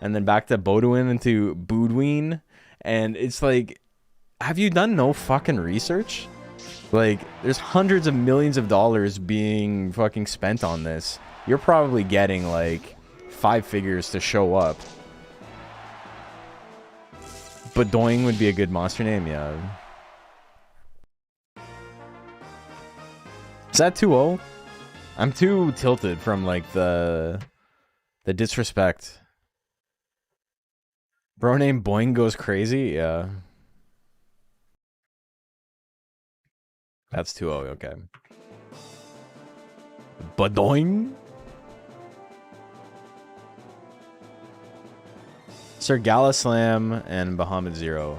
And then back to Baudouin into Boudouin. And it's like, have you done no fucking research? Like, there's hundreds of millions of dollars being fucking spent on this. You're probably getting, like, 5 figures to show up. But Doing would be a good monster name, yeah. Is that 2-0? I'm too tilted from, like, the disrespect. Bro named Boing goes crazy? Yeah. That's 2-0, okay. Badoing? Sir Galaslam and Bahamut Zero.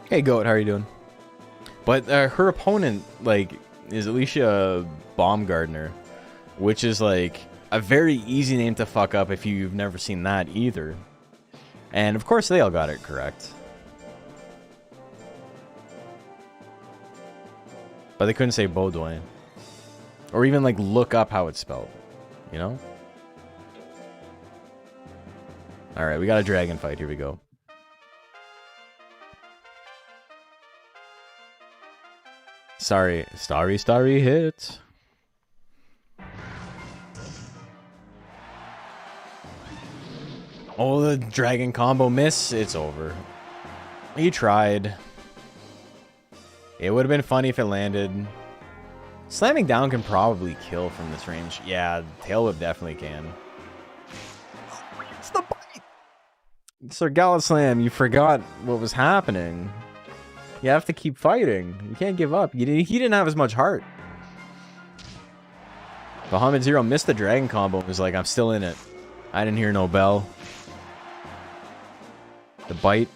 Hey, Goat, how are you doing? But her opponent, like, is Alicia Baumgardner, which is, like, a very easy name to fuck up if you've never seen that either. And, of course, they all got it correct. But they couldn't say Baudouin. Or even, like, look up how it's spelled. You know? Alright, we got a dragon fight. Here we go. Sorry. Starry hit. Oh, the dragon combo miss. It's over. He tried. It would have been funny if it landed. Slamming down can probably kill from this range. Yeah, tail whip definitely can. It's the bite! Sir Galaslam, you forgot what was happening. You have to keep fighting. You can't give up. He didn't have as much heart. Bahamut Zero missed the dragon combo and was like, I'm still in it. I didn't hear no bell. The bite.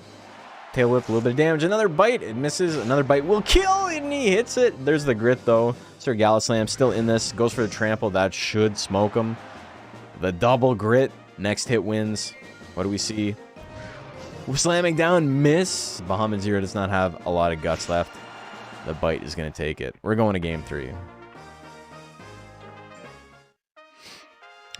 Tail whip, a little bit of damage. Another bite. It misses. Another bite will kill, and he hits it. There's the grit, though. Sir Gallislam still in this. Goes for the trample. That should smoke him. The double grit. Next hit wins. What do we see? We're slamming down. Miss. Bahamut Zero does not have a lot of guts left. The bite is going to take it. We're going to game 3.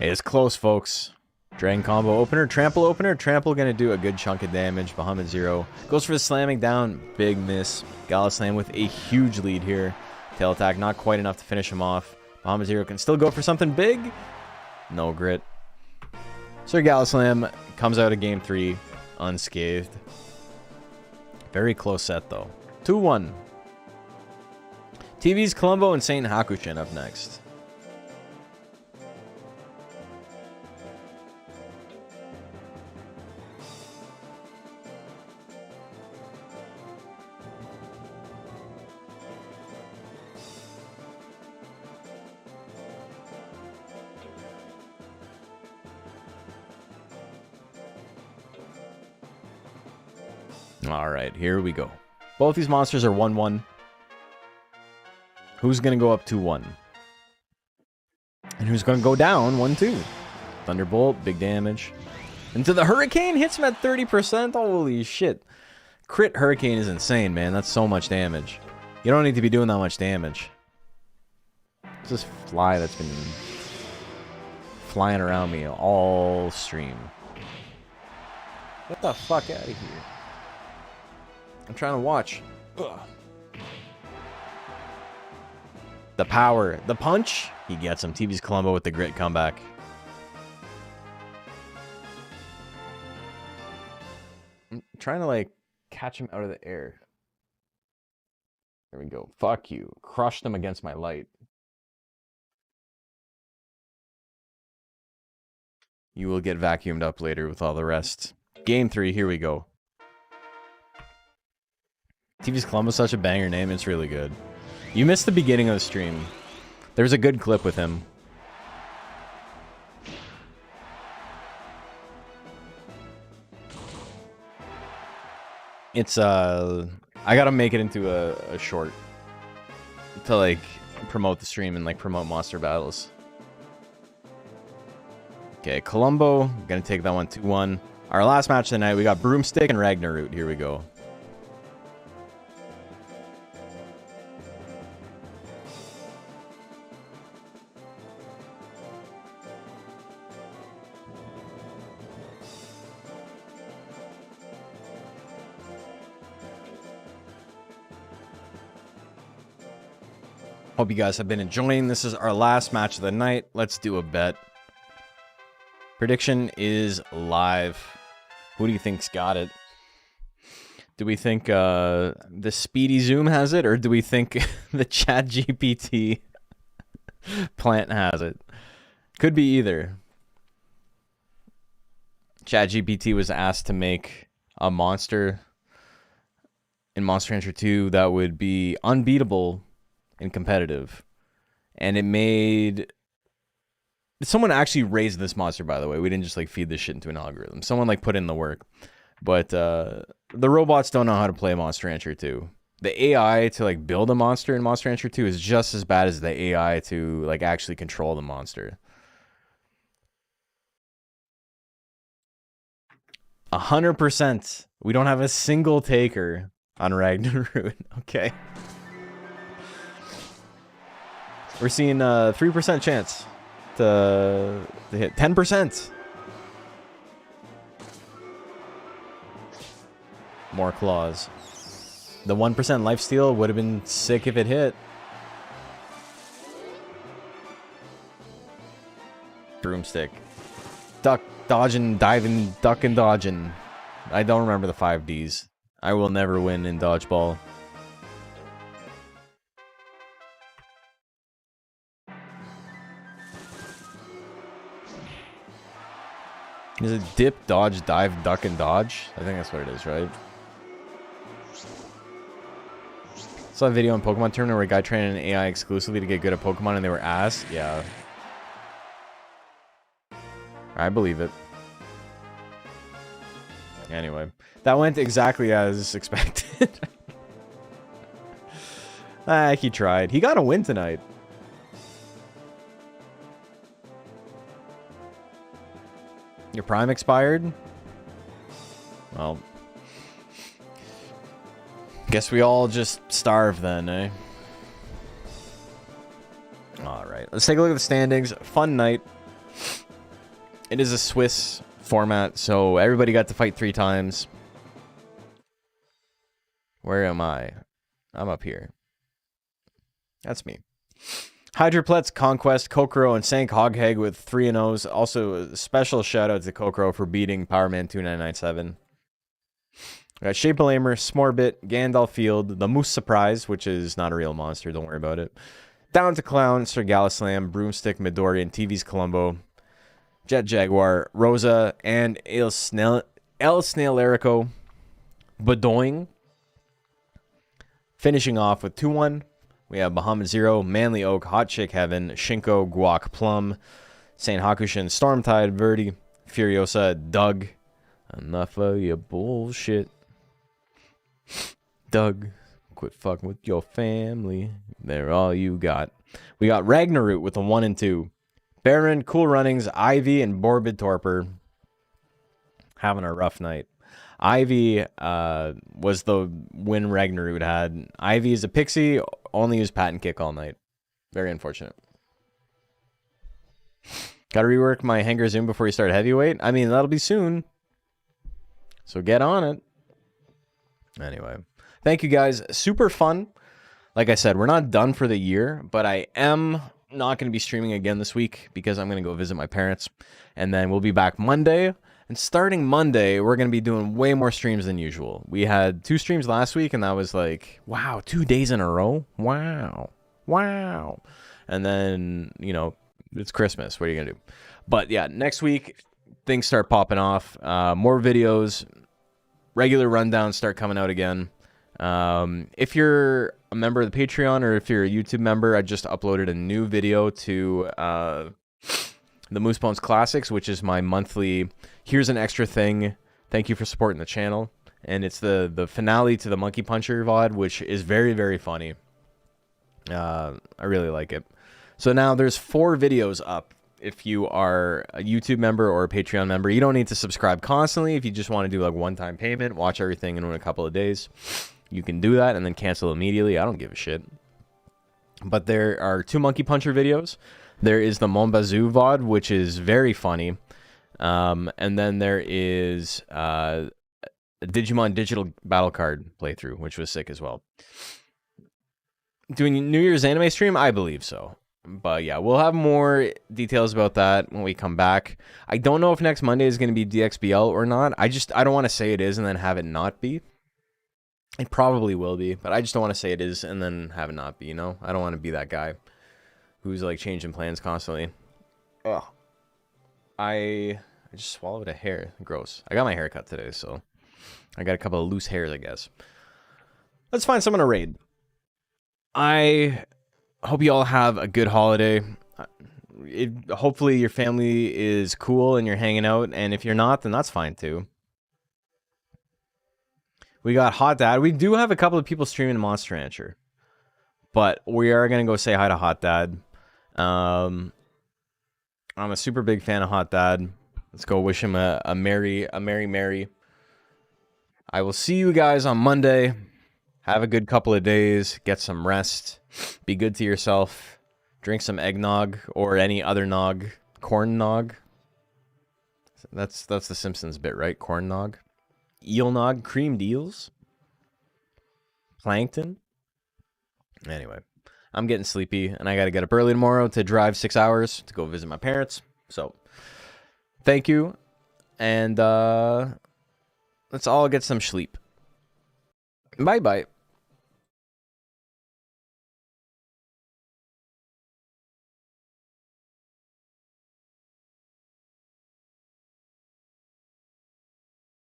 It's close, folks. Dragon combo opener. Trample opener. Trample going to do a good chunk of damage. Bahamut Zero goes for the slamming down. Big miss. Gallislam with a huge lead here. Tail attack not quite enough to finish him off. Bahamut Zero can still go for something big. No grit. Sir Gallislam comes out of game 3 unscathed. Very close set though. 2-1. TV's Colombo and Saint Hakushin up next. Alright, here we go. Both these monsters are 1-1. Who's going to go up 2-1? And who's going to go down 1-2? Thunderbolt, big damage. Into the Hurricane, hits him at 30%. Holy shit. Crit Hurricane is insane, man. That's so much damage. You don't need to be doing that much damage. It's this fly that's been flying around me all stream. Get the fuck out of here. I'm trying to watch. Ugh. The power. The punch. He gets him. TV's Colombo with the grit comeback. I'm trying to, like, catch him out of the air. There we go. Fuck you. Crushed him against my light. You will get vacuumed up later with all the rest. Game 3. Here we go. TV's Colombo is such a banger name. It's really good. You missed the beginning of the stream. There's a good clip with him. It's, I gotta make it into a short. To, like, promote the stream and, like, promote monster battles. Okay, Colombo. Gonna take that one 2-1. Our last match of the night, we got Broomstick and Ragnarroot. Here we go. Hope you guys have been enjoying. This is our last match of the night. Let's do a bet. Prediction is live. Who do you think's got it? Do we think the Speedy Zoom has it, or do we think the Chat GPT plant has it? Could be either. Chat GPT was asked to make a monster in Monster Hunter 2 that would be unbeatable and competitive, and it made someone actually raised this monster, by the way. We didn't just like feed this shit into an algorithm. Someone like put in the work, but the robots don't know how to play Monster Hunter 2. The AI to like build a monster in Monster Hunter 2 is just as bad as the AI to like actually control the monster. 100%. We don't have a single taker on Ragnarroot. Okay. We're seeing a 3% chance to hit 10%. More claws. The 1% lifesteal would have been sick if it hit. Broomstick. Duck, dodging, diving, duck and dodging. I don't remember the 5Ds. I will never win in dodgeball. Is it dip, dodge, dive, duck, and dodge? I think that's what it is, right? Saw a video on Pokemon Tournament where a guy trained an AI exclusively to get good at Pokemon and they were ass. Yeah. I believe it. Anyway, that went exactly as expected. He tried. He got a win tonight. Your Prime expired? Well, guess we all just starve then, eh? Alright, let's take a look at the standings. Fun night. It is a Swiss format, so everybody got to fight 3 times. Where am I? I'm up here. That's me. Hydroplex, Conquest, Kokoro, and Sank Hogheg with 3-0s. Also, a special shout out to Kokoro for beating Powerman 2997. We got Shape of Lamer, Smorbit, Gandalf Field, the Moose Surprise, which is not a real monster, don't worry about it. Down to Clown, Sir Galaslam, Broomstick, Midori, and TV's Columbo, Jet Jaguar, Rosa, and El Snail Erico, Bedoing. Finishing off with 2-1, we have Bahamut Zero, Manly Oak, Hot Chick Heaven, Shinko, Guac, Plum, Saint Hakushin, Stormtide, Verdi, Furiosa, Doug. Enough of your bullshit. Doug, quit fucking with your family. They're all you got. We got Ragnarok with a 1 and 2. Baron, Cool Runnings, Ivy, and Morbid Torpor. Having a rough night. Ivy was the win Ragnarok had. Ivy is a pixie, only used patent kick all night. Very unfortunate. Gotta rework my hanger zoom before you start heavyweight. I mean, that'll be soon. So get on it. Anyway, thank you guys. Super fun. Like I said, we're not done for the year, but I am not going to be streaming again this week because I'm going to go visit my parents. And then we'll be back Monday. And starting Monday, we're going to be doing way more streams than usual. We had 2 streams last week, and that was like, wow, 2 days in a row? Wow. Wow. And then, you know, it's Christmas. What are you going to do? But yeah, next week, things start popping off. More videos. Regular rundowns start coming out again. If you're a member of the Patreon or if you're a YouTube member, I just uploaded a new video to the Moose Bones Classics, which is my monthly, here's an extra thing, thank you for supporting the channel. And it's the finale to the Monkey Puncher VOD, which is very, very funny. I really like it. So now there's 4 videos up. If you are a YouTube member or a Patreon member, you don't need to subscribe constantly. If you just want to do like one-time payment, watch everything in a couple of days, you can do that and then cancel immediately. I don't give a shit. But there are 2 Monkey Puncher videos. There is the Mombazoo VOD, which is very funny. And then there is a Digimon digital battle card playthrough, which was sick as well. Doing New Year's anime stream? I believe so. But yeah, we'll have more details about that when we come back. I don't know if next Monday is going to be DXBL or not. I don't want to say it is and then have it not be. It probably will be, but I just don't want to say it is and then have it not be, you know? I don't want to be that guy who's like changing plans constantly. Ugh. I just swallowed a hair. Gross. I got my hair cut today, so I got a couple of loose hairs, I guess. Let's find someone to raid. I hope you all have a good holiday. Hopefully your family is cool and you're hanging out, and if you're not, then that's fine too. We got Hot Dad. We do have a couple of people streaming Monster Rancher, but we are going to go say hi to Hot Dad. I'm a super big fan of Hot Dad. Let's go wish him a merry. I will see you guys on Monday. Have a good couple of days. Get some rest. Be good to yourself. Drink some eggnog or any other nog. Corn nog. That's the Simpsons bit, right? Corn nog. Eel nog. Creamed eels. Plankton. Anyway, I'm getting sleepy and I got to get up early tomorrow to drive 6 hours to go visit my parents. So, thank you. And let's all get some sleep. Bye-bye.